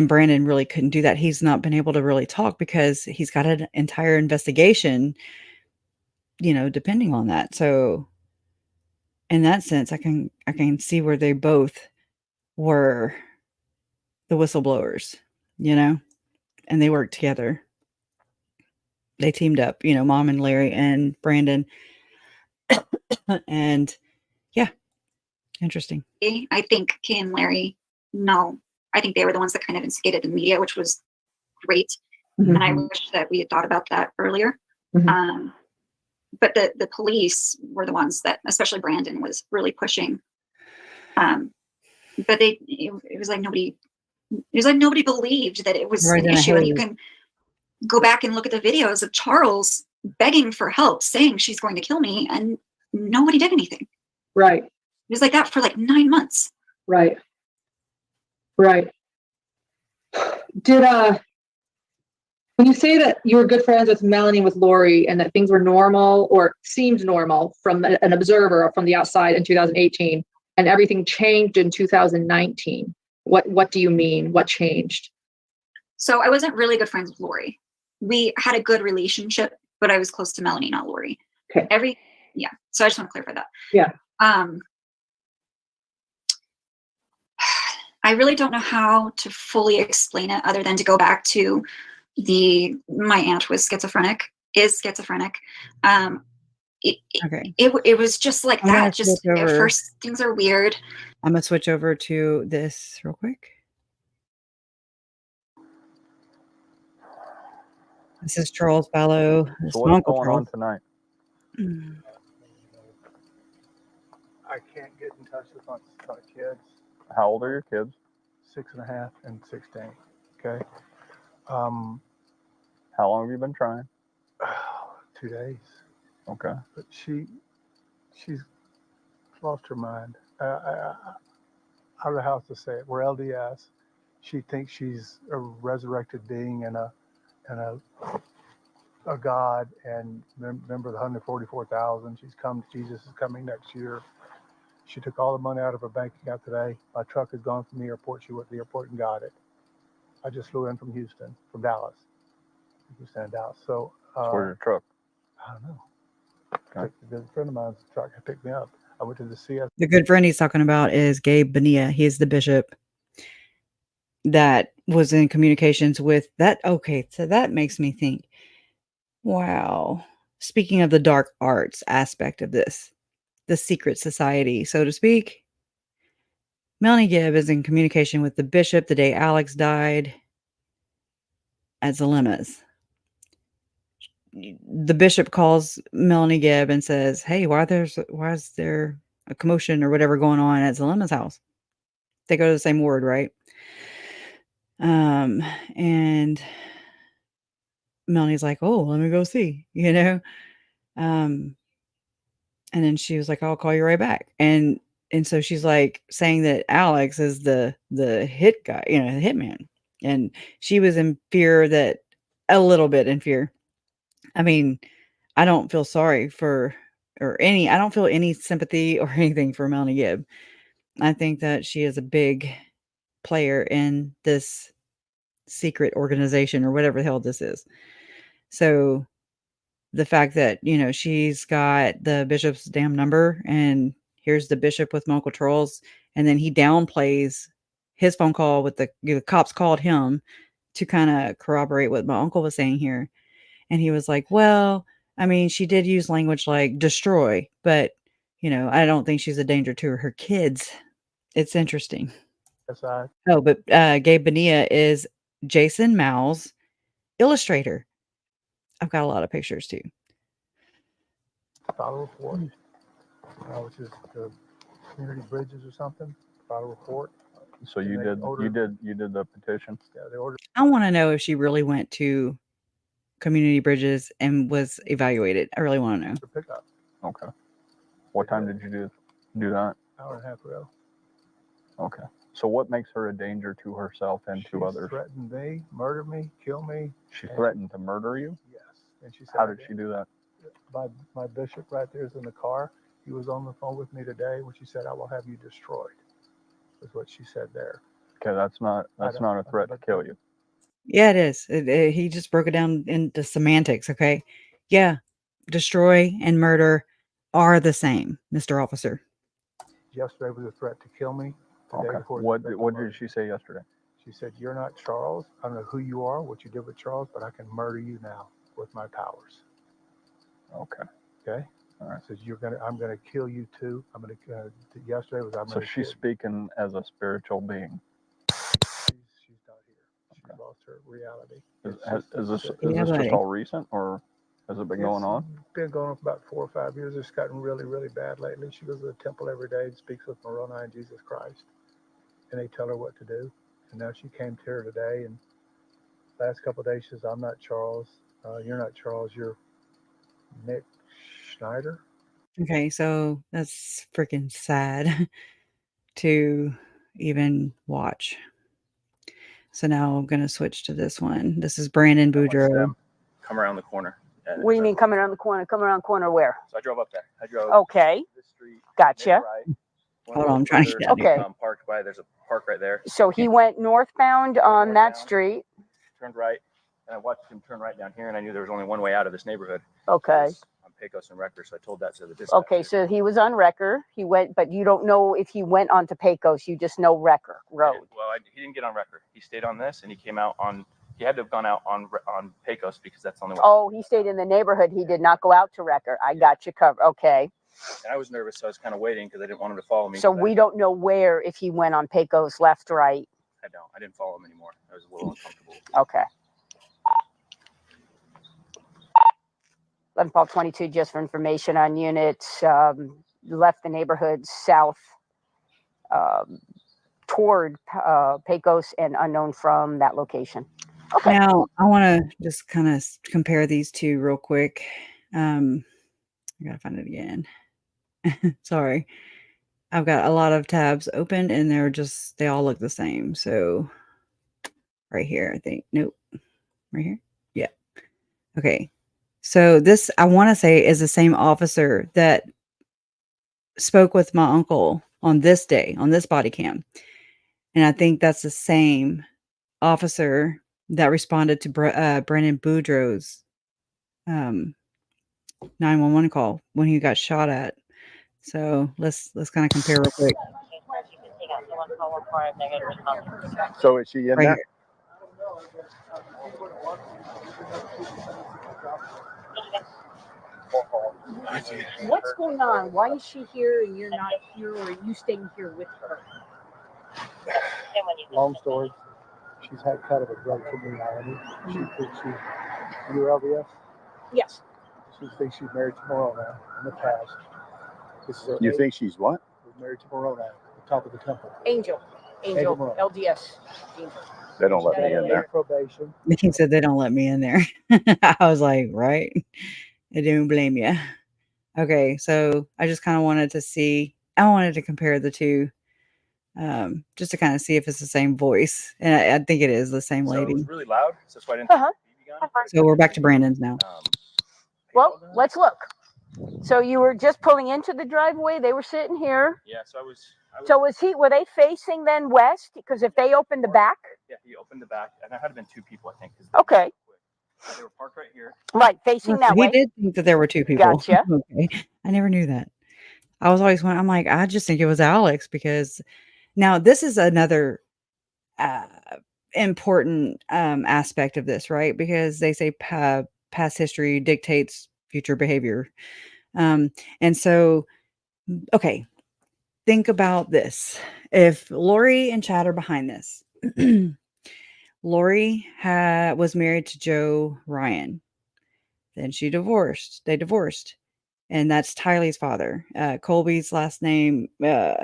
Brandon really couldn't do that. He's not been able to really talk because he's got an entire investigation, depending on that. So in that sense, I can see where they both were the whistleblowers, and they worked together. They teamed up, Mom and Larry and Brandon. And yeah, interesting. I think Kay and Larry, no, I think they were the ones that kind of instigated the media, which was great. Mhm. And I wish that we had thought about that earlier. Mhm. But the police were the ones that, especially Brandon, was really pushing. But it was like nobody believed that it was an issue. And you can go back and look at the videos of Charles begging for help, saying she's going to kill me, and nobody did anything. Right. It was like that for like 9 months. Right. Did when you say that you were good friends with Melanie and with Lori and that things were normal or seemed normal from an observer or from the outside in 2018 and everything changed in 2019, what do you mean? What changed? So I wasn't really good friends with Lori. We had a good relationship, but I was close to Melanie, not Lori. Okay. So I just want to clarify that. Yeah. I really don't know how to fully explain it other than to go back to my aunt is schizophrenic. Okay. It was just like that. Just at first things are weird. I'm gonna switch over to this real quick. This is Charles Vallow. So what's going on tonight? I can't get in touch with my kids. How old are your kids? 6.5 and 16. Okay. How long have you been trying? 2 days. Okay. But she's lost her mind. I don't know how to say it. We're LDS. She thinks she's a resurrected being and a God. And remember the 144,000. Jesus is coming next year. She took all the money out of her bank account today. My truck is gone from the airport. She went to the airport and got it. I just flew in from Dallas. Houston and Dallas. So where's your truck? I don't know. Okay. A friend of mine's truck picked me up. I went to the CS. The good friend he's talking about is Gabe Bonilla. He is the bishop that was in communications with that. Okay, so that makes me think, wow. Speaking of the dark arts aspect of this, the secret society, so to speak, Melanie Gibb is in communication with the bishop the day Alex died at Zalemas. The bishop calls Melanie Gibb and says, "Hey, why is there a commotion or whatever going on at Zalema's house?" They go to the same ward, right? And Melanie's like, "Oh, let me go see," And then she was like, "I'll call you right back." And so she's like saying that Alex is the hit guy, the hitman. And she was in fear a little bit in fear. I mean, I don't feel sorry I don't feel any sympathy or anything for Melanie Gibb. I think that she is a big player in this secret organization or whatever the hell this is. So the fact that, she's got the bishop's damn number and here's the bishop with Uncle Charles, and then he downplays his phone call with the cops called him to kind of corroborate what my uncle was saying here. And he was like, well, I mean, she did use language like destroy, but, I don't think she's a danger to her kids. It's interesting. Oh, but Gabe Bonilla is Jason Mao's illustrator. I've got a lot of pictures too. File report, which is the community bridges or something. File report. So And you they did ordered- you did the petition. Yeah, they ordered. I want to know if she really went to Community Bridges and was evaluated. I really want to know. The pickup Okay. What time did you do that? hour and a half ago. Okay. So what makes her a danger to herself and to She's others? threatened me, murder me, kill me. She and threatened to murder you? Yes. And she said, How did she do that? My bishop right there is in the car. He was on the phone with me today when she said, I will have you destroyed. Is what she said there. Okay, that's not a threat to kill you. Yeah, it is. He just broke it down into semantics. Okay. Yeah. Destroy and murder are the same, Mr. Officer. Yesterday was a threat to kill me. The day Okay. before, What was a threat to what murder did she say yesterday? She said, you're not Charles. I don't know who you are, what you did with Charles, but I can murder you now with my powers. Okay. Okay? All right. Says I'm gonna kill you too. Yesterday was I'm So gonna she's kill. speaking as a spiritual being. She's not here. She Okay. lost her reality. Is this Yeah, just buddy. all recent, or has it been going on? It's been going on for about 4 or 5 years. It's gotten really, really bad lately. She goes to the temple every day and speaks with Moroni and Jesus Christ. And they tell her what to do. And now she came to her today, and last couple of days she says, I'm not Charles. You're not Charles. You're Nick Schneider. Okay. So that's freaking sad to even watch. So now I'm going to switch to this one. This is Brandon I watched Boudreaux. them come around the corner. And What do you so- mean coming around the corner? Coming around the corner where? So I drove up there. I drove Okay. this street. Gotcha. made a right, went Hold a on, little I'm trying to further, get out of here. Parked by, there's a park right there. So he went northbound on that Northbound. street. Turned right, and I watched him turn right down here, and I knew there was only one way out of this neighborhood. Okay. It was on Pecos and Wrecker, so I told that to the dispatcher. Okay, so he was on Wrecker. He went, but you don't know if he went onto Pecos. You just know Wrecker Road. He didn't get on Wrecker. He stayed on this, and he came out on. He had to have gone out on Pecos because that's the only way. Oh, he stayed in the neighborhood. He did not go out to Wrecker. I got you covered. Okay. And I was nervous, so I was kind of waiting because I didn't want him to follow me. So we don't know where, if he went on Pecos left, right. I didn't follow him anymore. I was a little uncomfortable. Okay. 11-22, just for information on units, left the neighborhood south toward Pecos and unknown from that location. Okay. Now, I want to just kind of compare these two real quick. I got to find it again. Sorry. I've got a lot of tabs open and they all look the same. So right here, I think. Nope. Right here. Yeah. Okay. So this, I want to say, is the same officer that spoke with my uncle on this day, on this body cam. And I think that's the same officer that responded to Brandon Boudreaux's 911 call when he got shot at. So let's kind of compare real quick. So is she in Right there? here. What's going on? Why is she here and you're not here, or are you staying here with her? Long story. She's had kind of a break from reality. She thinks you're LDS. Yes. She thinks she's married to Moroni in the past. This is her You eighth- think she's what? married to Moroni, the top of the temple. Angel, Moore. LDS. Angel. They don't let me in there. Probation. He said they don't let me in there. I was like, right? I don't blame you. Okay, so I just kind of wanted to compare the two, just to kind of see if it's the same voice. And I think it is the same So it lady. was really loud, so that's why I didn't. Uh-huh. BB gun. So we're back to Brandon's now. Well, let's look. So you were just pulling into the driveway. They were sitting here. Yeah, so I was. So were they facing then west? Because if they opened the back. Yeah, he opened the back, and there had been two people, I think. 'cause Okay. They were parked right here. Right, facing that He way. did think that there were two people. Gotcha. Okay. I never knew that. I was always I'm like, I just think it was Alex, because now this is another important aspect of this, right? Because they say past history dictates future behavior. And so, okay, think about this. If Lori and Chad are behind this, Lori was married to Joe Ryan. Then they divorced. and that's Tylee's father. Colby's last name,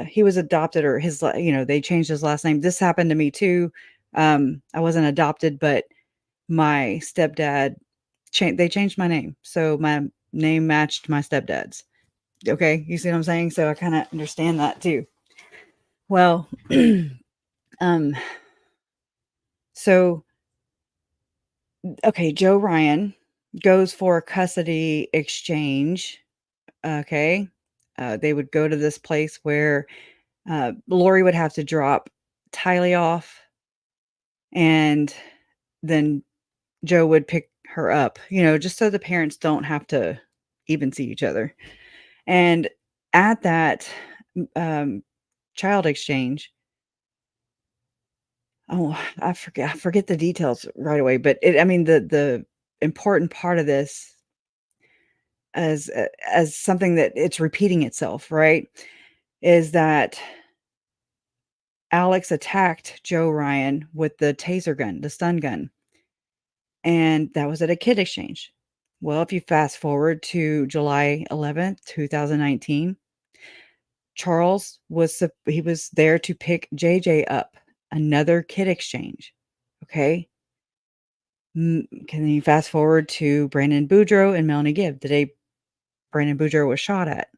he was adopted, or they changed his last name. This happened to me too. I wasn't adopted, but my stepdad they changed my name, so my name matched my stepdad's. Okay, you see what I'm saying? So I kind of understand that too. Well, so okay, Joe Ryan goes for a custody exchange. Okay, they would go to this place where Lori would have to drop Tylee off, and then Joe would pick her up, just so the parents don't have to even see each other. And at that child exchange, I forget the details right away, but the important part of this, as something that it's repeating itself, right, is that Alex attacked Joe Ryan with the taser gun, the stun gun. And that was at a kid exchange. Well, if you fast forward to July 11th, 2019, Charles was there to pick JJ up, another kid exchange. Okay. Can you fast forward to Brandon Boudreaux and Melanie Gibb, the day Brandon Boudreaux was shot at?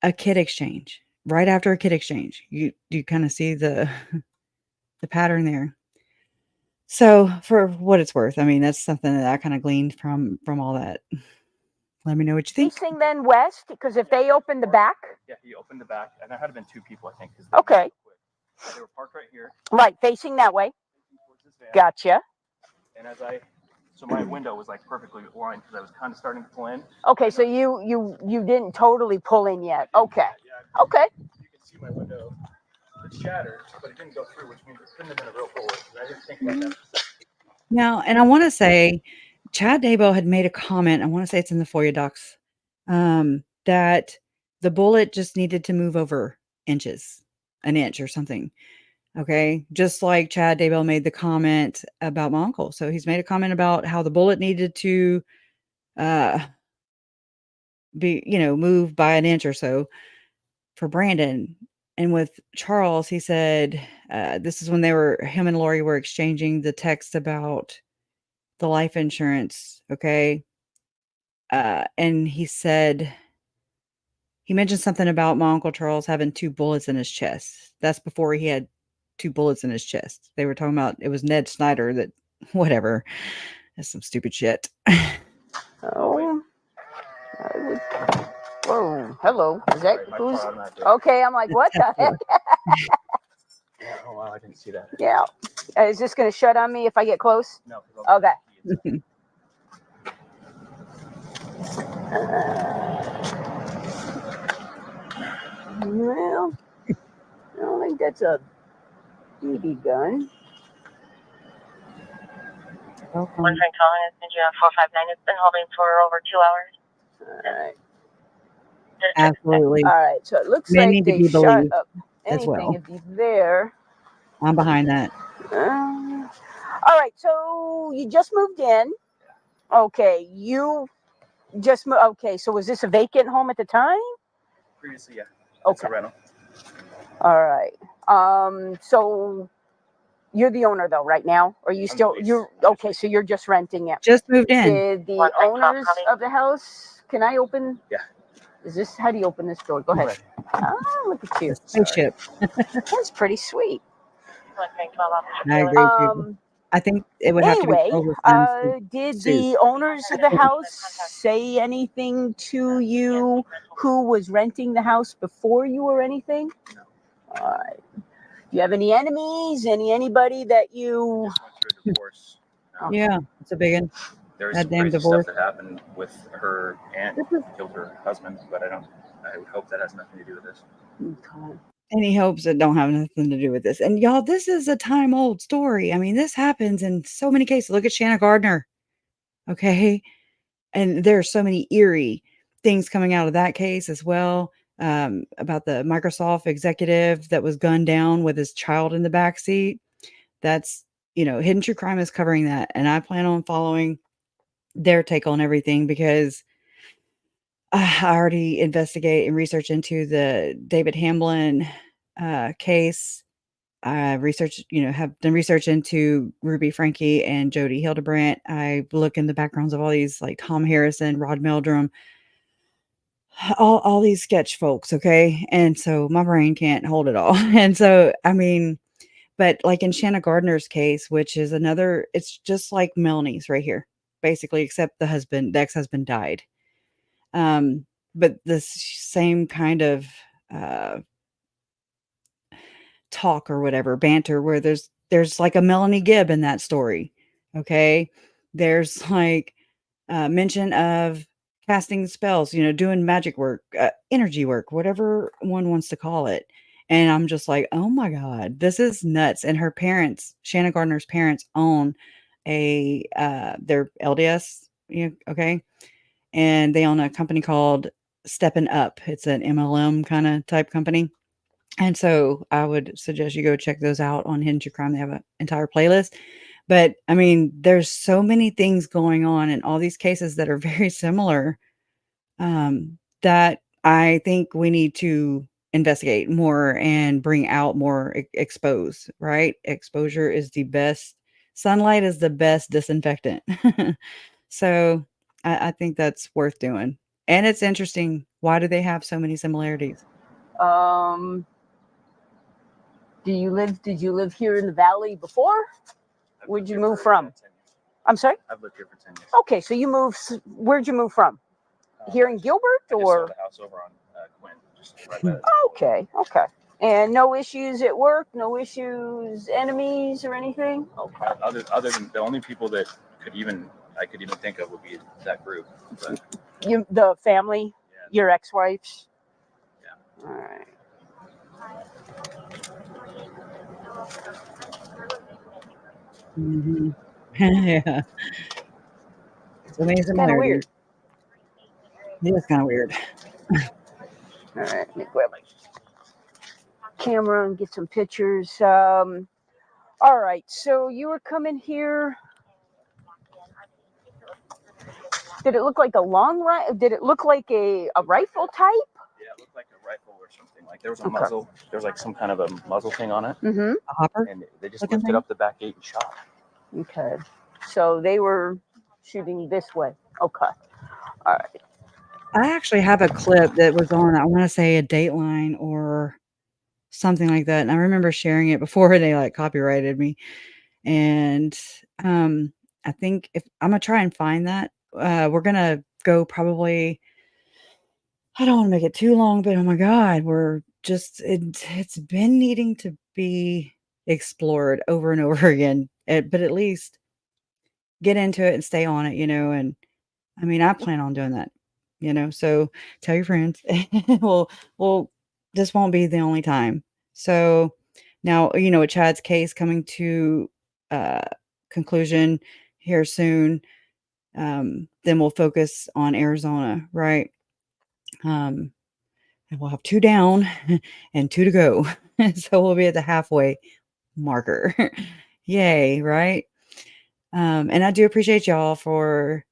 A kid exchange. Right after a kid exchange. You kind of see the pattern there. So for what it's worth, that's something that I kind of gleaned from all that. Let me know what you think. Facing then west, because if they opened the back. Yeah, he opened the back, and there had been two people, I think. Okay. They were parked right here. Right, facing that way. Towards this van. Gotcha. And so my window was like perfectly aligned because I was kind of starting to pull in. Okay, so you didn't totally pull in yet. Okay. Okay. You can see my window. It's shattered, but it didn't go through, which means it couldn't have been a real bullet. I didn't think about that. Now, and I want to say, Chad Daybell had made a comment. I want to say it's in the FOIA docs, that the bullet just needed to move over an inch or something. Okay, just like Chad Daybell made the comment about my uncle. So he's made a comment about how the bullet needed to be, moved by an inch or so for Brandon. And with Charles, he said, this is when him and Lori were exchanging the text about the life insurance. Okay. And he said, he mentioned something about my Uncle Charles having 2 bullets in his chest. That's before he had 2 bullets in his chest. They were talking about, it was Ned Snyder that, whatever. That's some stupid shit. Oh. Whoa, hello. Is that who's? Okay, I'm like, what the heck? Yeah, oh wow, I didn't see that. Yeah. Is this going to shut on me if I get close? No. Okay. Well, I don't think that's a BB gun. One Frank calling is Ninja 459. It's been holding for over 2 hours. All right. Absolutely. All right. So it looks Men like need to they be shot believed up as anything well. if he's there. I'm behind that. All right. So you just moved in. Okay. You just moved. Okay. So was this a vacant home at the time? Previously, yeah. Okay. It's a rental. All right. So you're the owner though, right now? Or you still, you're, okay, so you're just renting it. Just moved in. Did the owners of the house, can I open? Yeah. Is this, how do you open this door? Go ahead. Oh, look at you. Spaceship. That's pretty sweet. I agree with you. I think it would have to be Anyway, filled with funds. did the owners of the house say anything to you who was renting the house before you or anything? No. All right. Do you have any enemies? Anybody that you? Just went through a divorce. Yeah, it's a big one. There was That some damn crazy divorce. stuff that happened with her aunt killed her husband, but I would hope that has nothing to do with this. Okay. Any hopes that don't have nothing to do with this. And y'all, this is a time old story. I mean, this happens in so many cases. Look at Shanna Gardner. Okay. And there are so many eerie things coming out of that case as well. About the Microsoft executive that was gunned down with his child in the back seat. That's, Hidden True Crime is covering that. And I plan on following their take on everything because I already investigate and research into the David Hamlin case. I have done research into Ruby Frankie and Jody Hildebrandt. I look in the backgrounds of all these like Tom Harrison, Rod Meldrum, all these sketch folks, okay? And so my brain can't hold it all. And so, I mean, but like in Shanna Gardner's case, which is another, it's just like Melanie's right here, basically, except the ex-husband died. But this same kind of talk or whatever, banter, where there's like a Melanie Gibb in that story. Okay. There's like mention of casting spells, doing magic work, energy work, whatever one wants to call it. And I'm just like, oh my God, this is nuts. And her parents, Shanna Gardner's parents, own their LDS, okay. And they own a company called Steppin' Up. It's an MLM kind of type company. And so I would suggest you go check those out on Hidden True Crime. They have an entire playlist. But I mean, there's so many things going on in all these cases that are very similar, that I think we need to investigate more and bring out more, expose, right? Exposure is the best. Sunlight is the best disinfectant. So I think that's worth doing. And it's interesting. Why do they have so many similarities? Did you live here in the valley before? Where'd you move from? I'm sorry? I've lived here for 10 years. Okay, so where'd you move from? Here in Gilbert, I just or? sold a house over on Quinn, just right by the Okay. And no issues at work, no issues, enemies or anything? Okay. Other than the only people that I could even think of would be that group. But, The family, yeah. your ex-wives? Yeah. All right. Mhm. Yeah. So many It's kind of weird. similarities. It is kinda weird. All right, let me grab my camera and get some pictures. All right, so you were coming here. Did it look like a long rifle? Did it look like a rifle type? Yeah, it looked like a rifle or something. Like there was a muzzle. There was like some kind of a muzzle thing on it. Mm-hmm. A hopper? And they just Looking lifted thing? up the back gate and shot. Okay. So they were shooting this way. Okay. All right. I actually have a clip that was on, I wanna say, a Dateline or something like that, and I remember sharing it before they, like, copyrighted me, and, I think if I'm gonna try and find that. We're gonna go probably, I don't wanna make it too long, but oh my god, it's been needing to be explored over and over again, but at least get into it and stay on it, and I mean, I plan on doing that, so tell your friends. Well, this won't be the only time. So now, with Chad's case coming to uh, conclusion here soon, then we'll focus on Arizona, right? And we'll have 2 down and 2 to go. So we'll be at the halfway marker. Yay, right? And I do appreciate y'all for,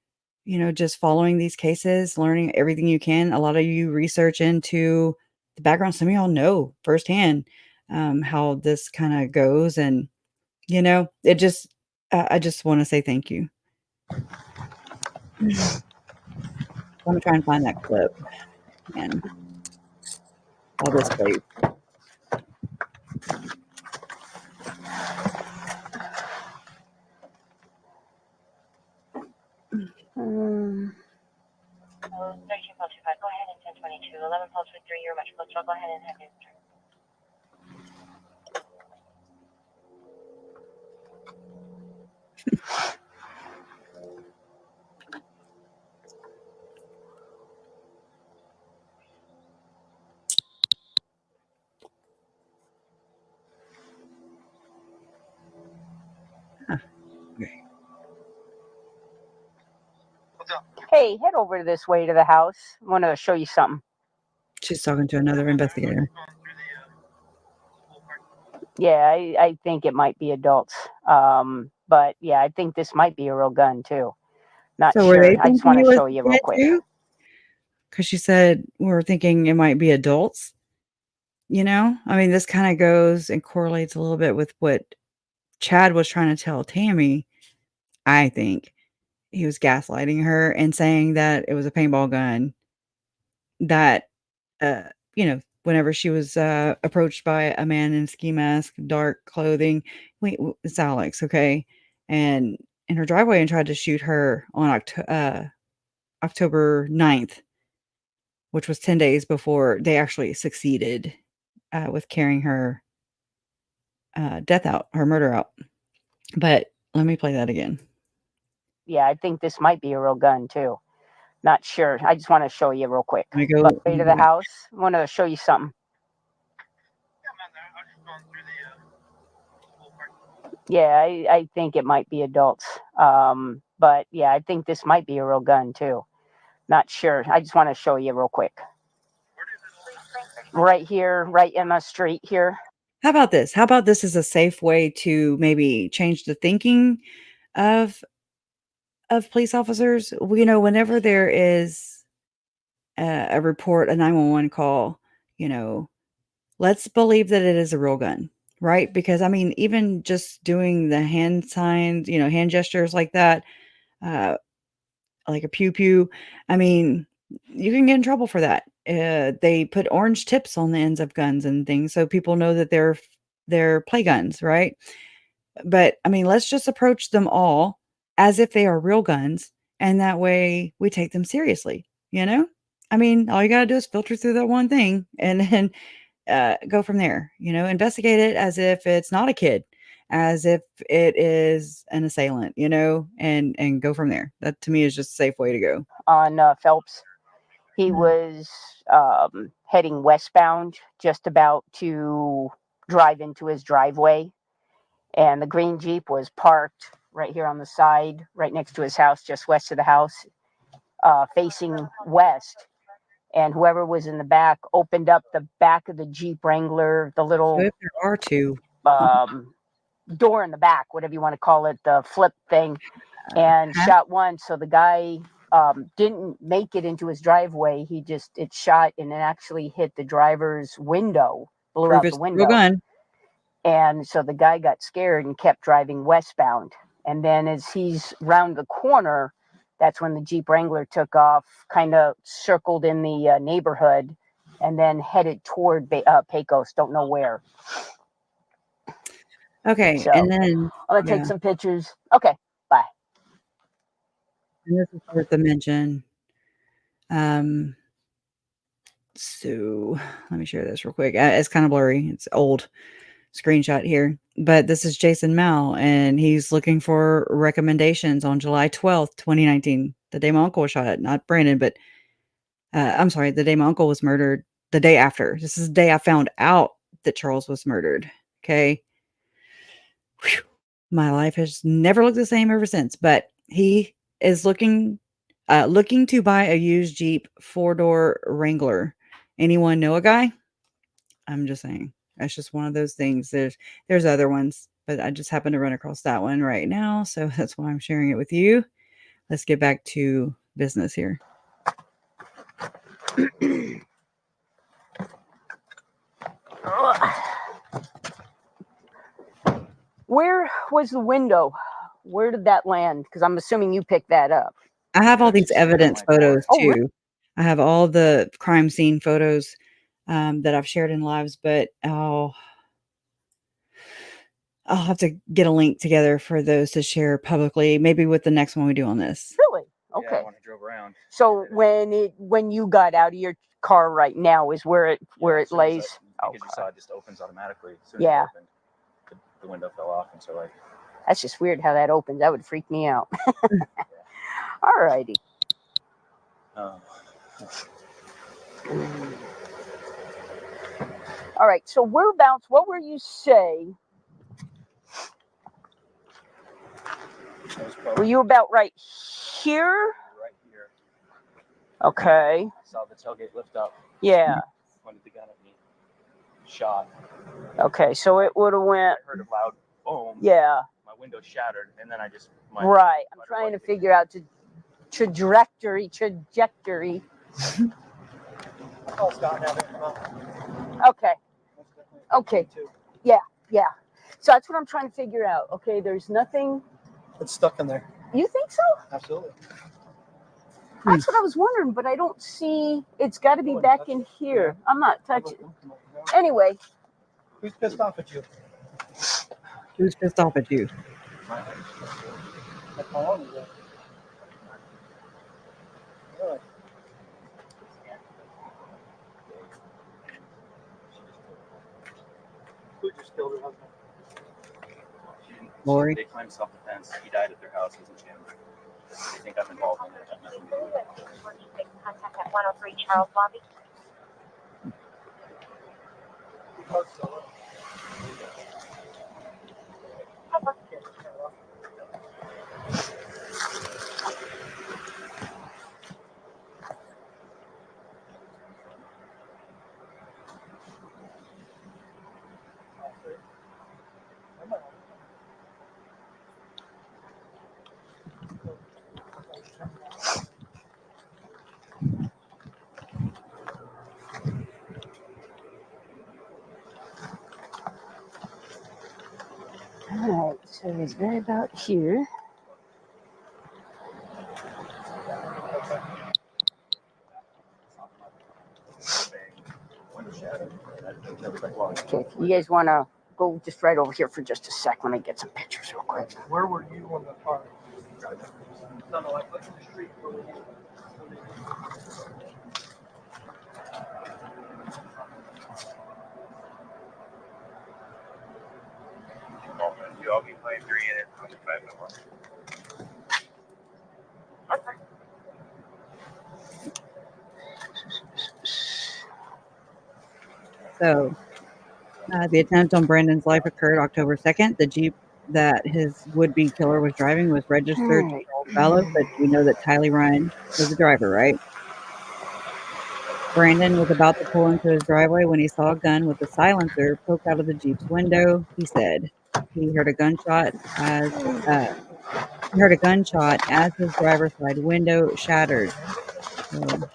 just following these cases, learning everything you can. A lot of you research into the background. Some of y'all know firsthand how this kind of goes. And, I just want to say thank you. I'm going to try and find that clip. And all this place. So 13.25, go ahead and 1022. 11 pulse with 3, you're much closer. I'll go ahead and have you turn. Okay. Hey, head over this way to the house. I want to show you something. She's talking to another investigator. Yeah, I think it might be adults. But yeah, I think this might be a real gun too. Not So were sure. they I just thinking want it to was show you real dead quick. too? because she said we're thinking it might be adults. You know, I mean, this kind of goes and correlates a little bit with what Chad was trying to tell Tammy. I think he was gaslighting her and saying that it was a paintball gun that, uh, whenever she was approached by a man in ski mask, dark clothing, wait, it's Alex, okay, and in her driveway and tried to shoot her on October 9th, which was 10 days before they actually succeeded with carrying her her murder out. But let me play that again. Yeah, I think this might be a real gun too. Not sure. I just want to show you real quick. Let me go Way to the house. I want to show you something. Yeah, I think it might be adults. But yeah, I think this might be a real gun too. Not sure. I just want to show you real quick. Right here, right in the street here. How about this? How about this is a safe way to maybe change the thinking of police officers? Whenever there is a report, a 911 call, let's believe that it is a real gun, right? Because I mean, even just doing the hand signs, hand gestures like that, like a pew pew, I mean, you can get in trouble for that. They put orange tips on the ends of guns and things so people know that they're play guns, right? But I mean, let's just approach them all as if they are real guns, and that way we take them seriously, I mean, all you gotta do is filter through that one thing and then go from there, investigate it as if it's not a kid, as if it is an assailant, and go from there. That to me is just a safe way to go. On Phelps. He was heading westbound, just about to drive into his driveway. And the green Jeep was parked right here on the side, right next to his house, just west of the house, facing west. And whoever was in the back opened up the back of the Jeep Wrangler, the little If there are two, door in the back, whatever you want to call it, the flip thing, and shot one. So the guy didn't make it into his driveway. It shot and it actually hit the driver's window, blew out the window. Gun. And so the guy got scared and kept driving westbound. And then as he's round the corner, that's when the Jeep Wrangler took off, kind of circled in the neighborhood, and then headed toward Pecos. Don't know where. Okay, So, and then I'm gonna take some pictures. Okay, bye. And this is worth the mention. So let me share this real quick. It's kind of blurry. It's old screenshot here, but this is Jason Mal, and he's looking for recommendations on July 12th, 2019, the day my uncle was shot at, not Brandon, but I'm sorry, the day my uncle was murdered, the day after. This is the day I found out that Charles was murdered. Okay. Whew. My life has never looked the same ever since, but he is looking to buy a used Jeep 4-door Wrangler. Anyone know a guy? I'm just saying. That's just one of those things. There's other ones, but I just happened to run across that one right now, so that's why I'm sharing it with you. Let's get back to business here. Where was the window? Where did that land? Because I'm assuming you picked that up. I have all these evidence photos too. Oh, really? I have all the crime scene photos that I've shared in lives, but I'll have to get a link together for those to share publicly, maybe with the next one we do on this. Really? Okay. Yeah, when I drove around. So when you got out of your car right now is where it lays. Because you saw it just opens automatically. As soon as Yeah. it opened, the window fell off, and so That's just weird how that opens. That would freak me out. All righty. Oh. All right. So whereabouts? What were you say? Were you about right here? Right here. Okay. I saw the tailgate lift up. Yeah. Pointed the gun at me. Shot. Okay. So it would have went. I heard a loud boom. Yeah. My window shattered, and then I just. Right. I'm trying to figure out trajectory. Call Scott and have him come out. Okay. Okay. Yeah. So that's what I'm trying to figure out. Okay, there's nothing. It's stuck in there. You think so? Absolutely. That's what I was wondering, but I don't see. It's got to be back in here. I'm not touching. Anyway. Who's pissed off at you? Who's pissed off at you? How long is that? Really? Who just killed her husband? Lori? They claim self-defense. He died at their house. He's in jail. They think I'm involved in it. Contact at 103 Charles Lobby. All right. So it's right about here. Okay. You guys want to go just right over here for just a sec? Let me get some pictures real quick. Where were you on the car? No, like in the street. You all be playing 3 in it. I'm 5 no more. So, the attempt on Brandon's life occurred October 2nd. The Jeep that his would-be killer was driving was registered to Vallow, but we know that Tylee Ryan was the driver, right? Brandon was about to pull into his driveway when he saw a gun with a silencer poke out of the Jeep's window. He said he heard a gunshot as his driver's side window shattered. So,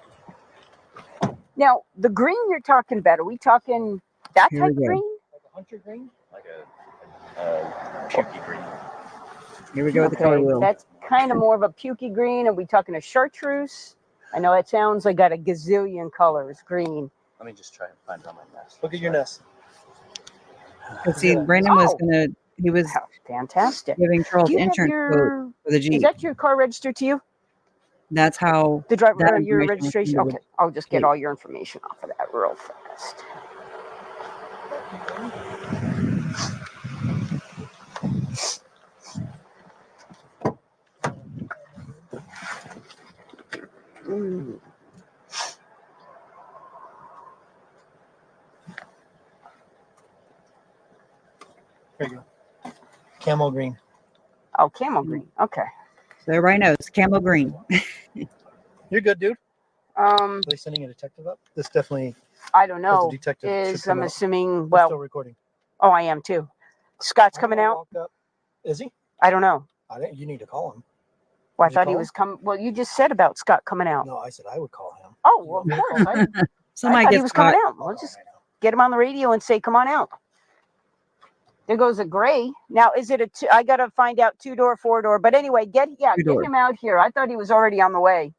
Now, the green you're talking about, are we talking that Here type we of go. green? Like a hunter green? Like a pukey green. here we go with the color wheel. That's kind of more of a pukey green. Are we talking a chartreuse? I know it sounds like got a gazillion colors, green. Let me just try and find on my nest. Look at your nest. But see, Brandon was he was How fantastic. giving Charles Do you have insurance quote for the Is Jeep. that your car registered to you? That's how The driver that or your information was registration? sent to Okay, I'll just get Jeep. all your information off of that real fast. There you go. Camel green. Oh, camel green. Okay. So everybody knows camo green. You're good, dude. Are they sending a detective up? This definitely. I don't know. The detective should Is come I'm out. assuming. We're still Well, recording. oh, I am too. Scott's coming out. Walk up. Is he? I don't know. I didn't. You need to call him. Well, I Did you thought he call was coming. Well, you just said about Scott coming out. No, I said I would call him. Oh, well, of course. I Somebody thought he gets was coming caught. out. We'll just get him on the radio and say, "Come on out." There goes a gray. Now, is it a two? I gotta find out 2-door, 4-door. But anyway, get Two-door. him out here. I thought he was already on the way.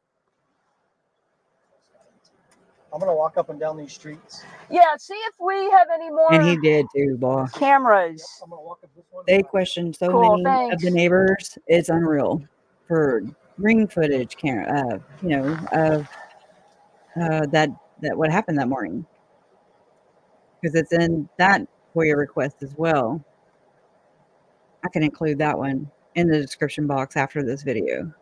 I'm gonna walk up and down these streets. Yeah, see if we have any more And he did too, boss. cameras. I'm gonna walk up this one. They questioned so Cool, many thanks. of the neighbors. It's unreal for ring footage camera, of that what happened that morning. Because it's in that FOIA request as well. I can include that one in the description box after this video.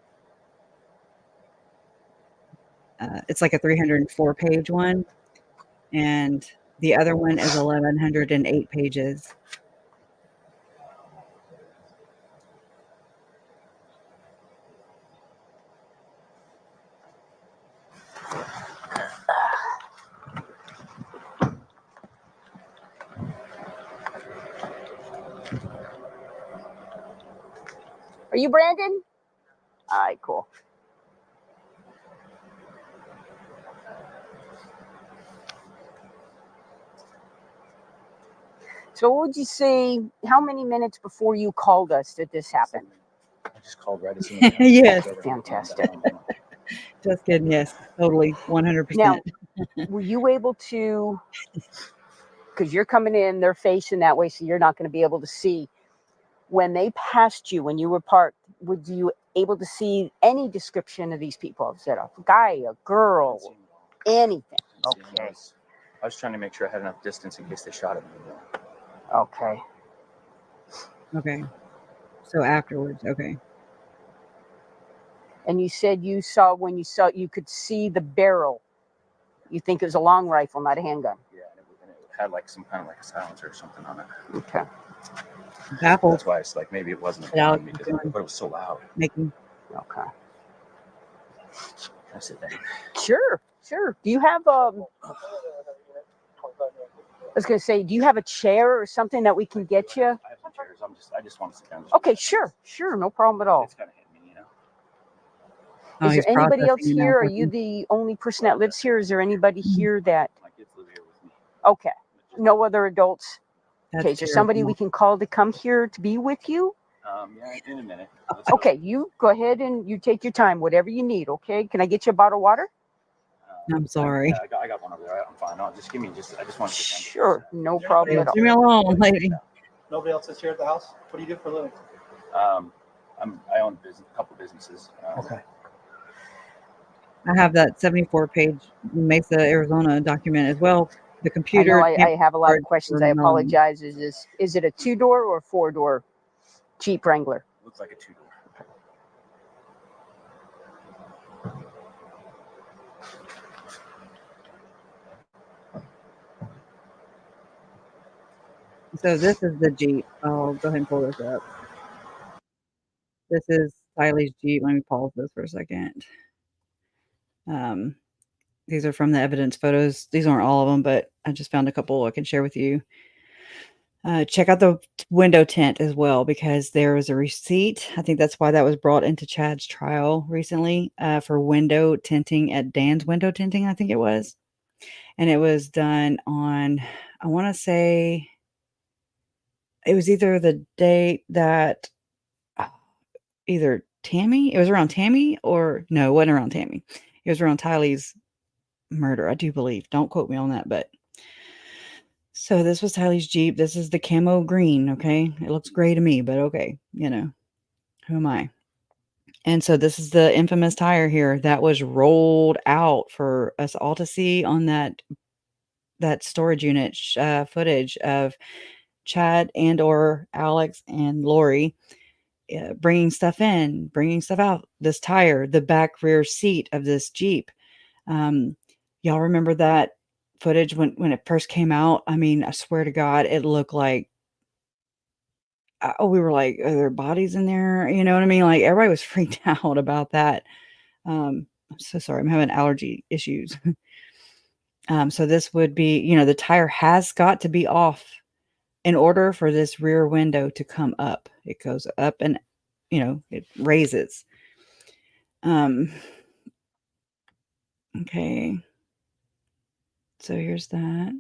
It's like a 304-page one, and the other one is 1,108 pages. Are you Brandon? All right, cool. So what would you say, how many minutes before you called us did this happen? I just called right as soon as Yes. Fantastic. Just kidding. Yes, totally. 100%. Now, were you able to, because you're coming in, they're facing that way, so you're not going to be able to see. When they passed you, when you were parked, would you able to see any description of these people? Is it a guy, a girl, anything? Okay. I was trying to make sure I had enough distance in case they shot at me. Okay. Okay. So afterwards, okay. And you said you saw, when you saw, you could see the barrel. You think it was a long rifle, not a handgun? Yeah, and it had like some kind of like a silencer or something on it. Okay. Baffled. That's why it's like maybe it wasn't a Yeah, gun because but it was so loud. Making. Okay. Can I sit down? Sure. Do you have I was going to say, do you have a chair or something that we can get you? I have some chairs. I just want to sit down. Okay, sure, no problem at all. It's kind of hit me, you know. Oh, Is he's there anybody else processing now, here? Are poor you thing. the only person that lives here? Is there anybody here that? My kids live here with me. Okay, no other adults. That's Okay, is there somebody we terrible. can call to come here to be with you? Yeah, in a minute. Okay, you go ahead and you take your time, whatever you need. Okay, can I get you a bottle of water? I'm sorry. Yeah, I got one over there. I'm fine. No, just give me I just want to sit down. Sure, no problem at all. Leave me alone, lady. Nobody else is here at the house? What do you do for a living? I own a couple businesses. Okay. I have that 74-page Mesa, Arizona document as well. The I computer. know I have a lot of questions. I from, apologize. Is it a 2-door or a 4-door Jeep Wrangler? Looks like a 2-door. So this is the Jeep. I'll go ahead and pull this up. This is Tylee's Jeep. Let me pause this for a second. These are from the evidence photos. These aren't all of them, but I just found a couple I can share with you. Check out the window tint as well, because there was a receipt. I think that's why that was brought into Chad's trial recently, for window tinting at Dan's Window Tinting, I think it was. And it was done on, I want to say, it was either the date that either Tammy, it was around Tammy, or no, it wasn't around Tammy. It was around Tylee's murder, I do believe. Don't quote me on that, but so this was Tylee's Jeep. This is the camo green, okay? It looks gray to me, but okay, you know, who am I? And so this is the infamous tire here that was rolled out for us all to see on that storage unit footage of Chad and or Alex and Lori bringing stuff in, bringing stuff out. This tire, the back rear seat of this Jeep. Y'all remember that footage when it first came out? I mean, I swear to God, it looked like, we were like, are there bodies in there? You know what I mean? Like everybody was freaked out about that. I'm so sorry. I'm having allergy issues. So this would be, you know, the tire has got to be off in order for this rear window to come up. It goes up and, you know, it raises. Okay. So here's that.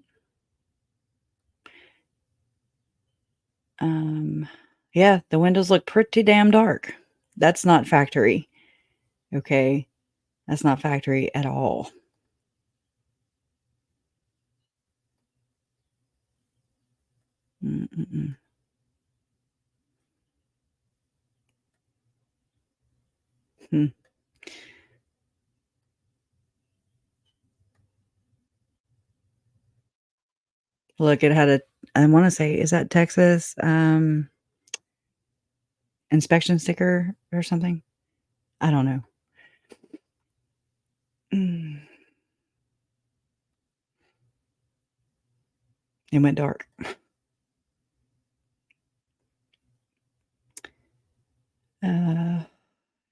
Yeah, the windows look pretty damn dark. That's not factory. Okay. That's not factory at all. Mm-mm-mm. Hmm. Look, it had a, I want to say, is that Texas inspection sticker or something? I don't know. It went dark.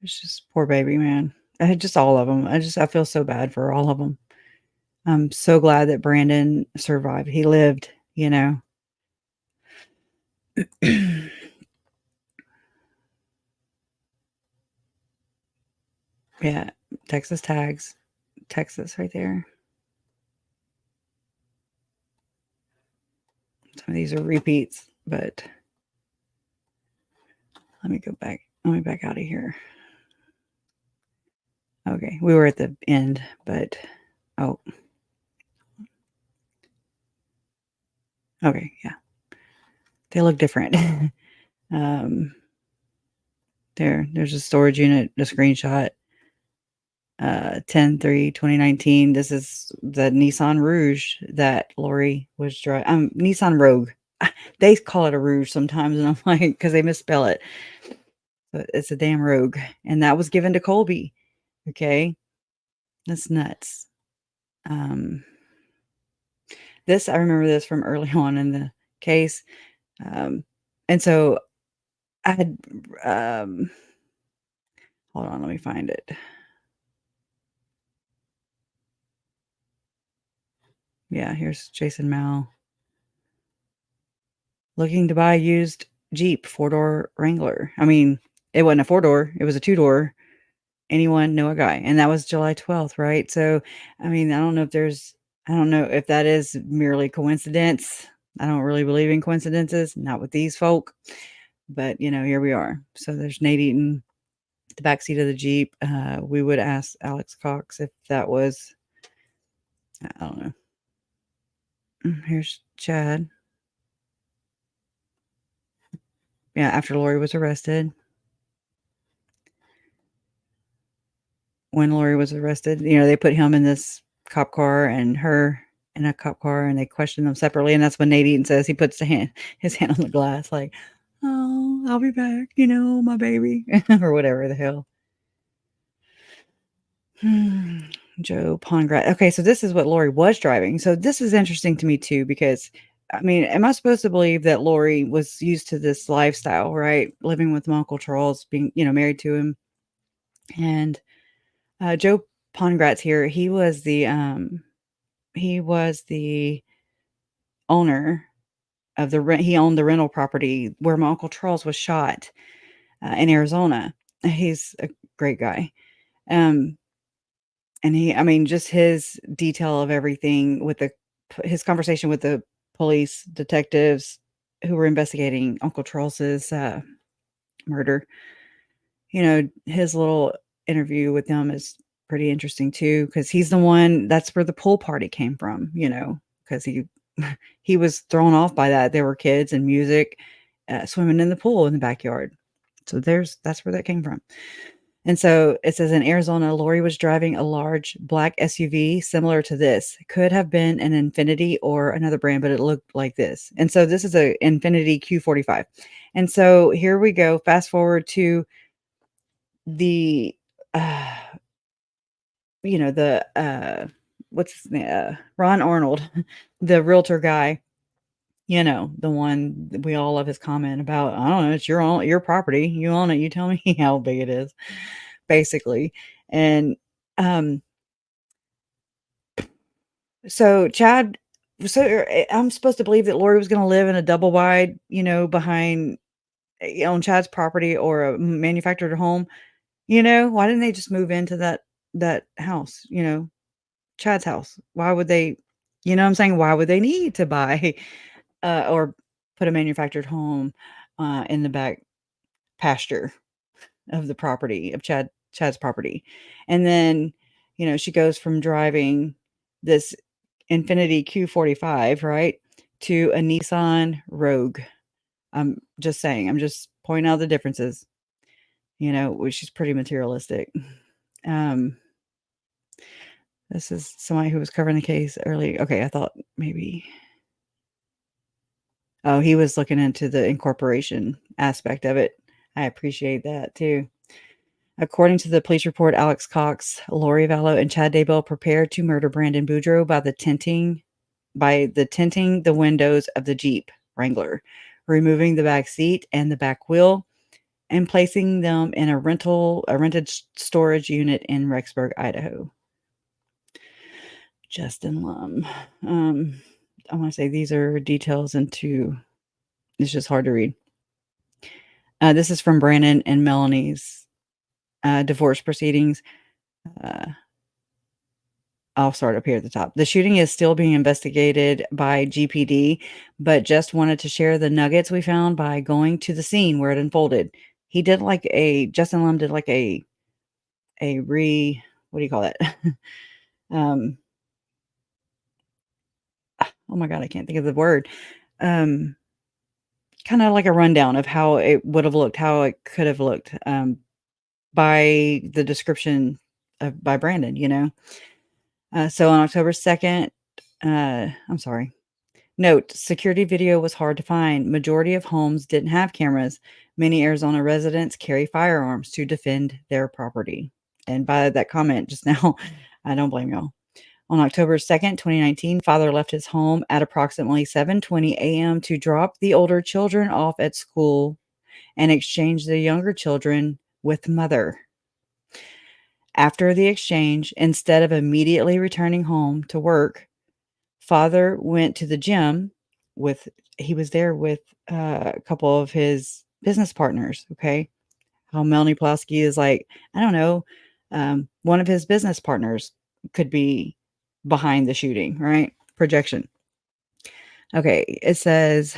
It's just poor baby, man. Just all of them. I feel so bad for all of them. I'm so glad that Brandon survived. He lived, you know. Yeah, Texas tags. Texas right there. So these are repeats, but let me go back. Let me back out of here. Okay, we were at the end, but oh. Okay, yeah. They look different. There's a storage unit, a screenshot. 10/3/2019. This is the Nissan Rouge that Lori was driving. Nissan Rogue. They call it a Rouge sometimes, and I'm like, because they misspell it. But it's a damn Rogue, and that was given to Colby. Okay, that's nuts. This I remember this from early on in the case, and so I had. Hold on, let me find it. Yeah, here's Jason Mal. Looking to buy a used Jeep 4-door Wrangler. I mean, it wasn't a 4-door, it was a 2-door. Anyone know a guy? And that was July 12th, right? So, I mean, I don't know if that is merely coincidence. I don't really believe in coincidences, not with these folk. But, here we are. So there's Nate Eaton, the backseat of the Jeep. We would ask Alex Cox if that was, I don't know. Here's Chad. Yeah, after Lori was arrested. When Lori was arrested, they put him in this cop car and her in a cop car, and they questioned them separately. And that's when Nate Eaton says he puts his hand on the glass, like, "Oh, I'll be back, my baby," or whatever the hell. Joe Pongrat. Okay, so this is what Lori was driving. So this is interesting to me too, because I mean, am I supposed to believe that Lori was used to this lifestyle, right? Living with my Uncle Charles, being, married to him. And Joe Pongrat's here. He was the owner of he owned the rental property where my Uncle Charles was shot in Arizona. He's a great guy. And just his detail of everything with his conversation with the police detectives who were investigating Uncle Charles's murder. His little interview with them is pretty interesting too, because he's the one, that's where the pool party came from, because he was thrown off by that. There were kids and music, swimming in the pool in the backyard. So that's where that came from. And so it says in Arizona, Lori was driving a large black SUV similar to this. It could have been an Infiniti or another brand, but it looked like this. And so this is a Infiniti Q45. And so here we go. Fast forward to the, what's his name? Ron Arnold, the realtor guy. The one that we all love his comment about, I don't know, it's your property. You own it. You tell me how big it is, basically. And so I'm supposed to believe that Lori was going to live in a double wide, behind on Chad's property or a manufactured home. Why didn't they just move into that house? Chad's house. Why would they? What I'm saying? Why would they need to buy or put a manufactured home in the back pasture of the property of Chad's property? And then, she goes from driving this Infiniti Q45, right, to a Nissan Rogue. I'm just saying, I'm just pointing out the differences, which is pretty materialistic. This is somebody who was covering the case early. Okay, I thought maybe. Oh, he was looking into the incorporation aspect of it. I appreciate that too. According to the police report, Alex Cox, Lori Vallow, and Chad Daybell prepared to murder Brandon Boudreaux by tinting the windows of the Jeep Wrangler, removing the back seat and the back wheel, and placing them in a rented storage unit in Rexburg, Idaho. Justin Lum. I want to say these are details into. It's just hard to read. This is from Brandon and Melanie's divorce proceedings. I'll start up here at the top. The shooting is still being investigated by GPD, but just wanted to share the nuggets we found by going to the scene where it unfolded. He did like Justin Lum did like what do you call that? um, oh my God, I can't think of the word. Kind of like a rundown of how it would have looked, how it could have looked, by the description by Brandon, you know? So on October 2nd, I'm sorry. Note, security video was hard to find. Majority of homes didn't have cameras. Many Arizona residents carry firearms to defend their property. And by that comment just now, I don't blame y'all. On October 2nd, 2019, father left his home at approximately 7:20 a.m. to drop the older children off at school and exchange the younger children with mother. After the exchange, instead of immediately returning home to work, father went to the gym he was there with a couple of his business partners. Okay. How Melanie Palowski is like, I don't know, one of his business partners could be behind the shooting, right? Projection. Okay. It says,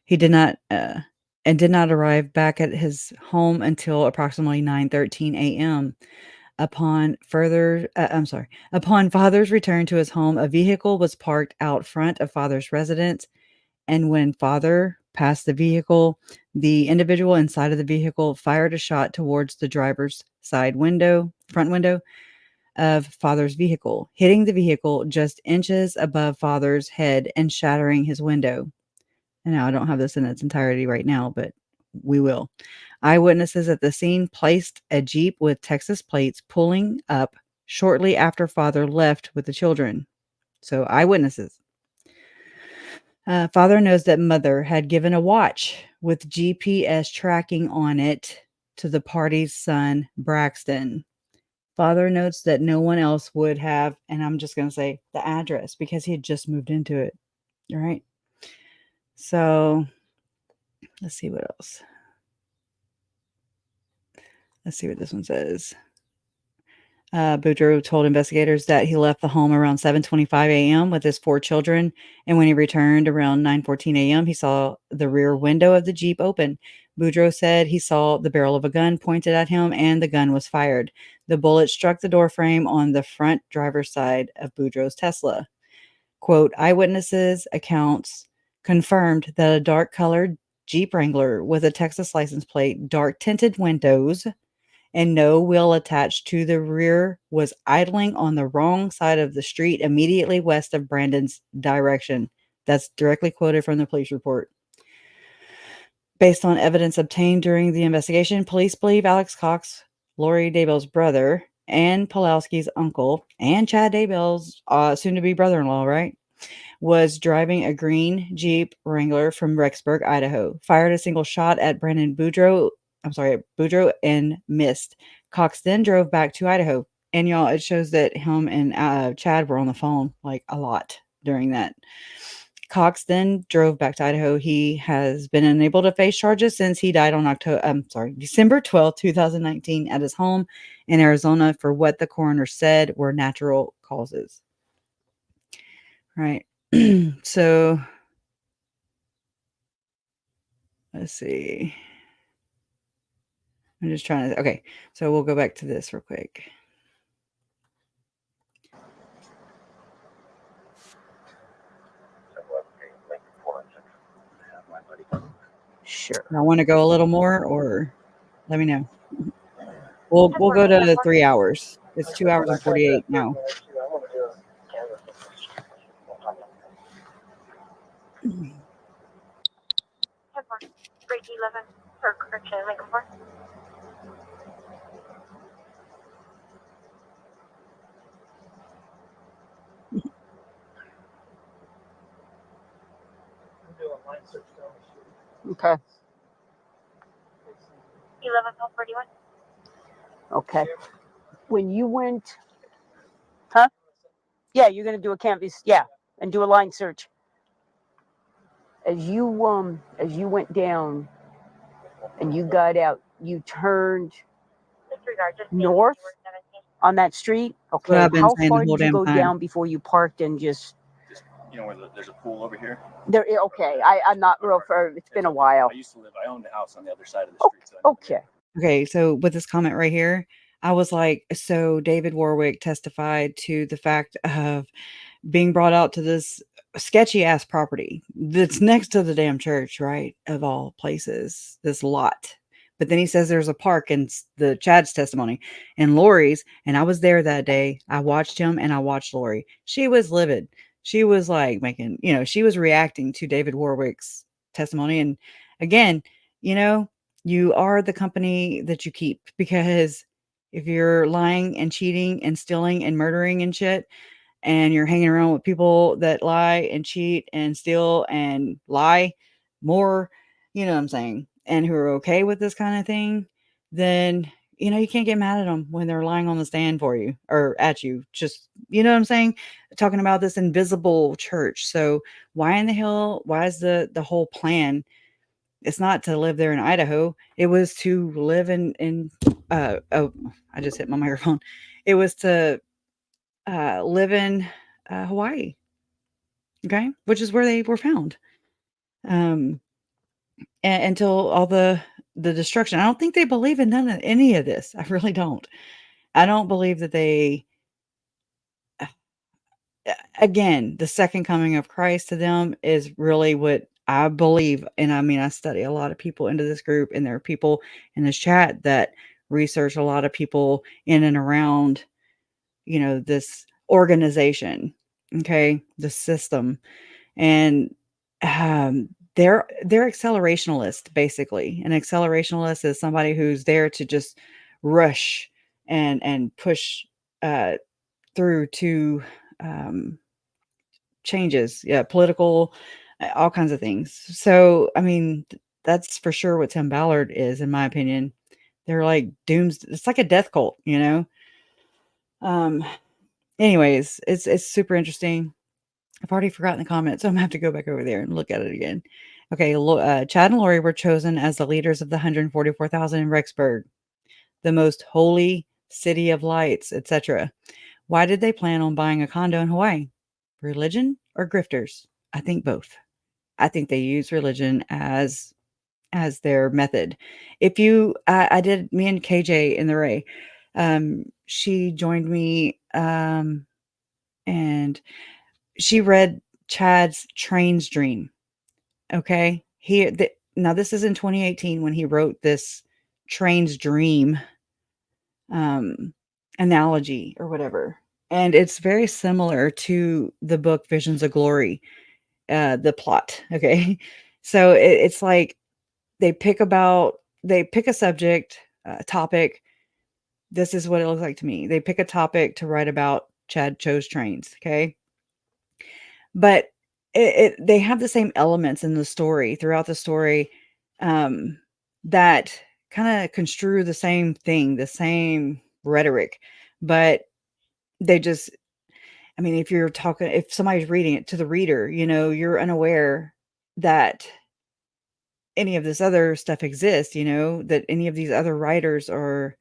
he did not, and did not arrive back at his home until approximately 9:13 a.m. Upon father's return to his home, a vehicle was parked out front of father's residence. And when father passed the vehicle, the individual inside of the vehicle fired a shot towards the driver's front window of father's vehicle, hitting the vehicle just inches above father's head and shattering his window. And now I don't have this in its entirety right now, but we will. Eyewitnesses at the scene placed a Jeep with Texas plates pulling up shortly after father left with the children. So eyewitnesses. Father knows that mother had given a watch with GPS tracking on it to the party's son, Braxton. Father notes that no one else would have, and I'm just going to say the address because he had just moved into it. All right. So let's see what else. Let's see what this one says. Boudreaux told investigators that he left the home around 7:25 a.m. with his 4 children, and when he returned around 9:14 a.m., he saw the rear window of the Jeep open. Boudreaux said he saw the barrel of a gun pointed at him, and the gun was fired. The bullet struck the door frame on the front driver's side of Boudreaux's Tesla. Quote, eyewitnesses' accounts confirmed that a dark-colored Jeep Wrangler with a Texas license plate, dark tinted windows, and no wheel attached to the rear was idling on the wrong side of the street immediately west of Brandon's direction. That's directly quoted from the police report. Based on evidence obtained during the investigation, police believe Alex Cox, Lori Daybell's brother, and Palowski's uncle, and Chad Daybell's soon-to-be brother-in-law, right, was driving a green Jeep Wrangler from Rexburg, Idaho, fired a single shot at Boudreaux and missed. Cox then drove back to Idaho. And y'all, it shows that him and Chad were on the phone like a lot during that. Cox then drove back to Idaho. He has been unable to face charges since he died on December 12th, 2019 at his home in Arizona for what the coroner said were natural causes. Right. So let's see. I'm just trying to, okay. So we'll go back to this real quick. Sure. I want to go a little more, or let me know. We'll go to 3 hours. It's 2 hours and 48 now. Break 11 for correction, Lincoln Park. Okay. 11:41. Okay. When you went, huh? Yeah, you're gonna do a canvas, yeah, and do a line search. As you went down and you got out, you turned Disregard, just north on that street? What Okay. I've been How saying the far whole did you damn go time. down before you parked and just You know where there's a pool over here? there? Okay. I'm not real far. It's been a while. I owned a house on the other side of the street. So I know the Okay. Okay, so with this comment right here, I was like, so David Warwick testified to the fact of being brought out to this sketchy ass property that's next to the damn church, right? Of all places, this lot. But then he says there's a park in the Chad's testimony and Lori's. And I was there that day. I watched him and I watched Lori. She was livid. She was like making, she was reacting to David Warwick's testimony. And again, you are the company that you keep, because if you're lying and cheating and stealing and murdering and shit, and you're hanging around with people that lie and cheat and steal and lie more, you know what I'm saying, and who are okay with this kind of thing, then, you can't get mad at them when they're lying on the stand for you or at you. Just, you know what I'm saying? Talking about this invisible church. So why in the hell, why is the whole plan? It's not to live there in Idaho. It was to live oh, I just hit my microphone. It was to live in Hawaii. Okay. Which is where they were found. Until all the destruction. I don't think they believe in any of this. I really don't. I don't believe that they, again, the second coming of Christ to them is really what I believe. And I mean, I study a lot of people into this group, and there are people in this chat that research a lot of people in and around, this organization. Okay. The system. And they're accelerationalist, basically. An accelerationalist is somebody who's there to just rush and push through to changes, political, all kinds of things. So I mean, that's for sure what Tim Ballard is, in my opinion. They're like dooms. It's like a death cult, anyways, it's super interesting. I've already forgotten the comment, so I'm gonna have to go back over there and look at it again. Okay, Chad and Lori were chosen as the leaders of the 144,000 in Rexburg, the most holy city of lights, etc. Why did they plan on buying a condo in Hawaii? Religion or grifters? I think both. I think they use religion as their method. If you, I did, me and KJ in the Ray, she joined me, and she read Chad's Train's Dream. Okay. Now this is in 2018 when he wrote this Train's Dream analogy or whatever. And it's very similar to the book Visions of Glory, the plot. Okay. So it's like they pick a subject, a topic. This is what it looks like to me. They pick a topic to write about. Chad chose trains. Okay. But they have the same elements in the story throughout the story, that kind of construe the same thing, the same rhetoric, but they just, I mean, if somebody's reading it to the reader, you're unaware that any of this other stuff exists, that any of these other writers are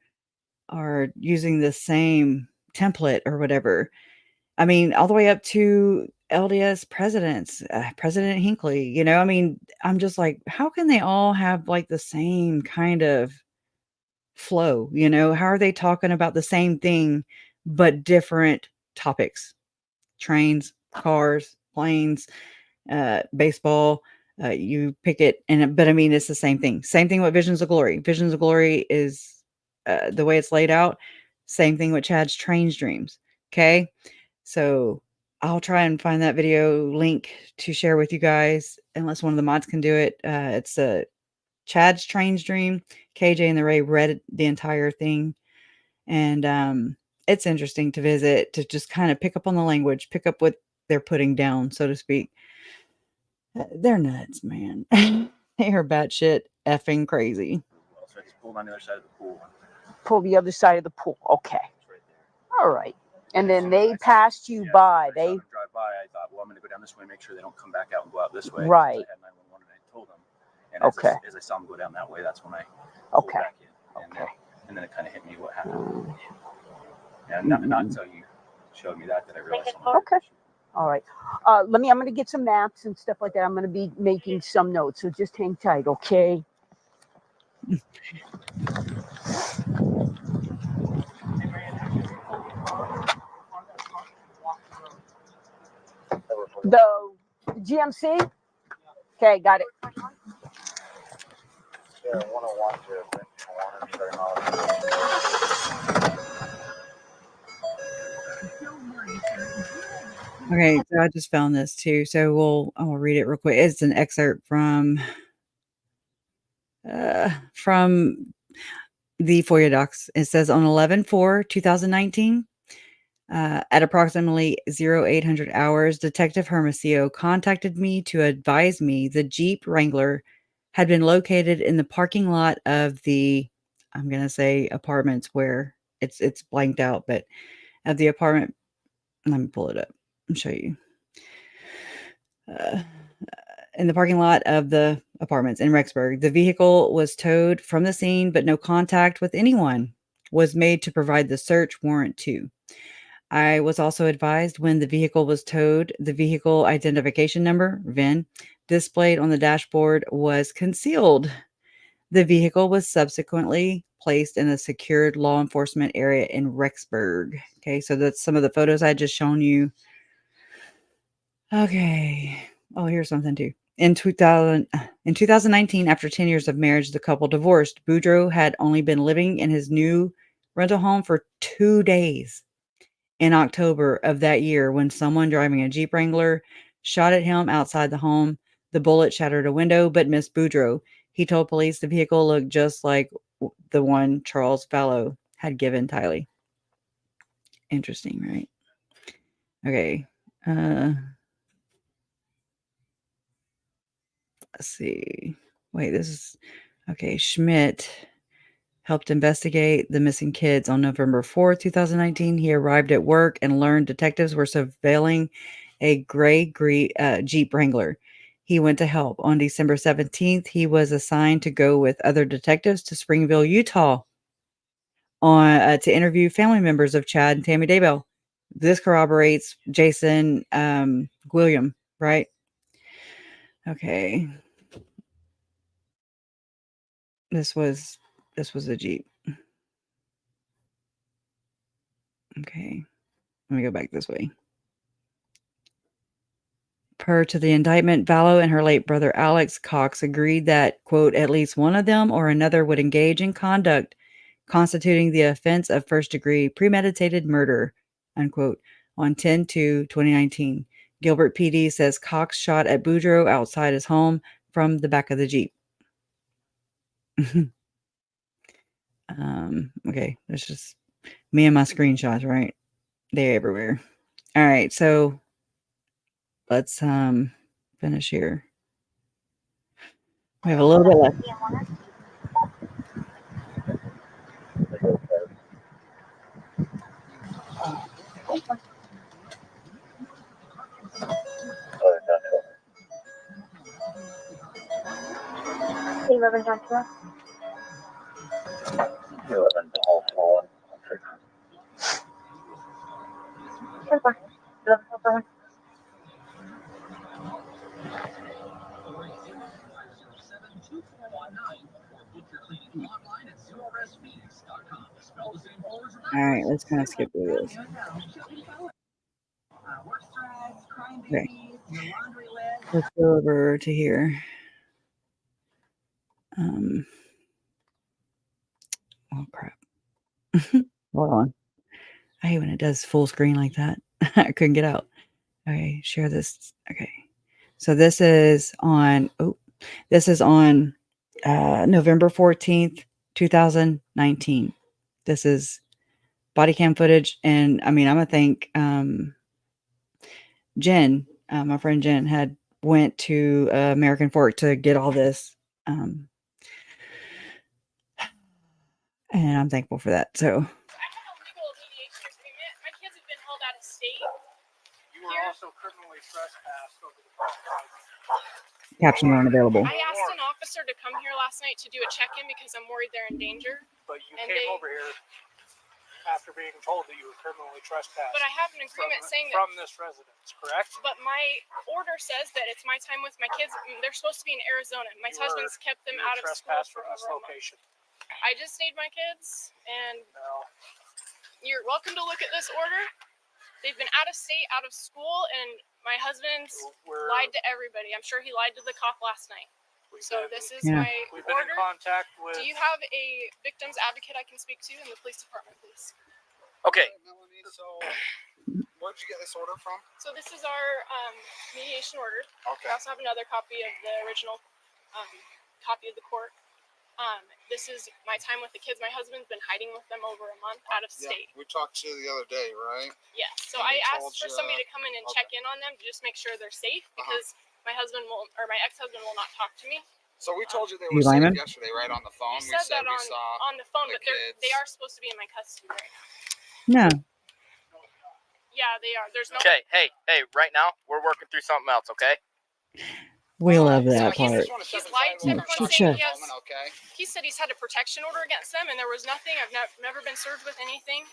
using the same template or whatever. I mean, all the way up to LDS presidents, President Hinckley, I mean, I'm just like, how can they all have like the same kind of flow? How are they talking about the same thing, but different topics? Trains, cars, planes, baseball, you pick it. But I mean, it's the same thing. Same thing with Visions of Glory. Visions of Glory is the way it's laid out. Same thing with Chad's Trains Dreams. Okay. So I'll try and find that video link to share with you guys, unless one of the mods can do it. It's Chad's Trains Dream. KJ and the Ray read the entire thing. And it's interesting to visit, to just kind of pick up on the language, pick up what they're putting down, so to speak. They're nuts, man. They are batshit effing crazy. So I just pulled on the other side of the pool. Pull the other side of the pool. Okay. All right. And then they passed you by. They drive by. I thought, well, I'm going to go down this way, make sure they don't come back out and go out this way. Right. I had 911 and I told them. And okay. As I saw them go down that way, that's when I pulled back in. And, okay. And then it kind of hit me what happened. And not until you showed me that I realized. Okay. All right. I'm going to get some maps and stuff like that. I'm going to be making some notes. So just hang tight, okay? The GMC? Okay, got it. Yeah, 101 to Okay, so I just found this too. So I'll read it real quick. It's an excerpt from the FOIA docs. It says on 11/4/2019, at approximately 0800 hours, Detective Hermosillo contacted me to advise me the Jeep Wrangler had been located in the parking lot of the, I'm going to say apartments where it's blanked out, but of the apartment. Let me pull it up and show you. In the parking lot of the apartments in Rexburg. The vehicle was towed from the scene, but no contact with anyone was made to provide the search warrant to. I was also advised when the vehicle was towed, the vehicle identification number, VIN, displayed on the dashboard was concealed. The vehicle was subsequently placed in a secured law enforcement area in Rexburg. Okay, so that's some of the photos I just shown you. Okay. Oh, here's something too. In 2019, after 10 years of marriage, the couple divorced. Boudreaux had only been living in his new rental home for 2 days in October of that year when someone driving a Jeep Wrangler shot at him outside the home. The bullet shattered a window but missed Boudreaux. He told police the vehicle looked just like the one Charles Vallow had given Tylee. Interesting, right? Okay. Let's see. Wait, this is okay. Schmidt helped investigate the missing kids on November 4th, 2019. He arrived at work and learned detectives were surveilling a gray Jeep Wrangler. He went to help. On December 17th, he was assigned to go with other detectives to Springville, Utah to interview family members of Chad and Tammy Daybell. This corroborates Jason William, right? Okay. This was a Jeep. Okay. Let me go back this way. Per to the indictment, Vallow and her late brother Alex Cox agreed that, quote, at least one of them or another would engage in conduct constituting the offense of first-degree premeditated murder, unquote, on 10/2/2019. Gilbert PD says Cox shot at Boudreaux outside his home from the back of the Jeep. Okay, that's just me and my screenshots, right? They're everywhere. All right, so let's finish here. We have a little bit left. Joshua. 11 to all 1. Sure. 11 to 1. All right, let's kind of skip through this. Okay, let's go over to here. Oh crap! Hold on. I hate when it does full screen like that. I couldn't get out. Okay, share this. Okay, so this is on. Oh, this is on November 14th, 2019. This is body cam footage, and I mean, I'm gonna thank Jen, my friend Jen, had went to American Fork to get all this, and I'm thankful for that. So, My kids have been held out of state. You were also criminally trespassed over the past 5 years. caption unavailable. I asked an officer to come here last night to do a check-in because I'm worried they're in danger. But you And came over here after being told that you were criminally trespassed. But I have an agreement saying that. From this residence, correct? But my order says that it's my time with my kids. They're supposed to be in Arizona. My husband's kept them out of school for from this over a month. location. I just need my kids, and No. you're welcome to look at this order. They've been out of state, out of school, and my husband's lied to everybody. I'm sure he lied to the cop last night. So this is my We've been in order. contact with. Do you have a victim's advocate I can speak to in the police department, please? Okay. Melanie, so where'd you get this order from? So this is our mediation order. Okay. I also have another copy of the original copy of the court. This is my time with the kids. My husband's been hiding with them over a month out of state. Yeah, we talked to you the other day, right? Yeah. So And I we asked told for you- somebody to come in and check in on them to just make sure they're safe because my husband will, or my ex-husband will not talk to me. So we told you they You were blame safe him? yesterday, right, on the phone? You We said that we saw on the phone, the but they kids. are supposed to be in my custody right now. No. Yeah, they are. There's no. Okay, hey, right now we're working through something else, okay? We love So that he's part. lied to everyone Shut saying up. he has. He said he's had a protection order against them, and there was nothing. I've never been served with anything.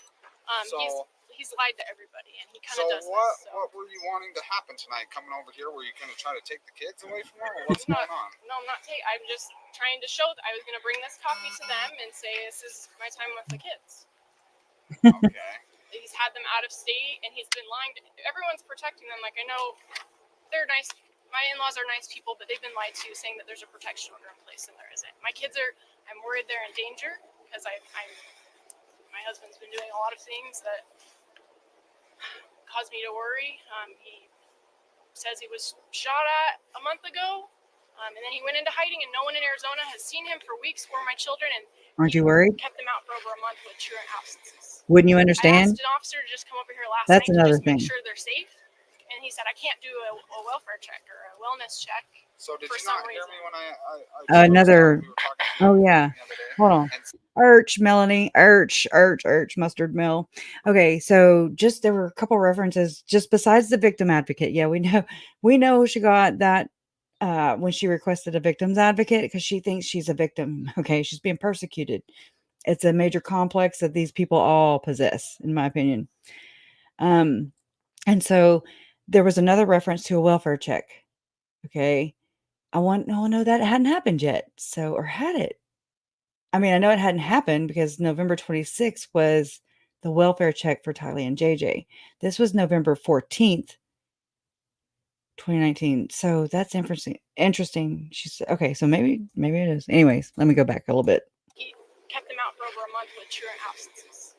He's lied to everybody, and he kind of does what, this. So. what were you wanting to happen tonight? Coming over here, were you going to try to take the kids away from them, or what's going on? No, I'm not. I'm just trying to show that I was going to bring this copy to them and say this is my time with the kids. Okay. He's had them out of state, and he's been lying. Everyone's protecting them. Like I know they're nice. My in-laws are nice people, but they've been lied to, saying that there's a protection order in place, and there isn't. My kids are. I'm worried they're in danger because my husband's been doing a lot of things that cause me to worry. He says he was shot at a month ago, and then he went into hiding, and no one in Arizona has seen him for weeks for my children, and Aren't you worried? kept them out for over a month with truant absences. Wouldn't you I understand? asked an officer to just come over here last That's night to another just make thing. sure they're safe, and he said I can't do a welfare check or a wellness check. So did for you not some hear reason. me when I Another. we were talking to you Oh yeah. the other day? Hold on. Arch, Melanie. Arch, mustard mill. Okay, so just there were a couple references just besides the victim advocate. Yeah, we know she got that when she requested a victim's advocate because she thinks she's a victim. Okay, she's being persecuted. It's a major complex that these people all possess, in my opinion. And so there was another reference to a welfare check. Okay. No, that hadn't happened yet. So, or had it? I mean, I know it hadn't happened because November 26th was the welfare check for Tylee and JJ. This was November 14th, 2019. So that's interesting. She said, okay, so maybe it is. Anyways, let me go back a little bit. He kept them out for over a month with truant absences.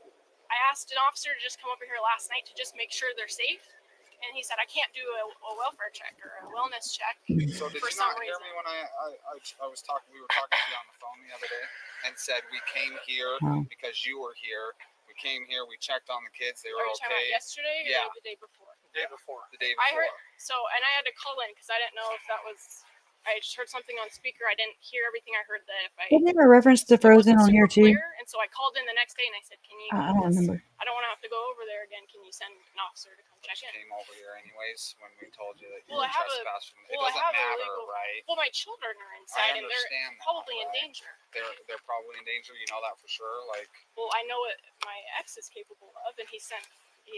I asked an officer to just come over here last night to just make sure they're safe, and he said I can't do a welfare check or a wellness check So did for you some not hear reason. me when I was talking? We were talking to you on the phone the other day, and said we came here Oh. because you were here. We came here. We checked on the kids. They were Are you talking about okay. yesterday or Yeah. the day before? The day before. The day I before. heard and I had to call in because I didn't know if that was. I just heard something on speaker. I didn't hear everything I heard. That if I Wasn't there a reference to it wasn't Frozen on here super too? clear, and so I called in the next day and I said, "Can you? I don't remember. I don't want to have to go over there again. Can you send an officer to come check in?" Came over here anyways when we told you that you Well, were I have trespassing. It well, I doesn't have matter, a legal. right? Well, my children are I inside and they're understand that, probably in right? danger. They're probably in danger. You know that for sure. Like. Well, I know what my ex is capable of, and he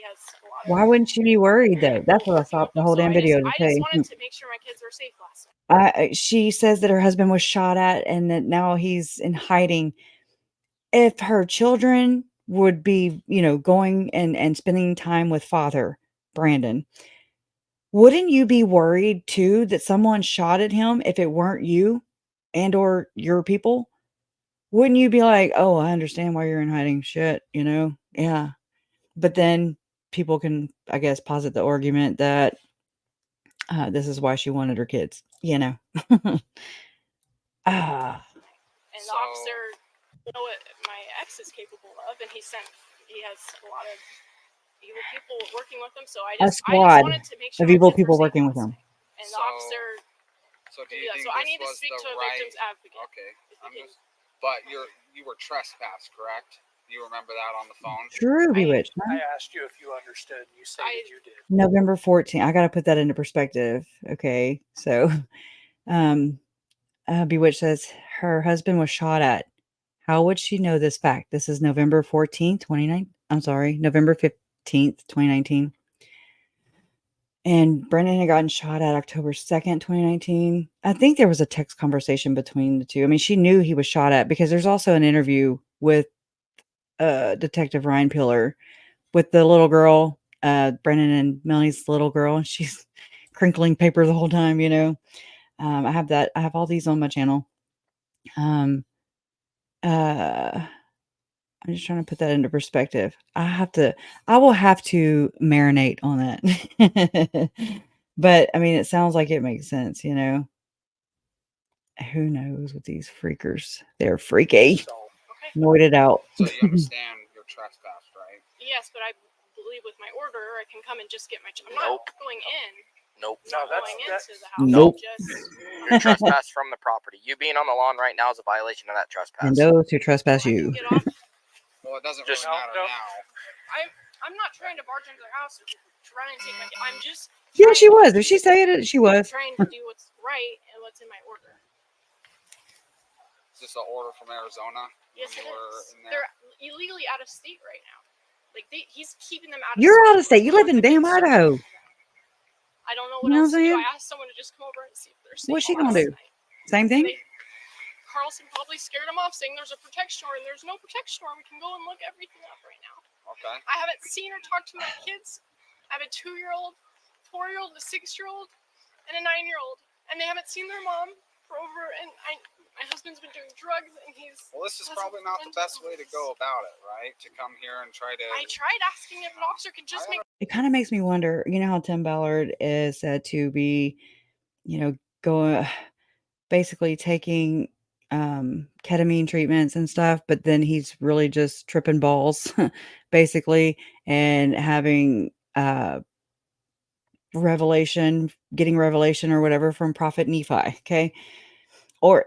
has a lot of. Why wouldn't she be worried though? That's what I stopped the whole damn video to I tell just you. wanted to make sure my kids were safe last night. She says that her husband was shot at and that now he's in hiding. If her children would be, going and spending time with father, Brandon, wouldn't you be worried too that someone shot at him if it weren't you and or your people? Wouldn't you be like, oh, I understand why you're in hiding? Shit, Yeah. But then people can, I guess, posit the argument that this is why she wanted her kids, And the officer know what my ex is capable of, and he has a lot of evil people working with him. So I just wanted to make sure of evil people working with him. And the officer. So do you think So I this need to was speak the to a right? victim's advocate. Okay, but you were trespassed, correct? You remember that on the phone? True, Bewitched. I asked you if you understood. You stated you did. November 14th. I got to put that into perspective. Okay. So, Bewitched says her husband was shot at. How would she know this fact? This is November 14th, November 15th, 2019. And Brendan had gotten shot at October 2nd, 2019. I think there was a text conversation between the two. I mean, she knew he was shot at because there's also an interview with Detective Ryan Pillar with the little girl, Brendan and Melanie's little girl, and she's crinkling paper the whole time, you know. I have that. I have all these on my channel. I'm just trying to put that into perspective. I will have to marinate on that. But I mean, it sounds like it makes sense, you know. Who knows with these freakers? They're freaky. So, Noited out. so you understand you're trespassed, right? Yes, but I believe with my order, I can come and just get my. I'm Nope. not going in. Nope. Not going into the house. Nope. You're trespassed from the property. You being on the lawn right now is a violation of that trespass. And those who trespass you. Well, it doesn't Just- really matter now. I'm not trying to barge into their house or try and take my. I'm just. Yeah, she was. If she said it, she was. Trying to do what's right and what's in my order. Is this an order from Arizona? Yes, it When you were is. in there? They're illegally out of state right now. Like he's keeping them out. You're out of state. You live in damn Idaho. I don't know You what know else what I'm to do. saying? I asked someone to just come over and see if they're safe. What's she last gonna do? night. Same thing? Carlson probably scared him off, saying there's a protection order, and there's no protection order. We can go and look everything up right now. Okay. I haven't seen or talked to my kids. I have a 2-year-old, 4-year-old, a 6-year-old, and a 9-year-old, and they haven't seen their mom for over. And my husband's been doing drugs, and he's. Well, this is probably not the best way to go about it, right? To come here and try to. I tried asking if an officer could just make. It kind of makes me wonder, you know how Tim Ballard is said to be, you know, basically taking ketamine treatments and stuff, but then he's really just tripping balls, basically, and having getting revelation or whatever from Prophet Nephi, okay? Or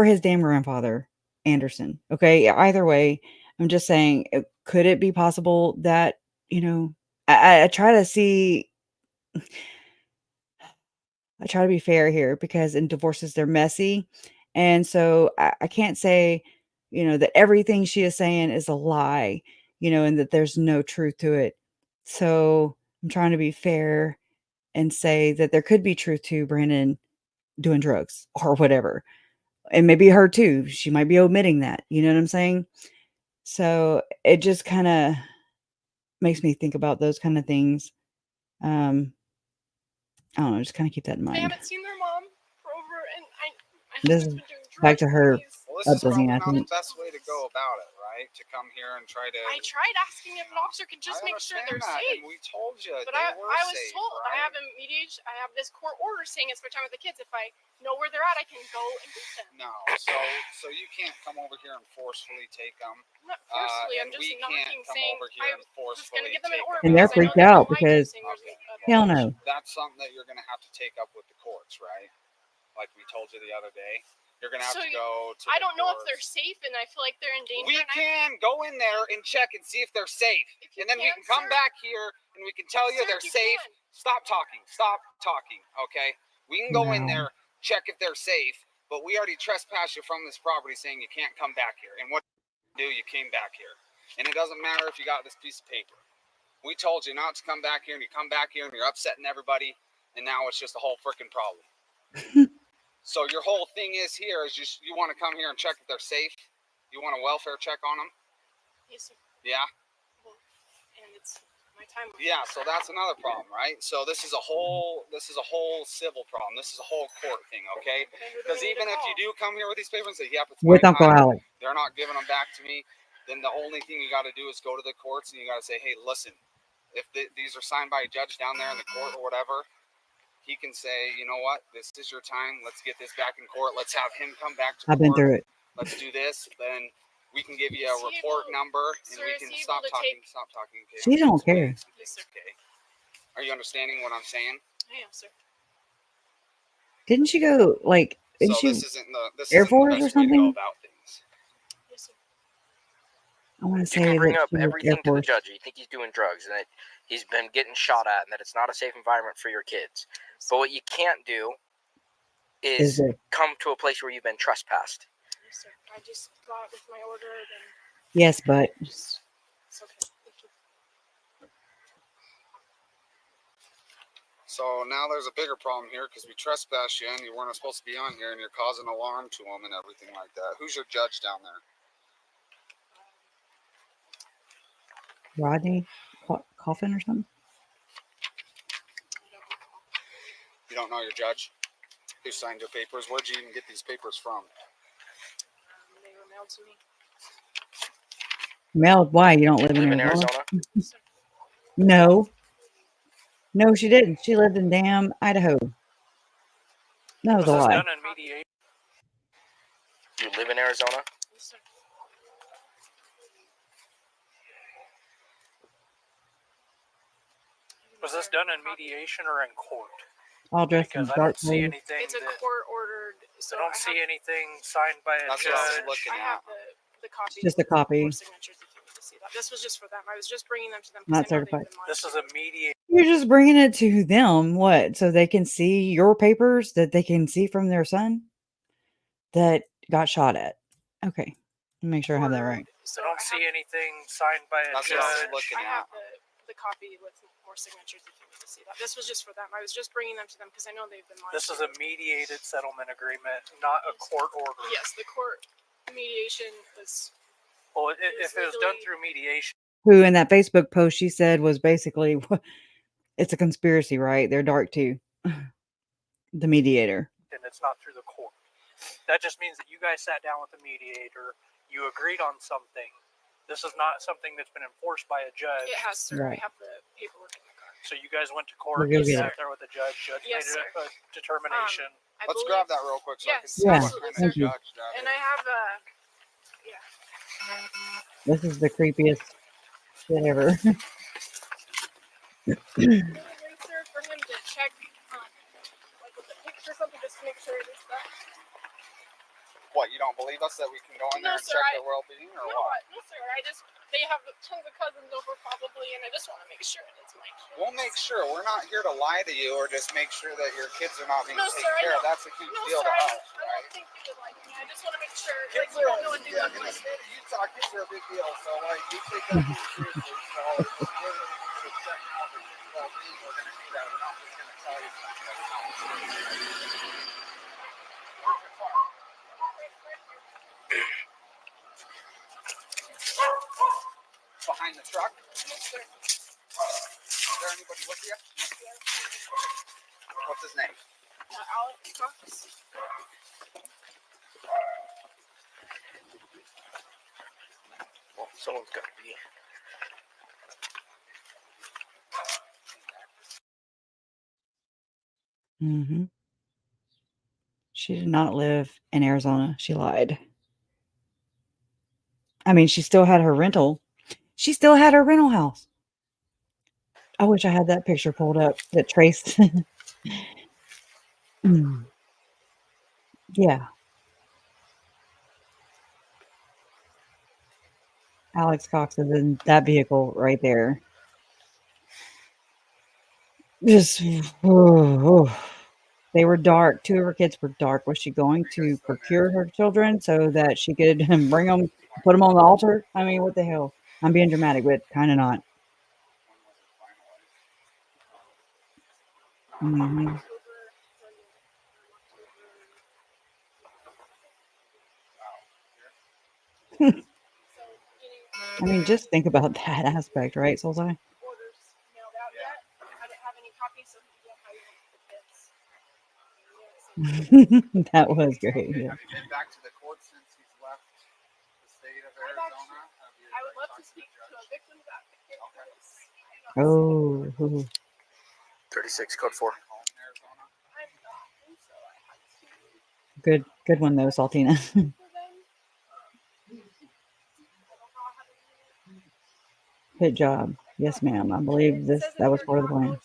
his damn grandfather, Anderson, okay? Either way, I'm just saying, could it be possible that, you know, I try to see, I try to be fair here because in divorces, they're messy. And so I can't say, you know, that everything she is saying is a lie, you know, and that there's no truth to it. So I'm trying to be fair and say that there could be truth to Brandon doing drugs or whatever. And maybe her too. She might be omitting that. You know what I'm saying? So it just kind of makes me think about those kind of things. I don't know, just kind of keep that in They mind. haven't seen their mom for over. And my This husband's is been doing drugs. back to her Well, this is upbringing, probably I not think. the best way to go about it, right? To come here and try to. I tried asking if an officer could just make sure they're safe. And we told you But they were I was safe, told right? I have a mediation. I have this court order saying it's my time with the kids. If I know where they're at, I can go and get them. No, so you can't come over here and forcefully take them. Not forcefully. And I'm just we knocking, can't come saying over here I and was forcefully going to give them an take order. And they're because I know freaked they've out been lied to, because saying there's a hell no. That's something that you're going to have to take up with the courts, right? Like we told you the other day. You're going to have to go to I the don't know if courts. they're safe, and I feel like they're in danger. We can go in there and check and see if they're safe. And then we can come back here and we can tell you they're safe. Stop talking. Stop talking, okay? We can go in there, check if they're safe, but we already trespassed you from this property saying you can't come back here. And what you do, you came back here. And it doesn't matter if you got this piece of paper. We told you not to come back here, and you come back here and you're upsetting everybody, and now it's just a whole freaking problem. So your whole thing is here is just you want to come here and check if they're safe. You want a welfare check on them. Yes, sir. Yeah. Well, and it's my time. Yeah. So that's another problem, right? So this is a whole civil problem. This is a whole court thing, okay? Because even if you do come here with these papers and say, "Yep, it's With my Uncle time," Alec. they're not giving them back to me. Then the only thing you got to do is go to the courts and you got to say, "Hey, listen, if these are signed by a judge down there in the court or whatever." He can say, you know what, this is your time. Let's get this back in court. Let's have him come back to court. I've been through it. Let's do this. Then we can give you a report number and we can stop talking. Stop talking. Okay, She don't care. Okay. Are you understanding what I'm saying? I am, sir. Didn't she go like? Didn't So she this isn't the Air Force or best way to go something? about things. Yes, sir. I want to You say can bring that up she was Air everything to the Force. judge. You think he's doing drugs and that he's been getting shot at and that it's not a safe environment for your kids. But what you can't do is come to a place where you've been trespassed. Yes, sir. I just got with my order. Then Yes, but it's okay. Thank you. So now there's a bigger problem here because we trespassed you and you weren't supposed to be on here and you're causing alarm to them and everything like that. Who's your judge down there? Rodney Coffin or something? You don't know your judge? Who signed your papers? Where'd you even get these papers from? They were mailed to me. Mailed? Why? You don't live in Arizona? No. No, she didn't. She lived in damn Idaho. That was a lie. Done in mediation? You live in Arizona? Was this done in mediation or in court? All dressed in Because I dark don't see clothes. anything. It's a court ordered. So I don't see anything signed by a That's judge. what I was looking I at. have the copy. It's just a copy. More signatures if you need to see that. This was just for them. I was just bringing them to them. Not I know they've certified. been lied This to. is a mediation. You're just bringing it to them. What? So they can see your papers that they can see from their son that got shot at. Okay. Make sure I have that right. So I don't see anything signed by a That's judge. what I was looking I have at. the copy with more signatures if you need to see that. This was just for them. I was just bringing them to them because I know they've been lied This to. is a mediated settlement agreement, not a court order. Yes, the court mediation was. Well, if it was done through mediation. Who in that Facebook post she said was basically, it's a conspiracy, right? They're dark too. The mediator. And it's not through the court. That just means that you guys sat down with the mediator, you agreed on something. This is not something that's been enforced by a judge. It has, sir. Right. I have the paperwork in the car. So you guys went to We'll court, go you get sat it. there with the judge, Yes, made sir. a determination. Let's grab that real quick so I can Yes, see Yeah, what kind thank of you. judge that and is. I have yeah. This is the creepiest shit ever. Wait, sir, for him to check, like with a picture or something, just to make sure it is that. What, you don't believe us that we can go in there and check their well-being or what? No, sir. They have tons of cousins over probably, and I just want to make sure it's my kid. We'll make sure. We're not here to lie to you or just make sure that your kids are not being No, taken sir, I care of. know. That's a huge No, deal sir, to I us, don't right? think you would like me. I just want to make sure, Kids like, you don't are, know anything yeah, like in the this. state of Utah, kids are a big deal. So, like, we take that pretty seriously. So, if we're going to check out the kids' well-being, we're going to do that. We're not just going to tell you something that's not true. Where's your car? Behind the truck? Yes, sir. Is there anybody with you? What's his name? Alex Cox. Well, someone's got to be. Mm-hmm. She did not live in Arizona. She lied. I mean, she still had her rental. She still had her rental house. I wish I had that picture pulled up that traced. Yeah. Alex Cox is in that vehicle right there. Just, they were dark. Two of her kids were dark. Was she going to procure her children so that she could bring them, put them on the altar? I mean, what the hell? I'm being dramatic, but kind of not. Mm-hmm. I mean, just think about that aspect, right, Soulsai? Orders mailed out yet. I didn't have any copies, so he didn't hire the kids. That was great. Yeah. Have you been back to the court since he's left the state of Arizona? I would love to speak to a victim's advocate. Oh, 36, code 4. good one though, Saltina. Good job. Yes, ma'am. I believe that was part of the plan. We're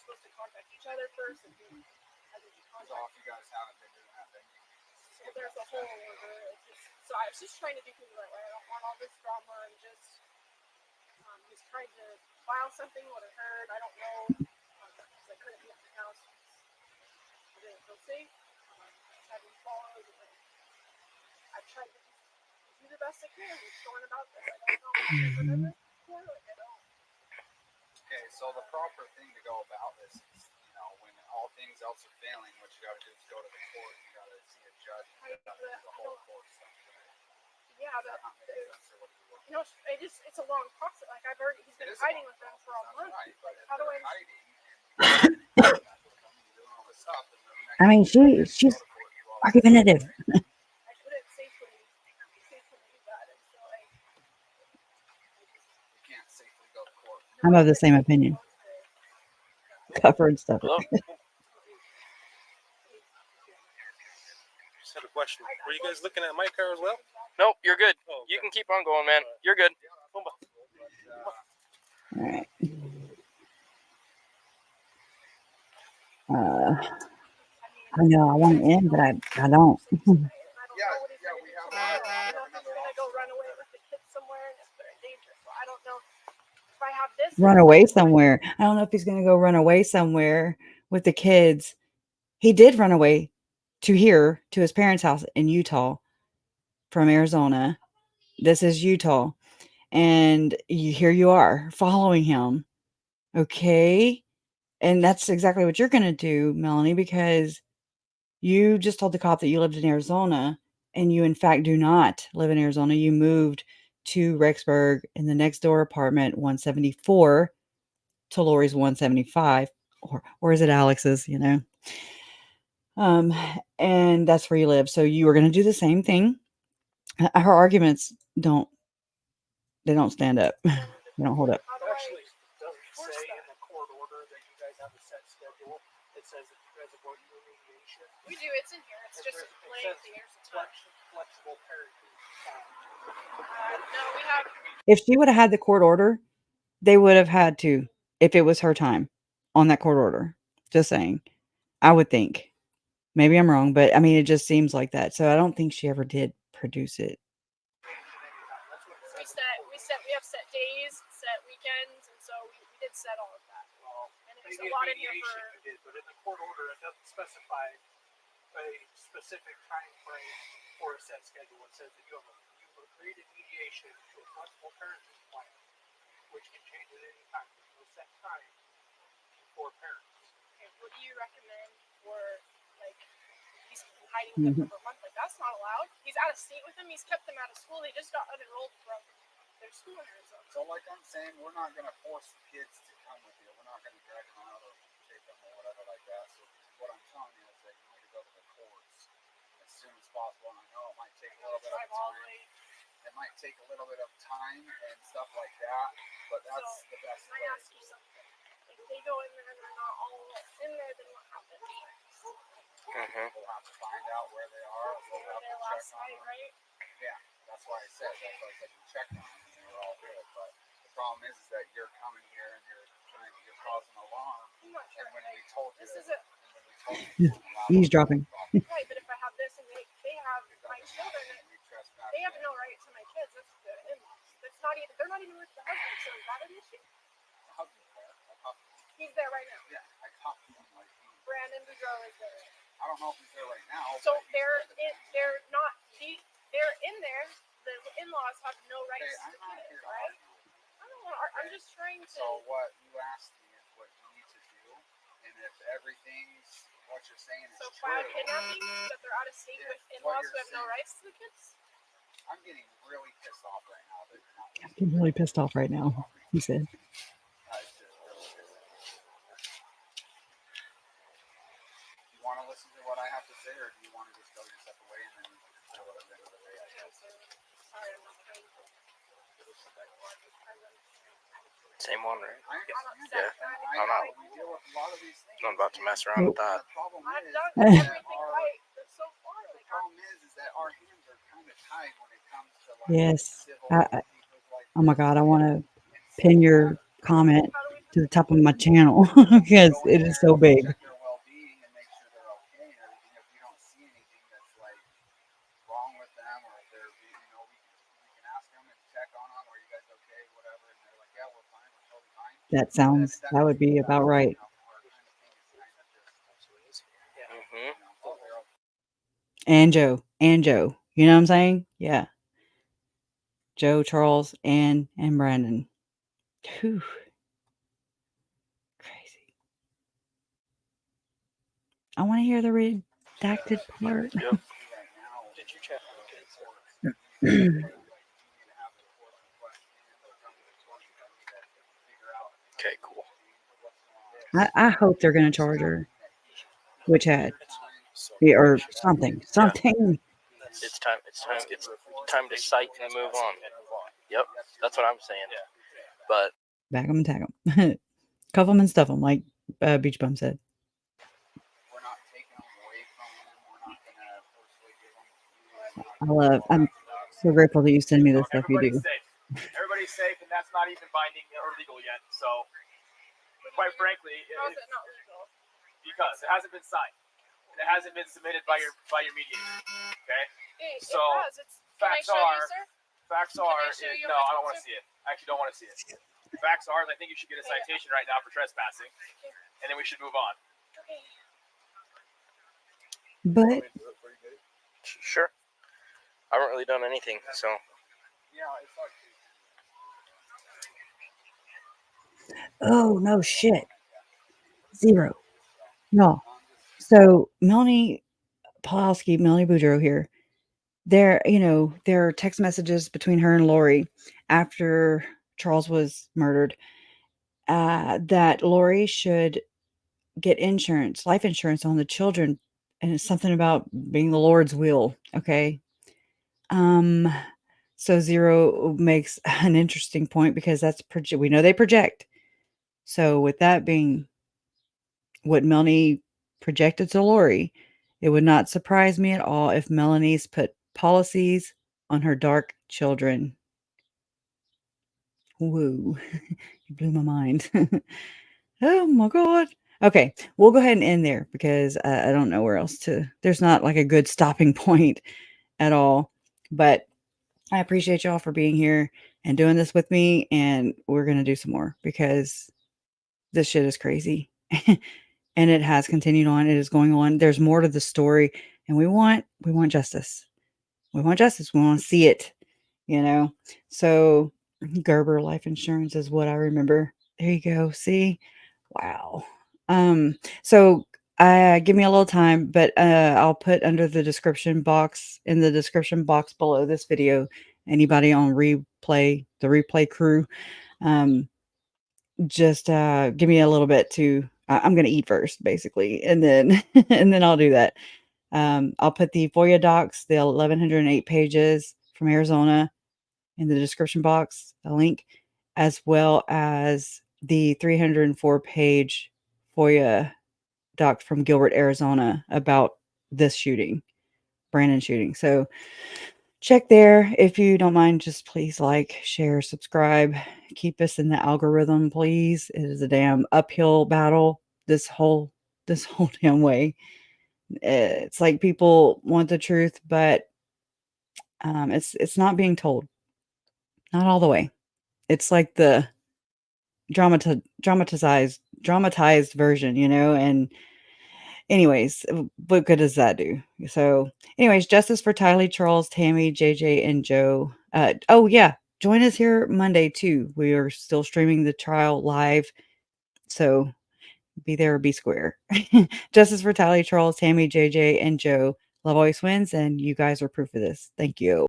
supposed to contact each other first. And then So if you guys haven't been doing that, then there's a whole order. So I was just trying to do things the right way. I don't want all this drama and just he's trying to file something would have heard. I don't know because I couldn't be at the house. I didn't feel safe. I hadn't followed. I tried to do the best I can. He's going about this. I don't know. I've never done this before. Like I don't. so the proper thing to go about this is, when all things else are failing, what you got to do is go to the court. You got to see a judge. You got to do the whole court stuff. Yeah, but it's a long process. Like he's been hiding with them for a month. Like, how do I? I mean, she's argumentative. I couldn't safely do that, and so You can't safely go to court. I'm of the same opinion. Cover and stuff. Hello? Just had a question. Were you guys looking at my car as well? Nope, you're good. Oh, okay. You can keep on going, man. You're good. All right. I know I want to end, but I don't. he's gonna go run away with the kids somewhere, and it's very dangerous. So I don't know if I have this. Run away somewhere. I don't know if he's going to go run away somewhere with the kids. He did run away to his parents' house in Utah from Arizona. This is Utah. And here you are following him. Okay. And that's exactly what you're going to do, Melanie, because you just told the cop that you lived in Arizona, and you, in fact, do not live in Arizona. You moved to Rexburg in the next door apartment, 174, to Lori's 175, or is it Alex's, and that's where you live. So you are going to do the same thing. Her arguments don't stand up. They don't hold up. It actually doesn't say in the court order that you guys have a set schedule. It says that you guys are going to mediation. We do. It's in here. It's just laying the years of time. Flexible parenting. No, we have. If she would have had the court order, they would have had to, if it was her time on that court order. Just saying. I would think. Maybe I'm wrong, but I mean, it just seems like that. So I don't think she ever did produce it. We have set days, set weekends, and so we did set all of that. And there's a lot in here for. You did, but in the court order, it doesn't specify a specific time frame for a set schedule. It says that you have agreed in mediation to a flexible parenting plan, which can change at any time. There's no set time for parents. Okay, what do you recommend for, like, he's been hiding with them for a month? Like, that's not allowed. He's out of state with them. He's kept them out of school. They just got unenrolled from their school in Arizona. So, like I'm saying, we're not going to force the kids to come with you. We're not going to drag them out or take them or whatever like that. So, what I'm telling you is that you need to go to the courts as soon as possible. And I know it might take a little bit of time. It might take a little bit of time and stuff like that, but that's the best way. I ask you something. If they go in there and they're not all in there, then what happens? We'll have to find out where they are. We'll have to check on them. Right? Yeah, that's why I said you check on them and they were all good. But the problem is that you're coming here and you're causing alarm. And when we told you, Eavesdropping. Right, but if I have this and they have my children, they have no right to my kids. That's the in-laws. They're not even with the husband. So is that an issue? He's there right now. Yeah, I talked to him like Brandon Boudreaux is there. I don't know if he's there right now. So they're not. They're in there. The in-laws have no rights to the kids, right? I don't know. I'm just trying to. So what you asked me is what you need to do, and if everything's what you're saying is true. So true. child kidnapping, that they're out of state with in-laws who have no rights to the kids. I'm getting really pissed off right now that you're not. I'm getting really pissed off right now, he said. You want to listen to what I have to say, or do you want to just go your separate way and then you can say what at the end of the day I say? Sorry, I'm not trying to. Same one, right? Yeah. I'm not. We deal with a lot of these things. I'm about to mess around with that. The problem I've is, done everything right so far. The problem is that our hands are kind of tied when it comes to like Yes. civil Oh my God, I want to pin your comment to the top of my channel because it is so big. check their well-being and make sure they're okay and everything. If we don't see anything that's like wrong with them, or if they're, we can ask them and check on them. Are you guys okay? Whatever. And they're like, yeah, we're fine. We're totally fine. That would be about right. And Joe. You know what I'm saying? Yeah. Joe, Charles, and Brandon. Whew. I want to hear the redacted part. Yep. Did you check on the kids? Okay, cool. I hope they're going to charge her. Which had, yeah, or something. It's time. It's time to cite and move on. Yep, that's what I'm saying. But bag them and tag them, cuff them and stuff them, like Beach Bum said. I'm so grateful that you send me the stuff you do. Everybody's safe, and that's not even binding or legal yet. So, quite frankly, How is it not legal? because it hasn't been signed, and it hasn't been submitted by your mediator. Okay. It So has. facts Can I show are. you, sir? Facts Can I are. show you No, my I don't want to picture? see it. I actually don't want to see it. Facts are. I think you should get a citation right now for trespassing, and then we should move on. Okay. But sure, I haven't really done anything, so. oh no shit, 0. No. So Melanie Palowski, Melanie Boudreaux here. There are text messages between her and Lori after Charles was murdered. That Lori should get insurance, life insurance on the children, and it's something about being the Lord's will. Okay. So 0 makes an interesting point because that's we know they project. So with that being what Melanie projected to Lori, it would not surprise me at all if Melanie's put policies on her dark children. Woo. You blew my mind. Oh my God. Okay, we'll go ahead and end there because I don't know where else to. There's not like a good stopping point at all. But I appreciate y'all for being here and doing this with me. And we're going to do some more because this shit is crazy. And it has continued on. It is going on. There's more to the story. And we want justice. We want justice. We want to see it, So Gerber life insurance is what I remember. There you go. See? Wow. So give me a little time, but I'll put under the description box below this video, anybody on the replay crew, just give me a little bit to I'm gonna eat first, basically, and then and then I'll do that. I'll put the FOIA docs, the 1108 pages from Arizona, in the description box, a link, as well as the 304-page FOIA doc from Gilbert, Arizona, about this shooting, Brandon shooting. So check there. If you don't mind, just please like, share, subscribe. Keep us in the algorithm, please. It is a damn uphill battle this whole damn way. It's like people want the truth, but it's not being told. Not all the way. It's like the dramatized version, and anyways, what good does that do? So anyways, justice for Tylee, Charles, Tammy, JJ, and Joe. Oh yeah, join us here Monday too. We are still streaming the trial live, so be there or be square. Justice for Tylee, Charles, Tammy, JJ, and Joe. Love always wins, and you guys are proof of this. Thank you.